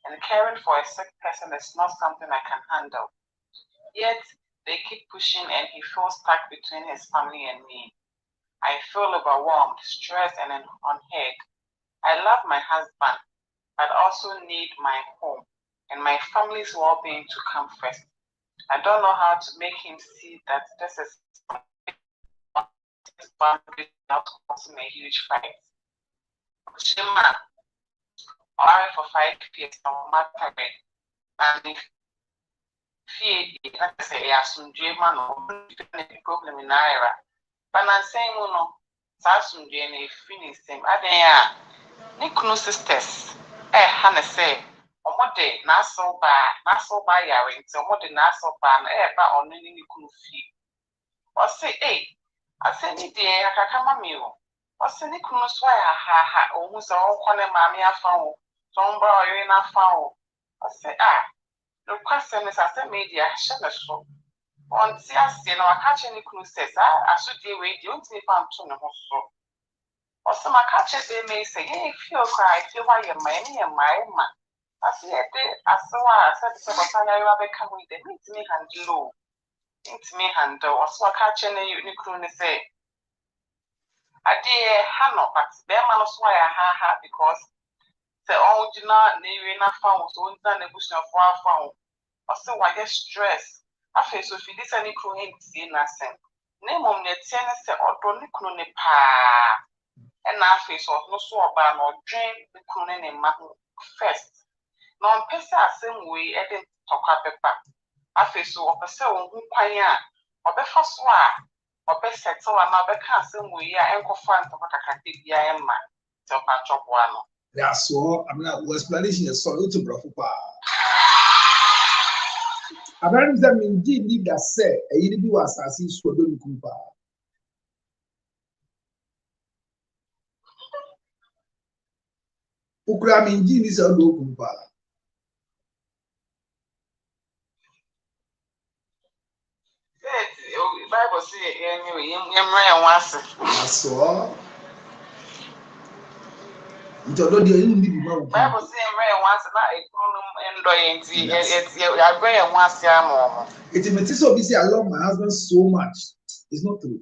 and caring for a sick person is not something I can handle. Yet, they keep pushing and he feels stuck between his family and me. I feel overwhelmed, stressed, and unheard. I love my husband, but also need my home and my family's well-being to come first. I don't know how to make him see that this is without causing a huge fight. Shema, married for 5 years, I'm married, and if he say man problem in Ira, but I'm saying no, Sasum Jane finish him. Nick sisters, Hannah say, Omode, Nassau by Yaring, so what the Nassau ban, on any fee. Or say, I said, dear, I can come you. Or say, Nicholas, why almost all corner mammy I found, some boy in a found. I say, the question is, I said, media, shall show. On CS, I catch any clue says, I should deal with you to found to know so. Or some catches they may say, hey, feel cry, feel why you're money and my man. I see a day, I saw I said, so I rather come with the meet me and low. Into me and also catching a unicorn say, I dear Hannah, but their man was why I had because the original near enough found so done a bush of far found. Or so I get stressed. I feel so if this any croon ain't seen nothing. Name on the tennis or don't croon a pa. And I face of no so about or drink the crooning in my first. Non pesa same way, I didn't talk up a back. I feel so of a cell who pioneer or be first one or best settle another castle we are and confront of what I can take the man. So I chop one. That's all. I'm not explanation is so to Brofupa. I believe that indeed need that say a you do as I see so don't kumpa. Ukra indeed is a low kumpa. Bible say anyway, That's all. Bible say once it means so busy. I love my husband so much. It's not true.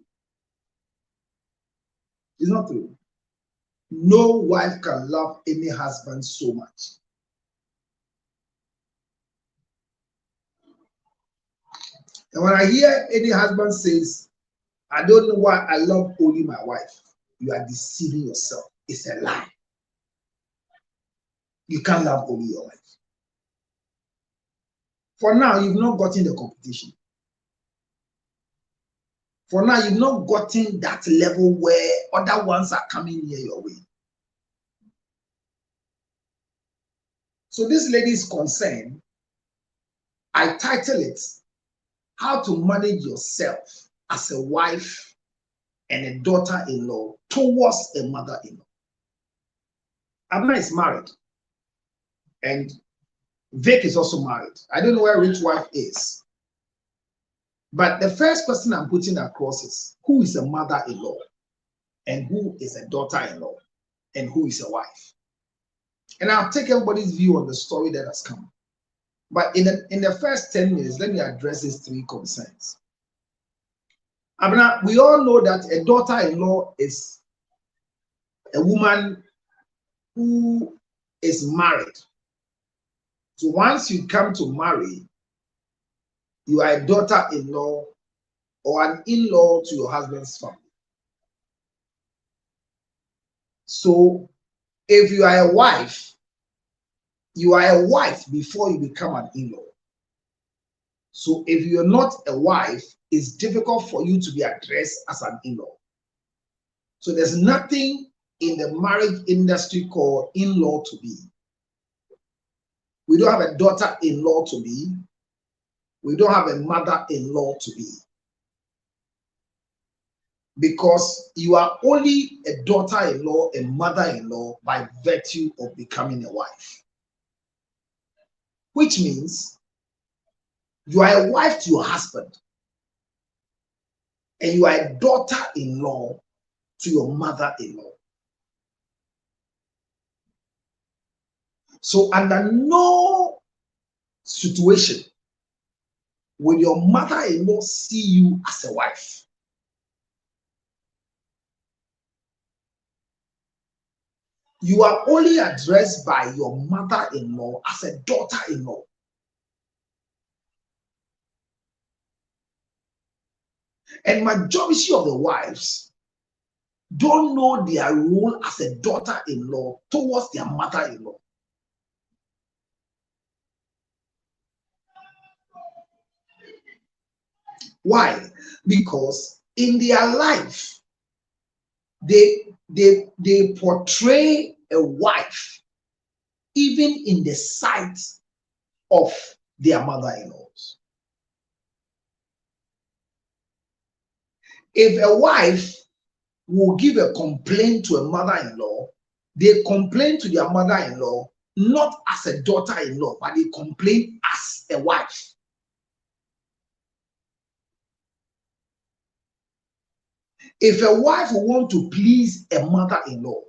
It's not true. No wife can love any husband so much. And when I hear any husband says, I don't know why I love only my wife, you are deceiving yourself. It's a lie. You can't love only your wife. For now, you've not gotten the competition. For now, you've not gotten that level where other ones are coming near your way. So this lady's concern, I title it, How to Manage Yourself as a Wife and a Daughter-in-Law Towards a Mother-in-Law. Abna is married and Vic is also married. I don't know where Rich Wife is. But the first question I'm putting across is, who is a mother-in-law and who is a daughter-in-law and who is a wife? And I'll take everybody's view on the story that has come. But in the first 10 minutes, let me address these three concerns. Abna, we all know that a daughter-in-law is a woman who is married. So once you come to marry, you are a daughter-in-law or an in-law to your husband's family. So if you are a wife, you are a wife before you become an in-law. So if you're not a wife, it's difficult for you to be addressed as an in-law. So there's nothing in the marriage industry called in-law to be. We don't have a daughter-in-law to be. We don't have a mother-in-law to be. Because you are only a daughter-in-law and mother-in-law by virtue of becoming a wife. Which means you are a wife to your husband and you are a daughter-in-law to your mother-in-law. So under no situation will your mother-in-law see you as a wife. You are only addressed by your mother-in-law as a daughter-in-law. And majority of the wives don't know their role as a daughter-in-law towards their mother-in-law. Why? Because in their life, they portray a wife even in the sight of their mother-in-laws. If a wife will give a complaint to a mother-in-law, they complain to their mother-in-law not as a daughter-in-law, but they complain as a wife. If a wife will want to please a mother-in-law,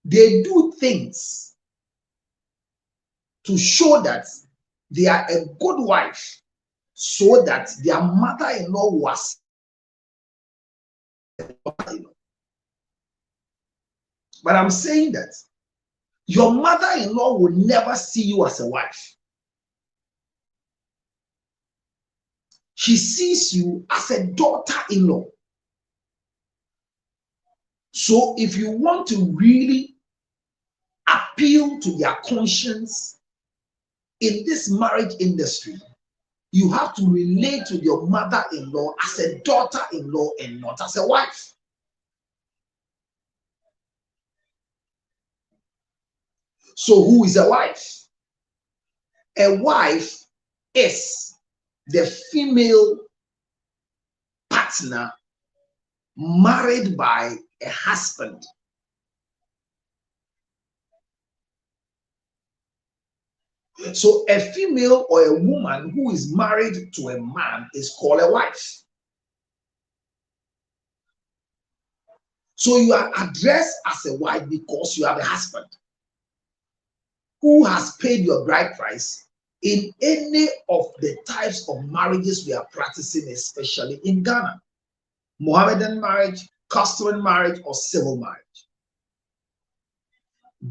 they do things to show that they are a good wife so that their mother-in-law was a daughter-in-law. But I'm saying that your mother-in-law will never see you as a wife. She sees you as a daughter-in-law. So if you want to really appeal to their conscience in this marriage industry, you have to relate to your mother-in-law as a daughter-in-law and not as a wife. So who is a wife? A wife is the female partner married by a husband. So a female or a woman who is married to a man is called a wife. So you are addressed as a wife because you have a husband who has paid your bride price in any of the types of marriages we are practicing, especially in Ghana. Mohammedan marriage, customary marriage, or civil marriage.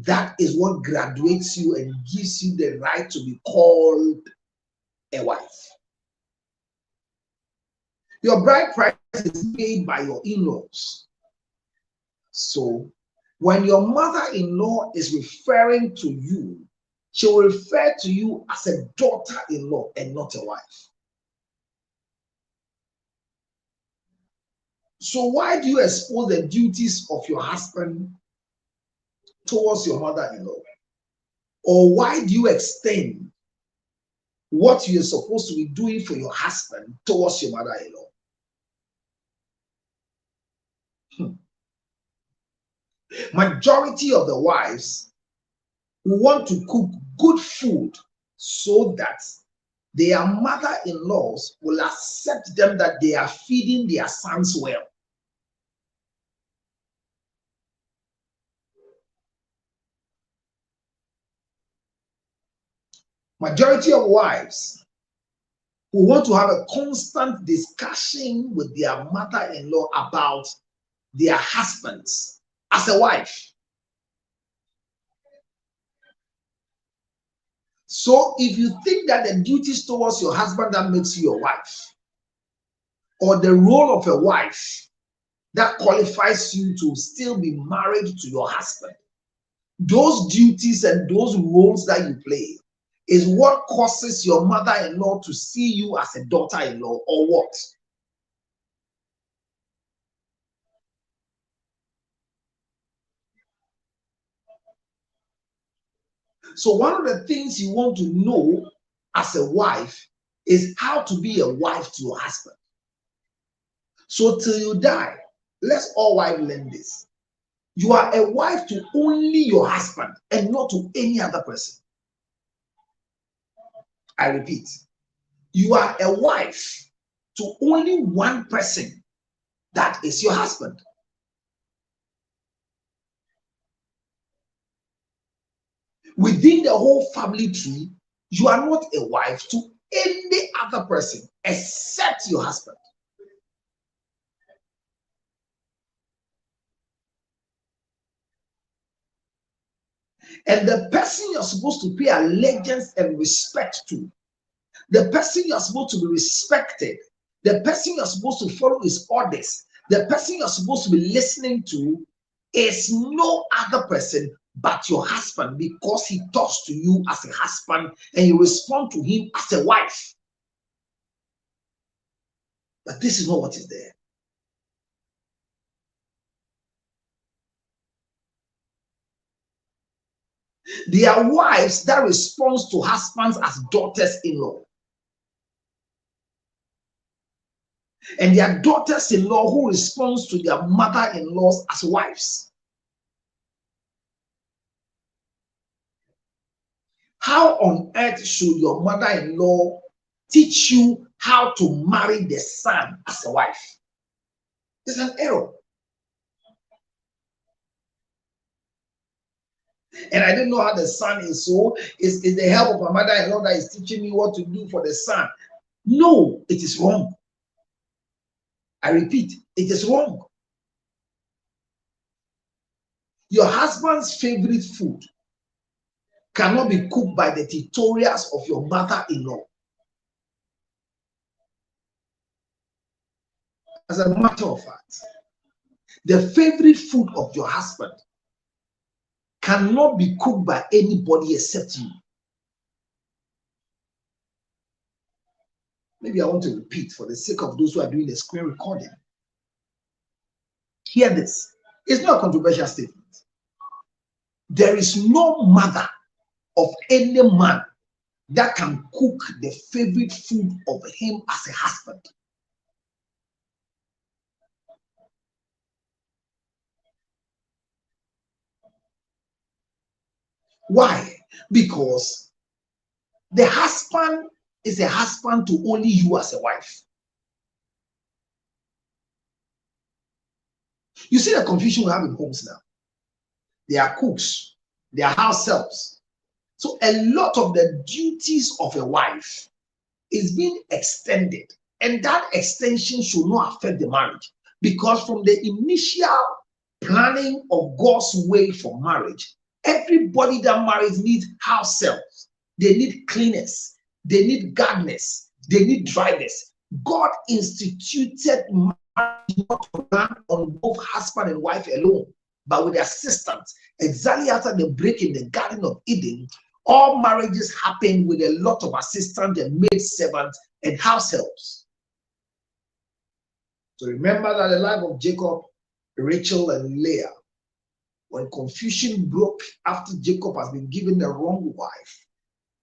That is what graduates you and gives you the right to be called a wife. Your bride price is paid by your in-laws. So when your mother-in-law is referring to you, she will refer to you as a daughter-in-law and not a wife. So why do you expose the duties of your husband towards your mother-in-law? Or why do you extend what you're supposed to be doing for your husband towards your mother-in-law? Majority of the wives want to cook good food so that their mother-in-laws will accept them, that they are feeding their sons well. Majority of wives who want to have a constant discussion with their mother-in-law about their husbands as a wife. So if you think that the duties towards your husband that makes you a wife, or the role of a wife that qualifies you to still be married to your husband, those duties and those roles that you play is what causes your mother-in-law to see you as a daughter-in-law, or what? So one of the things you want to know as a wife is how to be a wife to your husband. So till you die, let's all wives learn this. You are a wife to only your husband and not to any other person. I repeat, you are a wife to only one person, that is your husband. Within the whole family tree, you are not a wife to any other person except your husband. And the person you're supposed to pay allegiance and respect to, the person you're supposed to be respected, the person you're supposed to follow his orders, the person you're supposed to be listening to is no other person but your husband, because he talks to you as a husband and you respond to him as a wife. But this is not what is there. There are wives that respond to husbands as daughters-in-law. And there are daughters-in-law who respond to their mother-in-laws as wives. How on earth should your mother-in-law teach you how to marry the son as a wife? It's an error. And I didn't know how the son is, so is the help of my mother-in-law that is teaching me what to do for the son. No, it is wrong. I repeat, it is wrong. Your husband's favorite food cannot be cooked by the tutorials of your mother-in-law. As a matter of fact, the favorite food of your husband cannot be cooked by anybody except you. Maybe I want to repeat for the sake of those who are doing the screen recording. Hear this. It's not a controversial statement. There is no mother of any man that can cook the favorite food of him as a husband. Why? Because the husband is a husband to only you as a wife. You see the confusion we have in homes now. They are cooks, they are house helps. So a lot of the duties of a wife is being extended, and that extension should not affect the marriage, because from the initial planning of God's way for marriage, Everybody that marries needs house helps. They need cleaners. They need gardeners. They need drivers. God instituted marriage not to run on both husband and wife alone, but with assistance. Exactly after the break in the Garden of Eden, all marriages happen with a lot of assistants and maid servants and house helps. So remember that the life of Jacob, Rachel, and Leah, when confusion broke after Jacob has been given the wrong wife,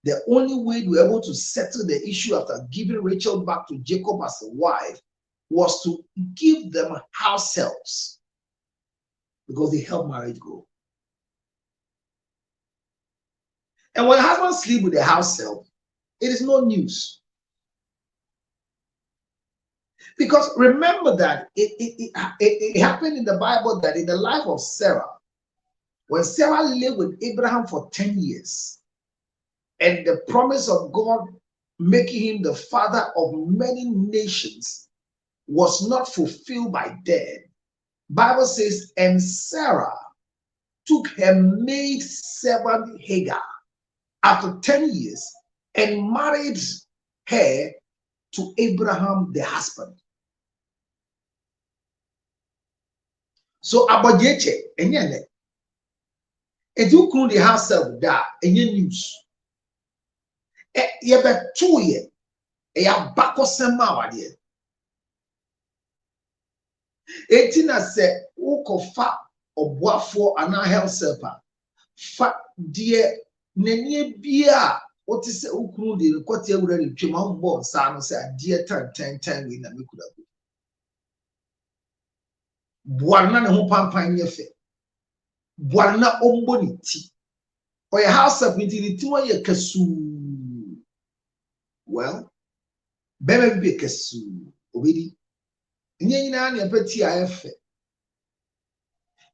the only way they were able to settle the issue after giving Rachel back to Jacob as a wife was to give them house helps, because they help marriage grow. And when husbands sleep with a house help, it is no news. Because remember that it happened in the Bible that in the life of Sarah, when Sarah lived with Abraham for 10 years, and the promise of God making him the father of many nations was not fulfilled by death, Bible says, and Sarah took her maid servant Hagar after 10 years and married her to Abraham the husband. So Abajeche, enyene, edu kunu the house of da, enye news. Yebe tuye, ya bako sema wadiye. Etina se ukofa obuafo ana health helper. Fa die nenye bia what is ukunu de kwati ewura ni twema mbo nsa no se adie tan we na mekuda go. Buana ne ho pampan yefe. Buana ombo ni ti. Oya house of ni ti won ye kasu. Well, bebe bi kasu obedi. Nye nyina na epati ayefe.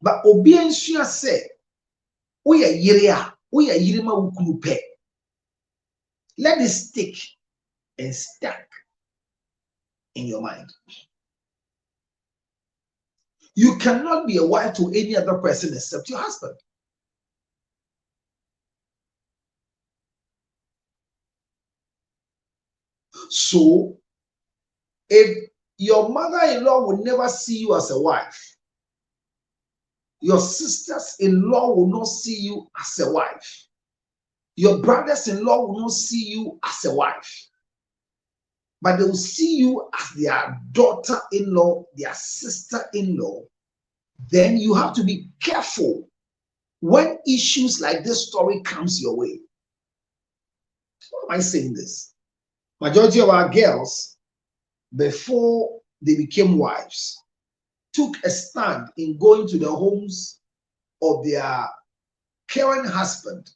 But obi ensua se oya yire a, oya yire ma wukunu pe. Let it stick and stack in your mind. You cannot be a wife to any other person except your husband. So, if your mother-in-law will never see you as a wife, your sisters-in-law will not see you as a wife, your brothers-in-law will not see you as a wife, but they will see you as their daughter-in-law, their sister-in-law, then you have to be careful when issues like this story comes your way. Why am I saying this? Majority of our girls, before they became wives, took a stand in going to the homes of their current husband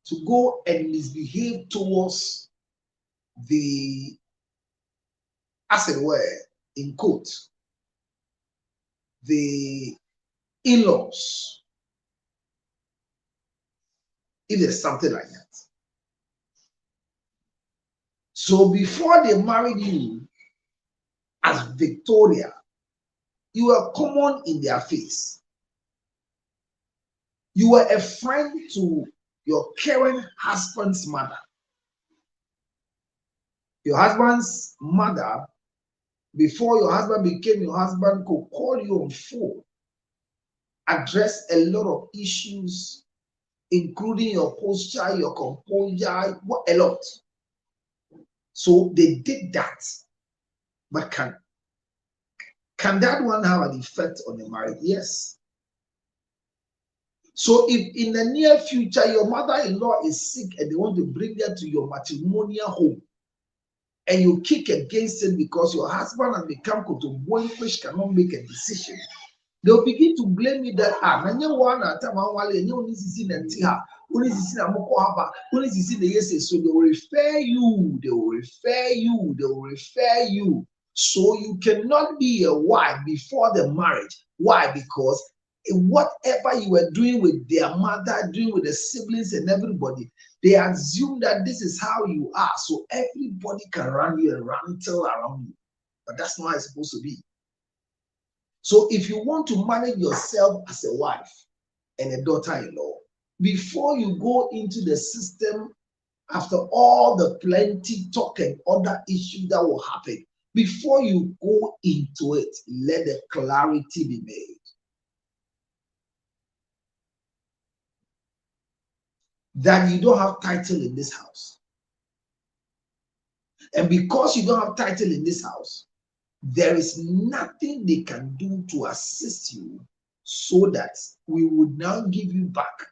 to go and misbehave towards the, as it were, in quote, the in-laws, if there's something like that. So before they married you as Victoria, you were common in their face. You were a friend to your current husband's mother. Your husband's mother, before your husband became your husband, could call you on phone, address a lot of issues, including your posture, your composure, a lot. So they did that. But can that one have an effect on the marriage? Yes. So if in the near future your mother-in-law is sick and they want to bring her to your matrimonial home, and you kick against it because your husband has become Kotoboy, which cannot make a decision, they'll begin to blame you that so they will refer you. So you cannot be a wife before the marriage. Why? Because whatever you were doing with their mother, doing with the siblings and everybody, they assume that this is how you are. So everybody can run you and rantle around you. But that's not how it's supposed to be. So if you want to manage yourself as a wife and a daughter-in-law, before you go into the system, after all the plenty talk and other issues that will happen, before you go into it, let the clarity be made. That you don't have title in this house. And because you don't have title in this house, there is nothing they can do to assist you so that we would now give you back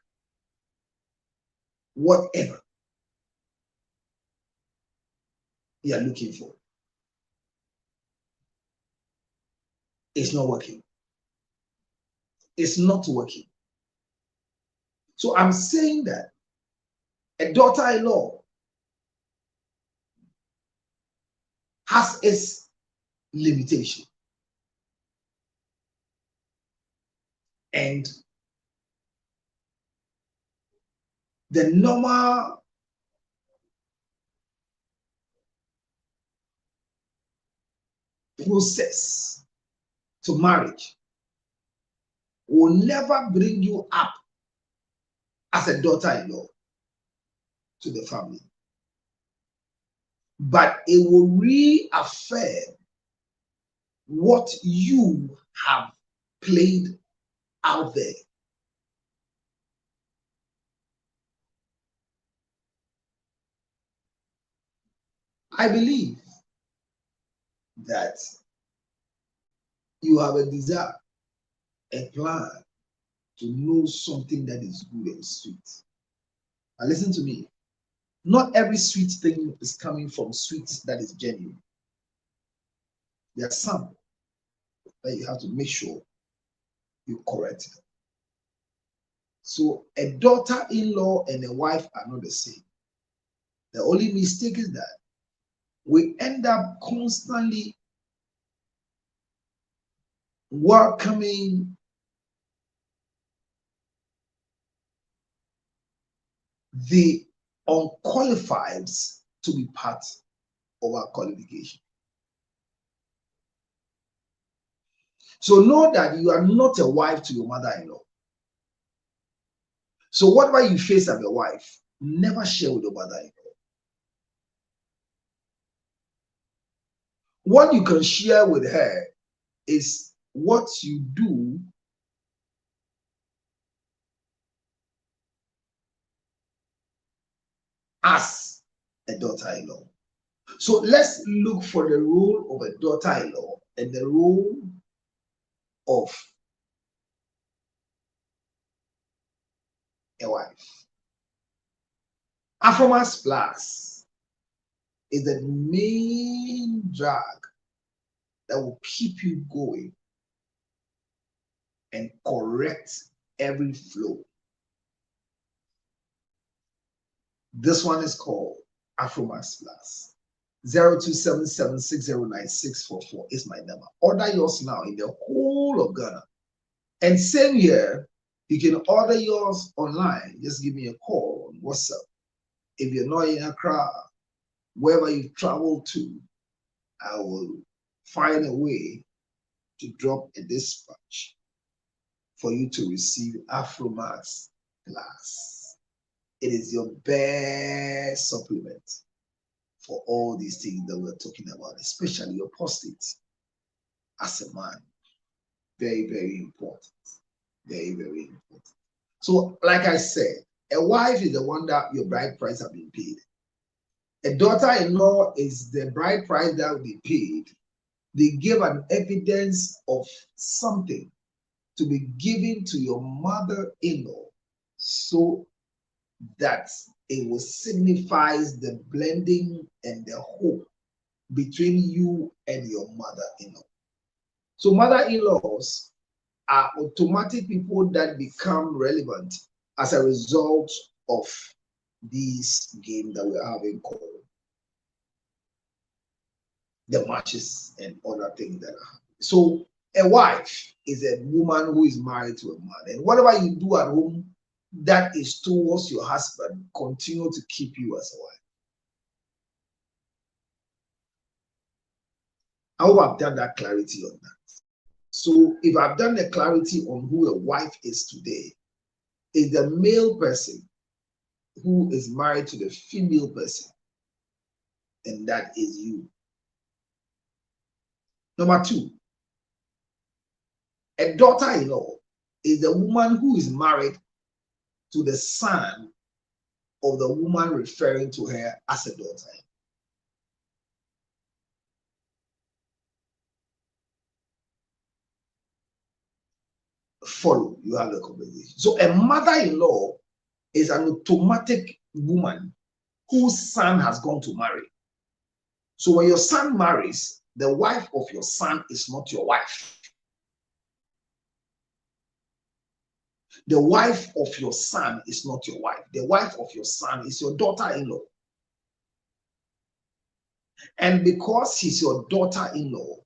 whatever you are looking for. It's not working. It's not working. So I'm saying that a daughter-in-law has its limitation. And the normal process to marriage will never bring you up as a daughter-in-law to the family. But it will reaffirm what you have played out there. I believe that you have a desire, a plan to know something that is good and sweet. Now listen to me. Not every sweet thing is coming from sweet that is genuine. There are some that you have to make sure you correct. So a daughter-in-law and a wife are not the same. The only mistake is that we end up constantly welcoming the unqualified to be part of our qualification. So know that you are not a wife to your mother-in-law. So whatever you face as a wife, never share with your mother-in-law. What you can share with her is what you do as a daughter-in-law. So let's look for the role of a daughter-in-law and the role of a wife. Afromax Plus is the main drug that will keep you going and correct every flow. This one is called Afromax Plus. 0277609644 is my number. Order yours now in the whole of Ghana. And same here, you can order yours online. Just give me a call on WhatsApp. If you're not in Accra, wherever you've traveled to, I will find a way to drop a dispatch for you to receive Afromax Plus. It is your best supplement for all these things that we're talking about, especially your prostate as a man. Very, very important. Very, very important. So, like I said, a wife is the one that your bride price have been paid. A daughter-in-law is the bride price that will be paid. They give an evidence of something to be given to your mother-in-law so that it will signify the blending and the hope between you and your mother-in-law. So mother-in-laws are automatic people that become relevant as a result of this game that we're having called the matches and other things that are happening. So a wife is a woman who is married to a man, and whatever you do at home that is towards your husband, continue to keep you as a wife. I hope I've done that clarity on that. So if I've done the clarity on who a wife is today, is the male person who is married to the female person, and that is you. Number two, a daughter-in-law is the woman who is married to the son of the woman referring to her as a daughter. Follow, you have the conversation. So a mother-in-law is an automatic woman whose son has gone to marry. So when your son marries, the wife of your son is not your wife. The wife of your son is not your wife. The wife of your son is your daughter-in-law. And because she's your daughter-in-law,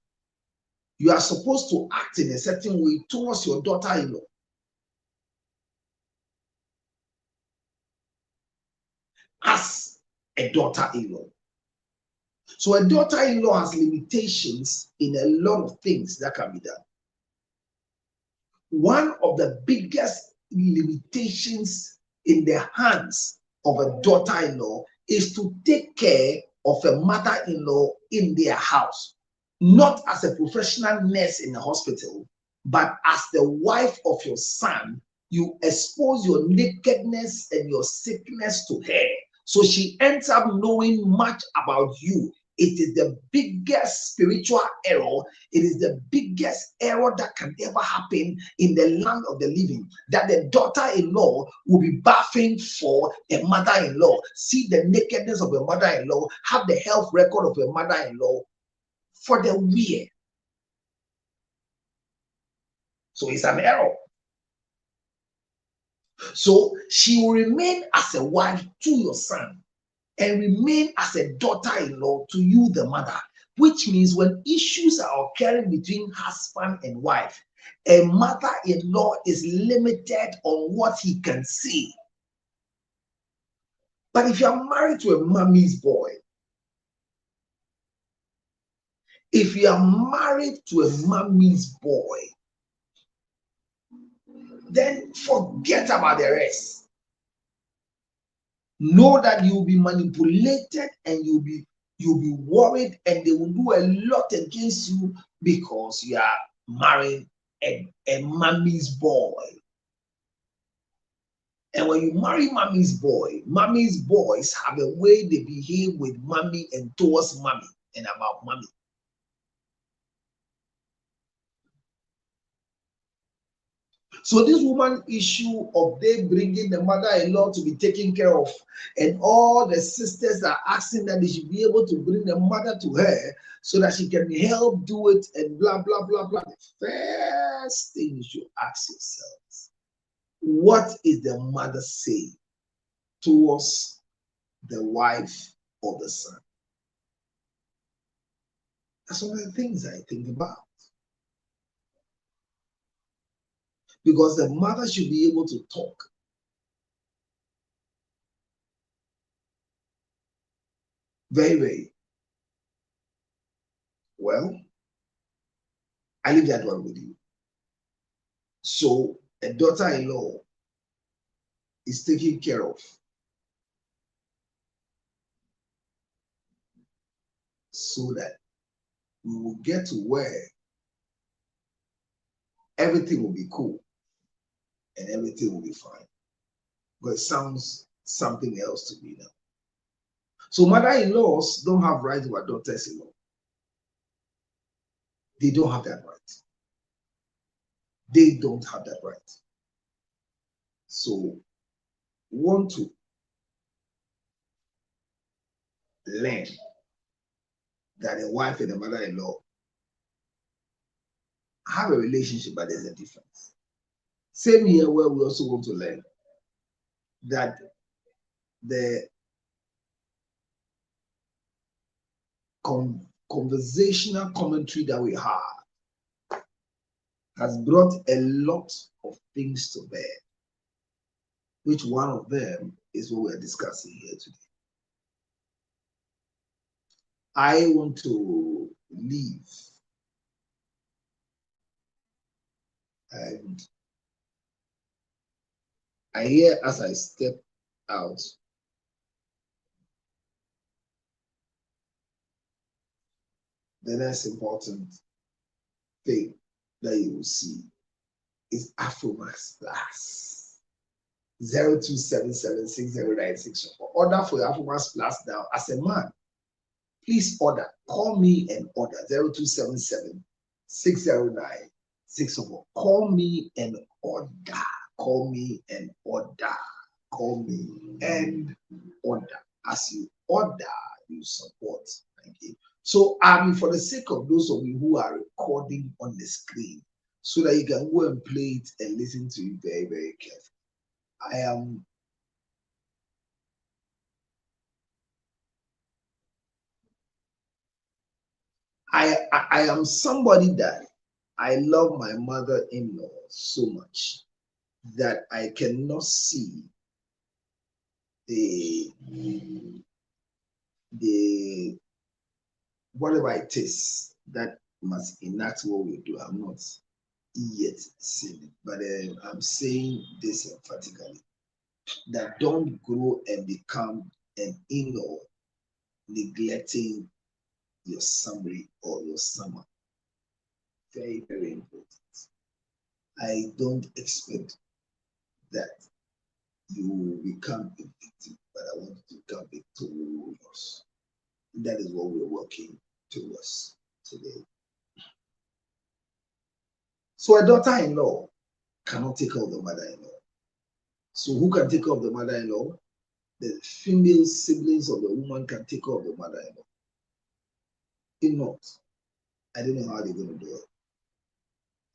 you are supposed to act in a certain way towards your daughter-in-law. As a daughter-in-law. So a daughter-in-law has limitations in a lot of things that can be done. One of the biggest limitations in the hands of a daughter-in-law is to take care of a mother-in-law in their house, not as a professional nurse in a hospital, but as the wife of your son. You expose your nakedness and your sickness to her, so she ends up knowing much about you. It is the biggest spiritual error. It is the biggest error that can ever happen in the land of the living, that the daughter-in-law will be bathing for a mother-in-law, see the nakedness of a mother-in-law, have the health record of a mother-in-law for the weird. So it's an error. So she will remain as a wife to your son and remain as a daughter-in-law to you, the mother, which means when issues are occurring between husband and wife, a mother-in-law is limited on what he can see. But if you are married to a mommy's boy, if you are married to a mommy's boy, then forget about the rest. Know that you'll be manipulated and you'll be worried, and they will do a lot against you because you are marrying a mommy's boy. And when you marry mommy's boys have a way they behave with mommy and towards mommy and about mommy. So this woman issue of they bringing the mother-in-law to be taken care of, and all the sisters are asking that they should be able to bring the mother to her so that she can help do it, and blah, blah, blah, blah. The first thing you should ask yourselves, what is the mother saying towards the wife or the son? That's one of the things I think about. Because the mother should be able to talk. Very, very well. I leave that one with you. So a daughter-in-law is taken care of so that we will get to where everything will be cool and everything will be fine. But it sounds something else to me now. So mother-in-laws don't have rights over daughters-in-law. They don't have that right. They don't have that right. So want to learn that a wife and a mother-in-law have a relationship, but there's a difference. Same here, where we also want to learn that the conversational commentary that we have has brought a lot of things to bear, which one of them is what we're discussing here today. I want to leave and I hear as I step out. The next important thing that you will see is Afromax Plus 02776096. Order for your Afromax Plus now. As a man, please order. Call me and order 02776096. Call me and order. Call me and order. Call me and order. As you order, you support. Thank you. So, for the sake of those of you who are recording on the screen, so that you can go and play it and listen to it very, very carefully. I am somebody that I love my mother-in-law so much that I cannot see the whatever it is that must enact what we do. I'm not yet seen it, but I'm saying this emphatically, that don't grow and become an in-law neglecting your summary or your summer. Very, very important. I don't expect that you will become a victim, but I want you to become victorious. That is what we're working towards today. So a daughter-in-law cannot take care of the mother-in-law. So who can take care of the mother-in-law? The female siblings of the woman can take care of the mother-in-law. If not, I don't know how they're going to do it.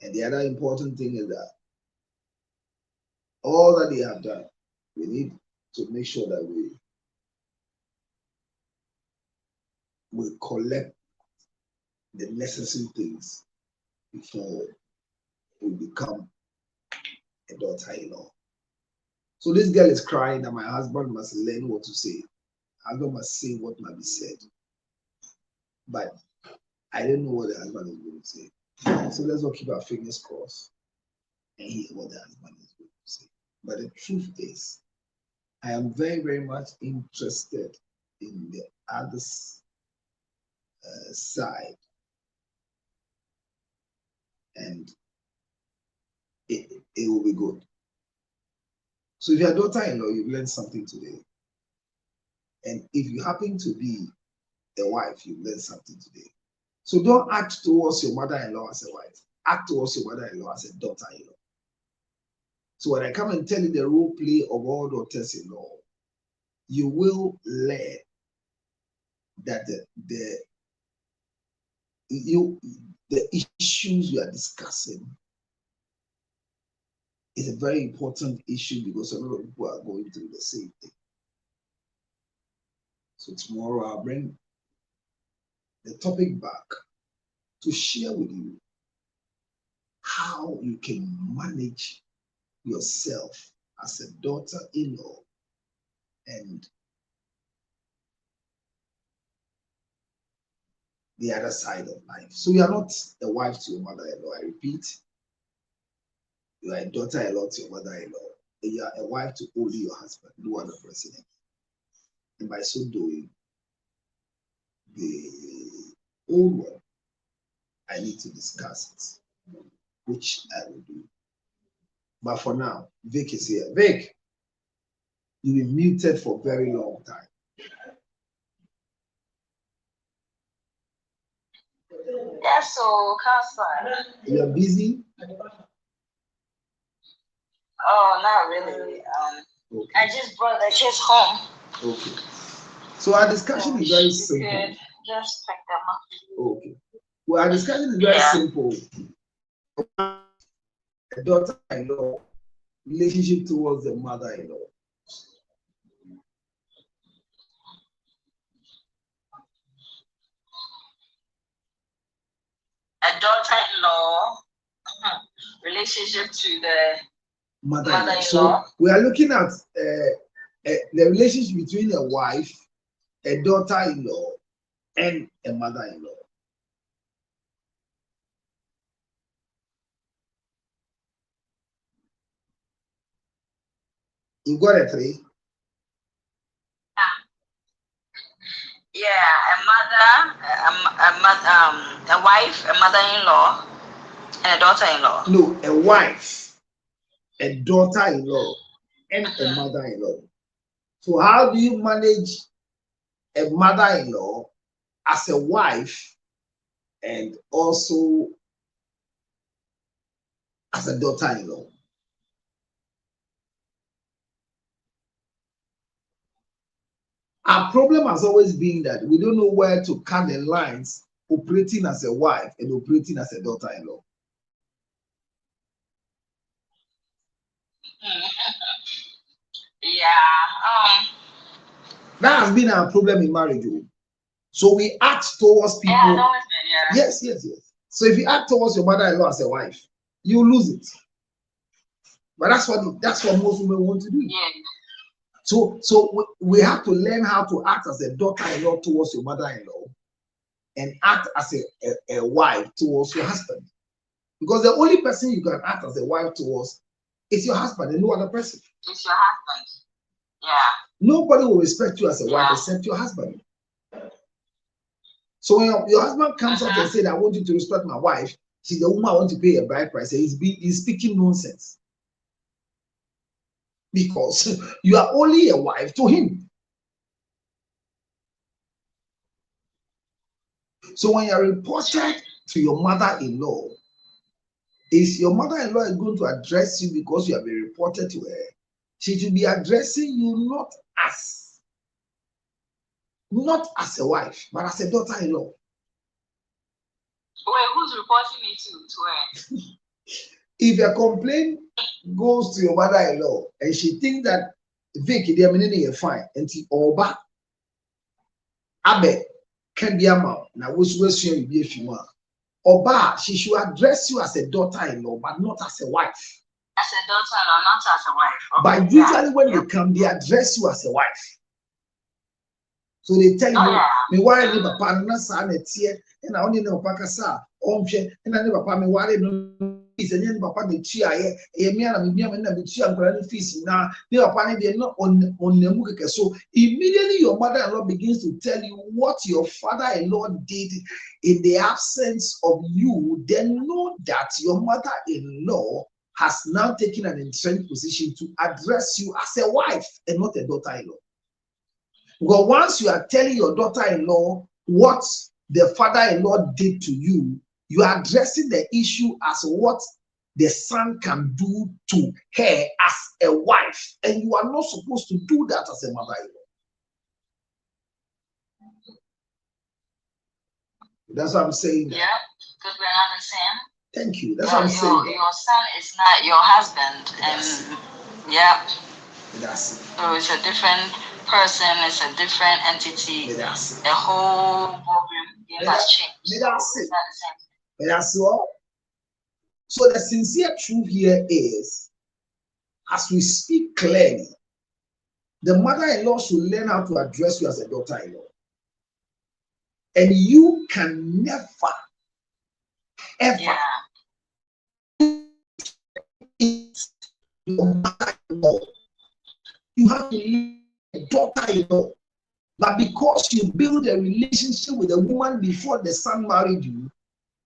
And the other important thing is that all that they have done, we need to make sure that we collect the necessary things before we become a daughter-in-law. So this girl is crying that my husband must learn what to say. Husband must say what must be said. But I don't know what the husband is going to say. So let's all keep our fingers crossed and hear what the husband is going to say. But the truth is, I am very, very much interested in the other side. And it will be good. So if you're a daughter-in-law, you've learned something today. And if you happen to be a wife, you've learned something today. So don't act towards your mother-in-law as a wife. Act towards your mother-in-law as a daughter-in-law. So when I come and tell you the role play of all daughters-in-law, you will learn that the issues we are discussing is a very important issue because a lot of people are going through the same thing. So tomorrow I'll bring the topic back to share with you how you can manage yourself as a daughter-in-law and the other side of life. So you are not a wife to your mother-in-law. I repeat, you are a daughter-in-law to your mother-in-law. And you are a wife to only your husband, no other person. And by so doing, the old one, I need to discuss it, which I will do. But for now, Vic is here. Vic, you've been muted for a very long time. Yes, so Councilor. You're busy? Oh, not really. Okay. I just brought the kids home. Okay. So our discussion is very simple. Good. Just pick them up. Okay. Well, our discussion is very simple. A daughter-in-law, relationship towards the mother-in-law. A daughter-in-law, relationship to the mother-in-law. So we are looking at the relationship between a wife, a daughter-in-law, and a mother-in-law. You got a 3? Yeah, a wife, a mother-in-law, and a daughter-in-law. No, a wife, a daughter-in-law, and a mother-in-law. So how do you manage a mother-in-law as a wife and also as a daughter-in-law? Our problem has always been that we don't know where to cut the lines operating as a wife and operating as a daughter-in-law. Yeah. That has been our problem in marriage. So we act towards people. Yeah, always been, Yes. So if you act towards your mother-in-law as a wife, you lose it. But that's what most women want to do. Yeah. So we have to learn how to act as a daughter-in-law towards your mother-in-law and act as a wife towards your husband. Because the only person you can act as a wife towards is your husband and no other person. It's your husband. Yeah. Nobody will respect you as a wife except your husband. So when your husband comes out and says, I want you to respect my wife, she's the woman I want to pay a bride price. He's speaking nonsense. Because you are only a wife to him. So when you're reported to your mother-in-law, is your mother-in-law going to address you because you have been reported to her? She should be addressing you not as a wife, but as a daughter-in-law. Wait, who's reporting me to her? If a complaint goes to your mother-in-law and she thinks that Vic, they are fine, and she oba abe can be a man. Now, which was share you be if you want. Oba, she should address you as a daughter-in-law, but not as a wife. As a daughter-in-law, not as a wife. Okay. But usually when they come, they address you as a wife. So they tell you, me why ni papa na sa na tie, and I only know papa sa, omhwe, and I never papa me why no is any papa de tua ye, me na me na me tua nkra no fees na, me papa ne de no on nemu keke. So immediately your mother-in-law begins to tell you what your father-in-law did in the absence of you, then know that your mother-in-law has now taken an entrenched position to address you as a wife and not a daughter-in-law. Because once you are telling your daughter-in-law what the father-in-law did to you, you are addressing the issue as what the son can do to her as a wife. And you are not supposed to do that as a mother-in-law. That's what I'm saying. Yeah, because we're not the same. Thank you. That's what I'm saying. Your son is not your husband. And yeah. That's it. So it's a different person, it's a different entity. That's it. The whole game has changed. That's it. It's not the same. That's all. So the sincere truth here is, as we speak clearly, the mother-in-law should learn how to address you as a daughter-in-law. And you can never, ever your mother-in-law. You have to leave a daughter-in-law. But because you build a relationship with a woman before the son married you,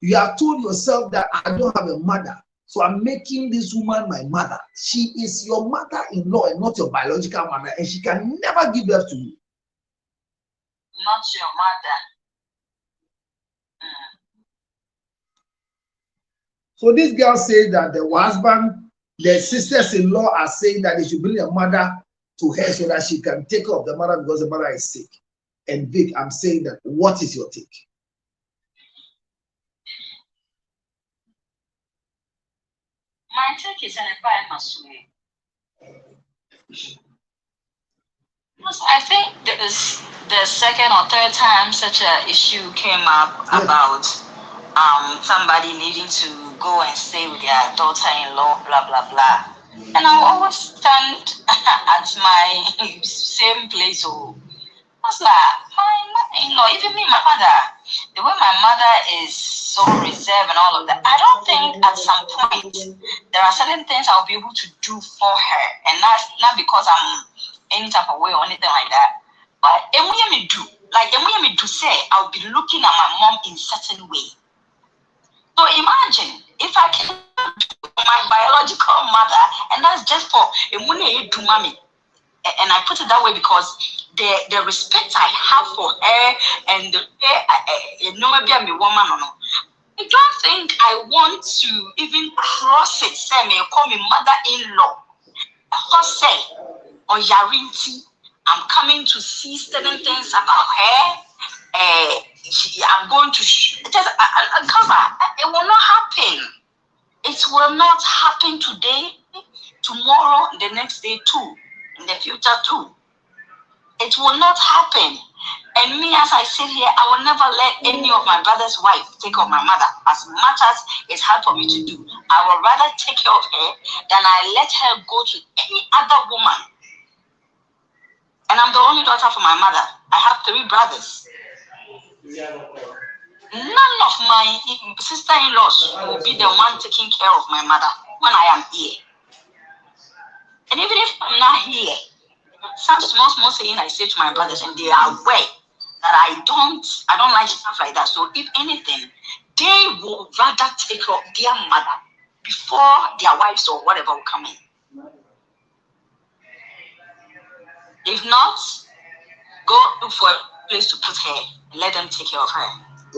you have told yourself that I don't have a mother, so I'm making this woman my mother. She is your mother-in-law and not your biological mother, and she can never give birth to you. Not your mother. So this girl says that the husband, the sisters-in-law are saying that they should bring a mother to her so that she can take care of the mother because the mother is sick. And Vic, I'm saying that, what is your take? My take is an environment. I think there is the second or third time such an issue came up about somebody needing to go and stay with their daughter-in-law, blah blah blah. And I always stand at my same place. Oh, was like, my mother-in-law, even me, my mother, the way my mother is so reserved and all of that, I don't think at some point there are certain things I'll be able to do for her, and not because I'm any type of way or anything like that. But and when me do, like and when me do say, I'll be looking at my mom in certain way. So imagine if I can do my biological mother, and that's just for a money to mommy. And I put it that way because the respect I have for her and the way maybe I'm a woman or no. I don't think I want to even cross it. Say me call me mother-in-law. Say or Yarinti. I'm coming to see certain things about her. I'm going to just cover. It will not happen. It will not happen today, tomorrow, the next day too, in the future too. It will not happen. And me, as I sit here, I will never let any of my brother's wife take care of my mother. As much as it's hard for me to do, I will rather take care of her than I let her go to any other woman. And I'm the only daughter for my mother. I have 3 brothers. None of my sister-in-laws will be the one taking care of my mother when I am here. And even if I'm not here, some small saying I say to my brothers, and they are aware that I don't like stuff like that. So if anything, they will rather take care of their mother before their wives or whatever will come in. If not, go look for a place to put her and let them take care of her.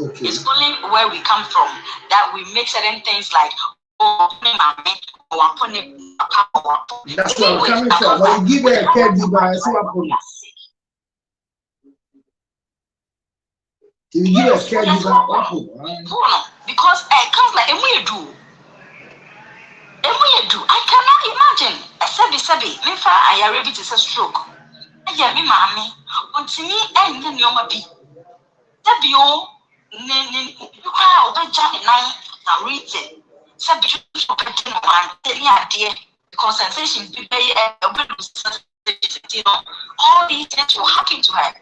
Okay. It's only where we come from that we make certain things like, that's where I'm coming from. But you give her a caregiver, see what happens. If you give her a caregiver, what happens? Because I can't like, and we do. I cannot imagine. Sebi, me fa I already to say stroke. Yeah, me mommy. Until me and then you be. Sebi o, you cry over Johnny night and read it. Sebi you so pretty man. Tell me idea. Concentration, all these things will happen to her.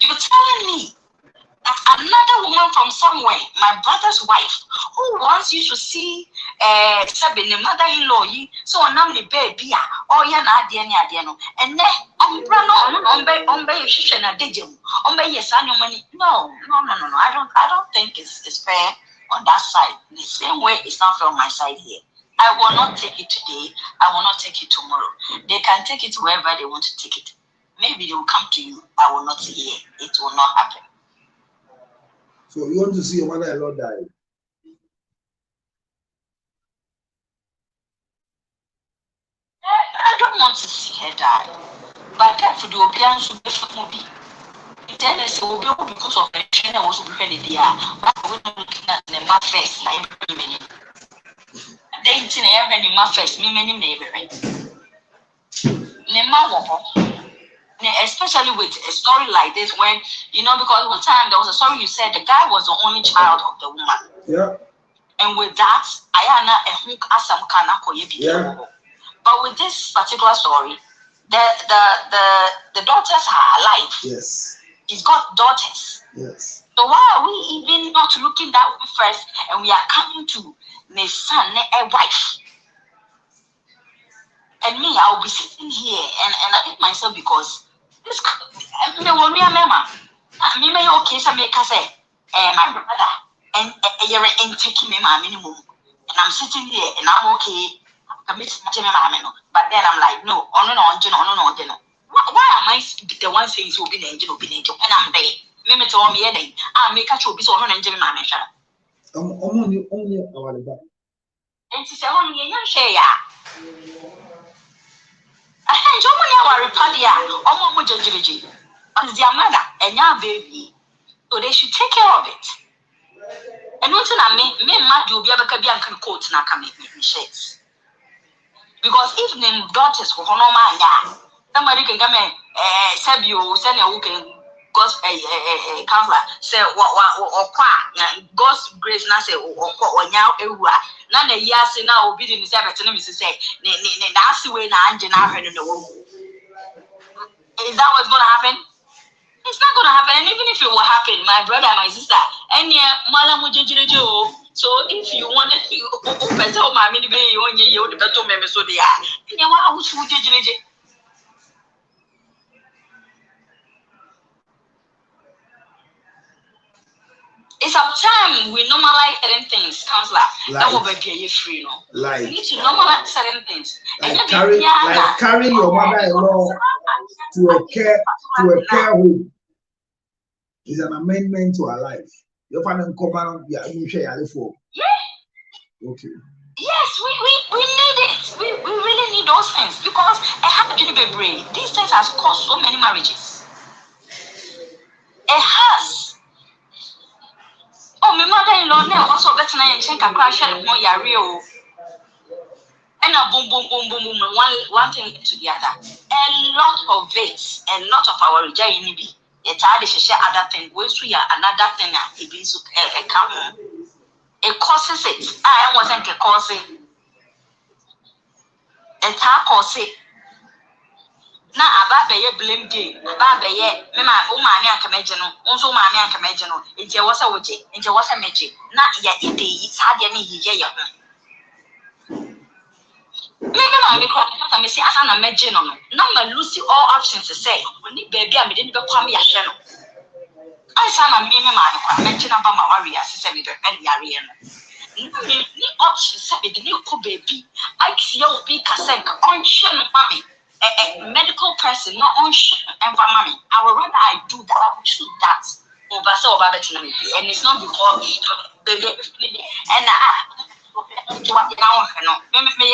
You're telling me that another woman from somewhere, my brother's wife, who wants you to see Sabine, mother-in-law, so I'm the baby, oh yeah, no, and then no, I don't think it's fair on that side. The same way it's not fair on my side here. I will not take it today. I will not take it tomorrow. They can take it wherever they want to take it. Maybe they will come to you. I will not hear. It will not happen. So you want to see your mother-in-law die? I don't want to see her die. But for the obedience to be for me. Then they say, because of the trainer was already there. We're looking at the map face like many. They didn't have any first, me many neighboring. Especially with a story like this, when because one time there was a story you said the guy was the only child of the woman. Yeah. And with that, yeah. But with this particular story, the daughters are alive. Yes. He's got daughters. Yes. So why are we even not looking that way first, and we are coming to my son, a wife? And me, I'll be sitting here and I hate myself because this me will be a mama. Me may okay, so make us say, my brother, and you're in taking me my minimum. And I'm sitting here and I'm okay. I'm but then I'm like, no. Why am I the one saying so be the angel, and I'm there? Me tell me anything. I make a show be so on and Jimmy Mamma. Only our back. And she said, only a young share. I had so many repadia, almost judgy. As their mother and your baby. So they should take care of it. And what's me, mad you be able to be a coat now coming in shades. Because if name daughters for no man, somebody can come in, Sabio, send a weekend. God's counselor say or God's grace na say or now none a year say now obedience is say that's the way na angel now heard in the world. Is that what's gonna happen? It's not gonna happen. And even if it will happen, my brother, my sister, and yeah, so if you want to better my mini be you on you the better member so they are. And yeah, what would you? It's about time we normalize certain things, counselor. That will be free, no? We need to normalize certain things. Like carry your mother-in-law to a care home is an amendment to our life. Your family come you share for. Yeah. Okay. Yes, we need it. We really need those things because a happy brain. These things has caused so many marriages. It has. Oh, my mother-in-law now also better than check a crash and more real. And a boom, boom, boom, boom, boom, one thing to the other. A lot of it, a lot of our rejecting it's hard to share other things. Once we are another thing, it is a come. It causes it. I wasn't a cause it. It's hard cause it. Now, about the blame game, about the year, Mamma, oh, my man, Camajano, also my man, Camajano, it's a was a witchy, it's a was a magic. Not yet, it's hard any year. Maybe my because I say, I imagine on no, my Lucy all options to say, when you baby, I didn't become your channel. I saw my meme, mention about my warrior, sister, with the Arian. Options said, the new baby, I see your big cassette, on mommy. A medical person, not on and for mommy. I would rather I do that, I would choose that over so about it. And it's not because baby and what now no me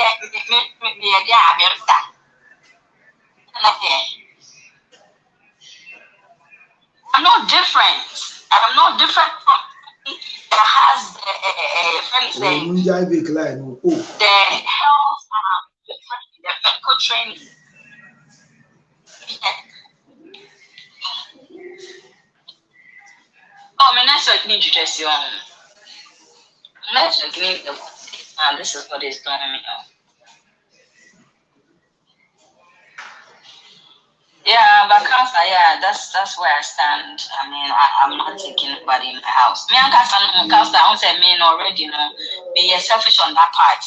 I'm not different. I'm not different from that has the health the medical training. Oh, my next need to just let's need the this is what is doing me. Yeah, but cancer, yeah, that's where I stand. I mean, I'm not taking anybody in my house. Me and cancer, I don't say me already, you know, be selfish on that part.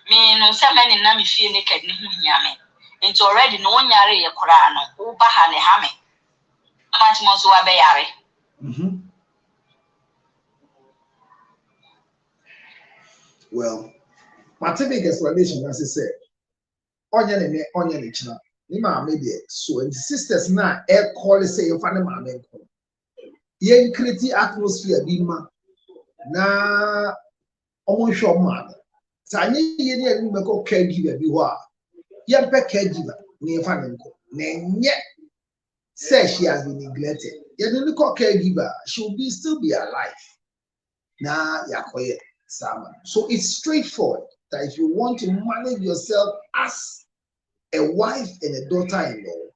Me no say many na me feel naked ni me. It's already no one yare ye kura no. Uba ha ne ha me. Much more so abe yare. Well, my typical explanation, as I said, onion china. Nima maybe so and sisters na air call say your family mama. Yen create atmosphere bima na omo show man. Sanye yen yen meko caregiver bi ho a. Yen pe caregiver ne fa nko. Na nye say she has been neglected. Yen no call caregiver, she will still be alive. Na yakoye sama. So it's straightforward that if you want to manage yourself as a wife and a daughter-in-law,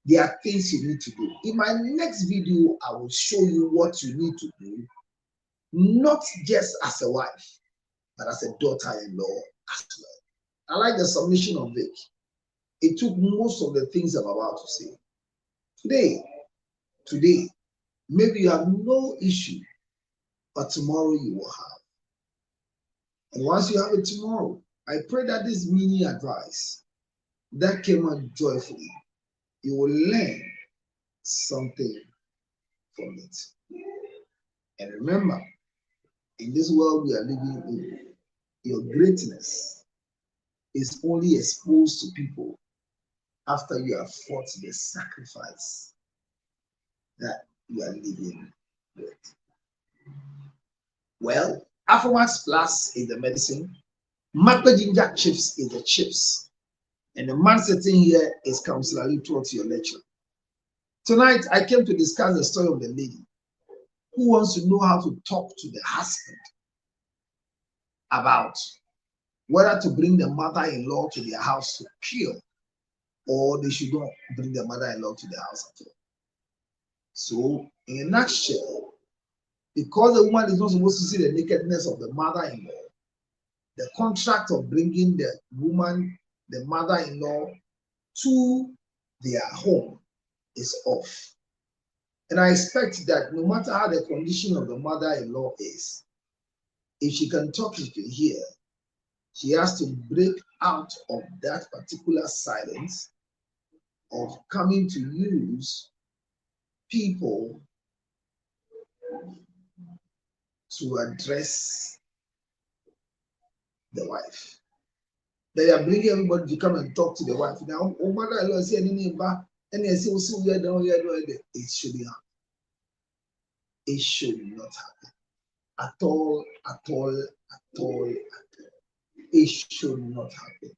there are things you need to do. In my next video, I will show you what you need to do, not just as a wife, but as a daughter-in-law as well. I like the submission of Vic. It took most of the things I'm about to say. Today, maybe you have no issue, but tomorrow you will have. And once you have it tomorrow, I pray that this mini advice that came out joyfully, you will learn something from it. And remember, in this world we are living in, your greatness is only exposed to people after you have fought the sacrifice that you are living with. Well, Afromax Plus is the medicine, Macro Ginger Chips is the chips. And the man sitting here is Counselor Lee towards your lecture. Tonight, I came to discuss the story of the lady who wants to know how to talk to the husband about whether to bring the mother-in-law to their house to kill, or they should not bring the mother-in-law to the house at all. So, in a nutshell, because the woman is not supposed to see the nakedness of the mother-in-law, the contract of bringing the woman, the mother-in-law, to their home is off. And I expect that no matter how the condition of the mother-in-law is, if she can talk, she can hear, she has to break out of that particular silence of coming to use people to address the wife. They are bringing everybody to come and talk to the wife. Now, oh, mother-in-law say anything about, and they say, "Oh, we are down here." It shouldn't happen. It should not happen at all, at all, at all, at all. It should not happen.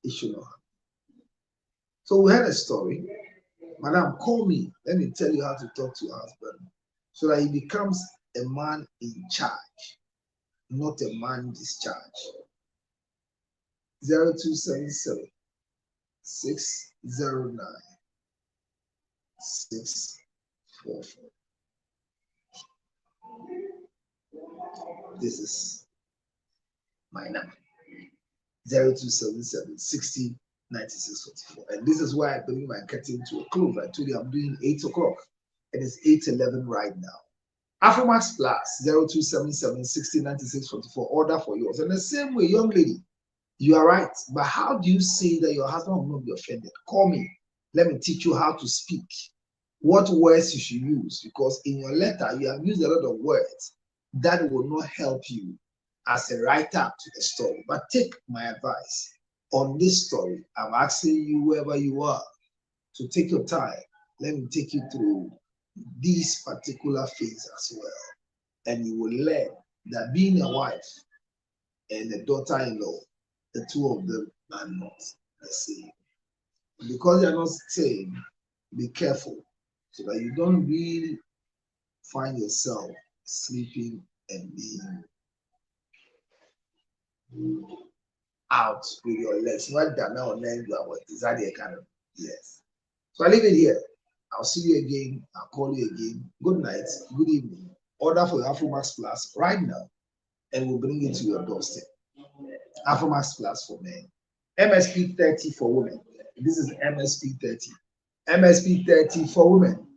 It should not happen. So we had a story. Madam, call me. Let me tell you how to talk to your husband so that he becomes a man in charge, not a man discharged. 0277 609 644. This is my number. 0277 60 9644. And this is why I bring my curtain to a close. I told you I'm doing 8 o'clock. It is 8:11 right now. Afromax Plus 0277 60 96 44. Order for yours. And the same way, young lady, you are right. But how do you say that your husband will not be offended? Call me. Let me teach you how to speak. What words you should use. Because in your letter, you have used a lot of words that will not help you as a writer to the story. But take my advice on this story. I'm asking you, whoever you are, to take your time. Let me take you through these particular phases as well. And you will learn that being a wife and a daughter-in-law, the two of them are not the same. Because they are not the same, be careful so that you don't really find yourself sleeping and being out with your legs. What that now and then you are what is that the kind of yes. So I leave it here. I'll see you again. I'll call you again. Good night. Good evening. Order for your Afromax Plus right now, and we'll bring it to your doorstep. Afromax Plus for men. MSP 30 for women. This is MSP 30. MSP 30 for women.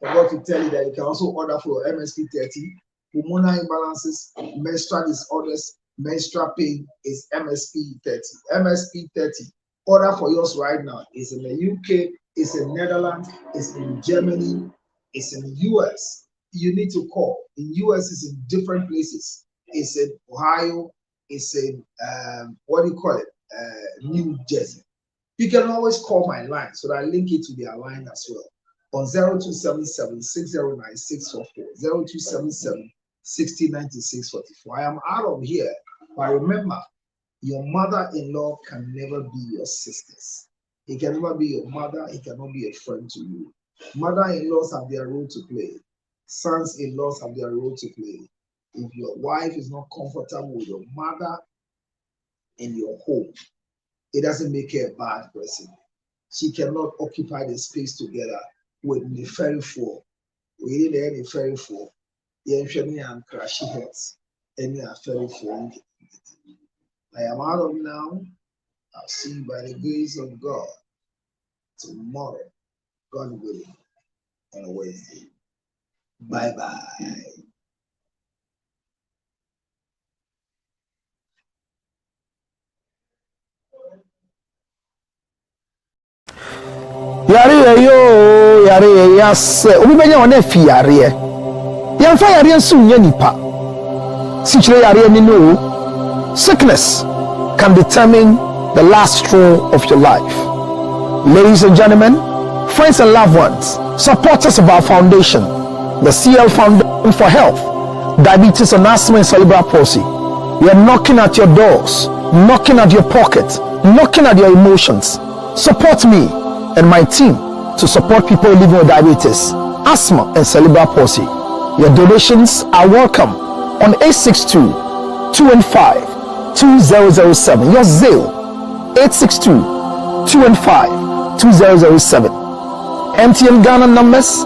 I forgot to tell you that you can also order for MSP 30. Hormonal imbalances, menstrual disorders, menstrual pain is MSP 30. MSP 30. Order for yours right now. It's in the UK, it's in Netherlands, it's in Germany, it's in the US. You need to call. In US, it's in different places. It's in Ohio, it's in New Jersey. You can always call my line so that I link it to their line as well on 0277 609 644 0277 60 96 44. I am out of here, but remember, your mother-in-law can never be your sisters. He can never be your mother. He cannot be a friend to you. Mother-in-laws have their role to play. Sons-in-laws have their role to play. If your wife is not comfortable with your mother in your home, it doesn't make her a bad person. She cannot occupy the space together with the fairy four. We need any fairy four. Yeah, and crashy heads. Any fairy four. I am out of now. I'll see you by the grace of God tomorrow, God willing, on a Wednesday. Bye-bye. Yare yo, yare yas. Obi benya wana fi yare. Yamfa yare nsu nya nipa. Sichire yare ni no. Sickness can determine the last straw of your life. Ladies and gentlemen, friends and loved ones, supporters of our foundation, the CL Foundation for Health, Diabetes and Asthma and Cerebral Palsy. We are knocking at your doors, knocking at your pockets, knocking at your emotions. Support me and my team to support people living with diabetes, asthma and cerebral palsy. Your donations are welcome on 862-215-2007. Your Zelle 862-215-2007. MTN Ghana numbers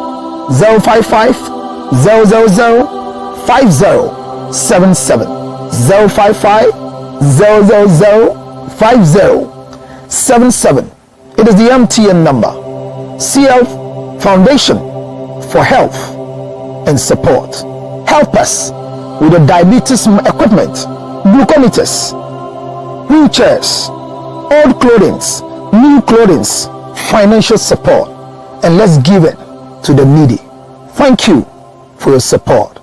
055-000-5077. 055-000-5077. It is the MTN number. CL Foundation for Health and Support. Help us with the diabetes equipment, glucometers, wheelchairs, old clothing, new clothing, financial support, and let's give it to the needy. Thank you for your support.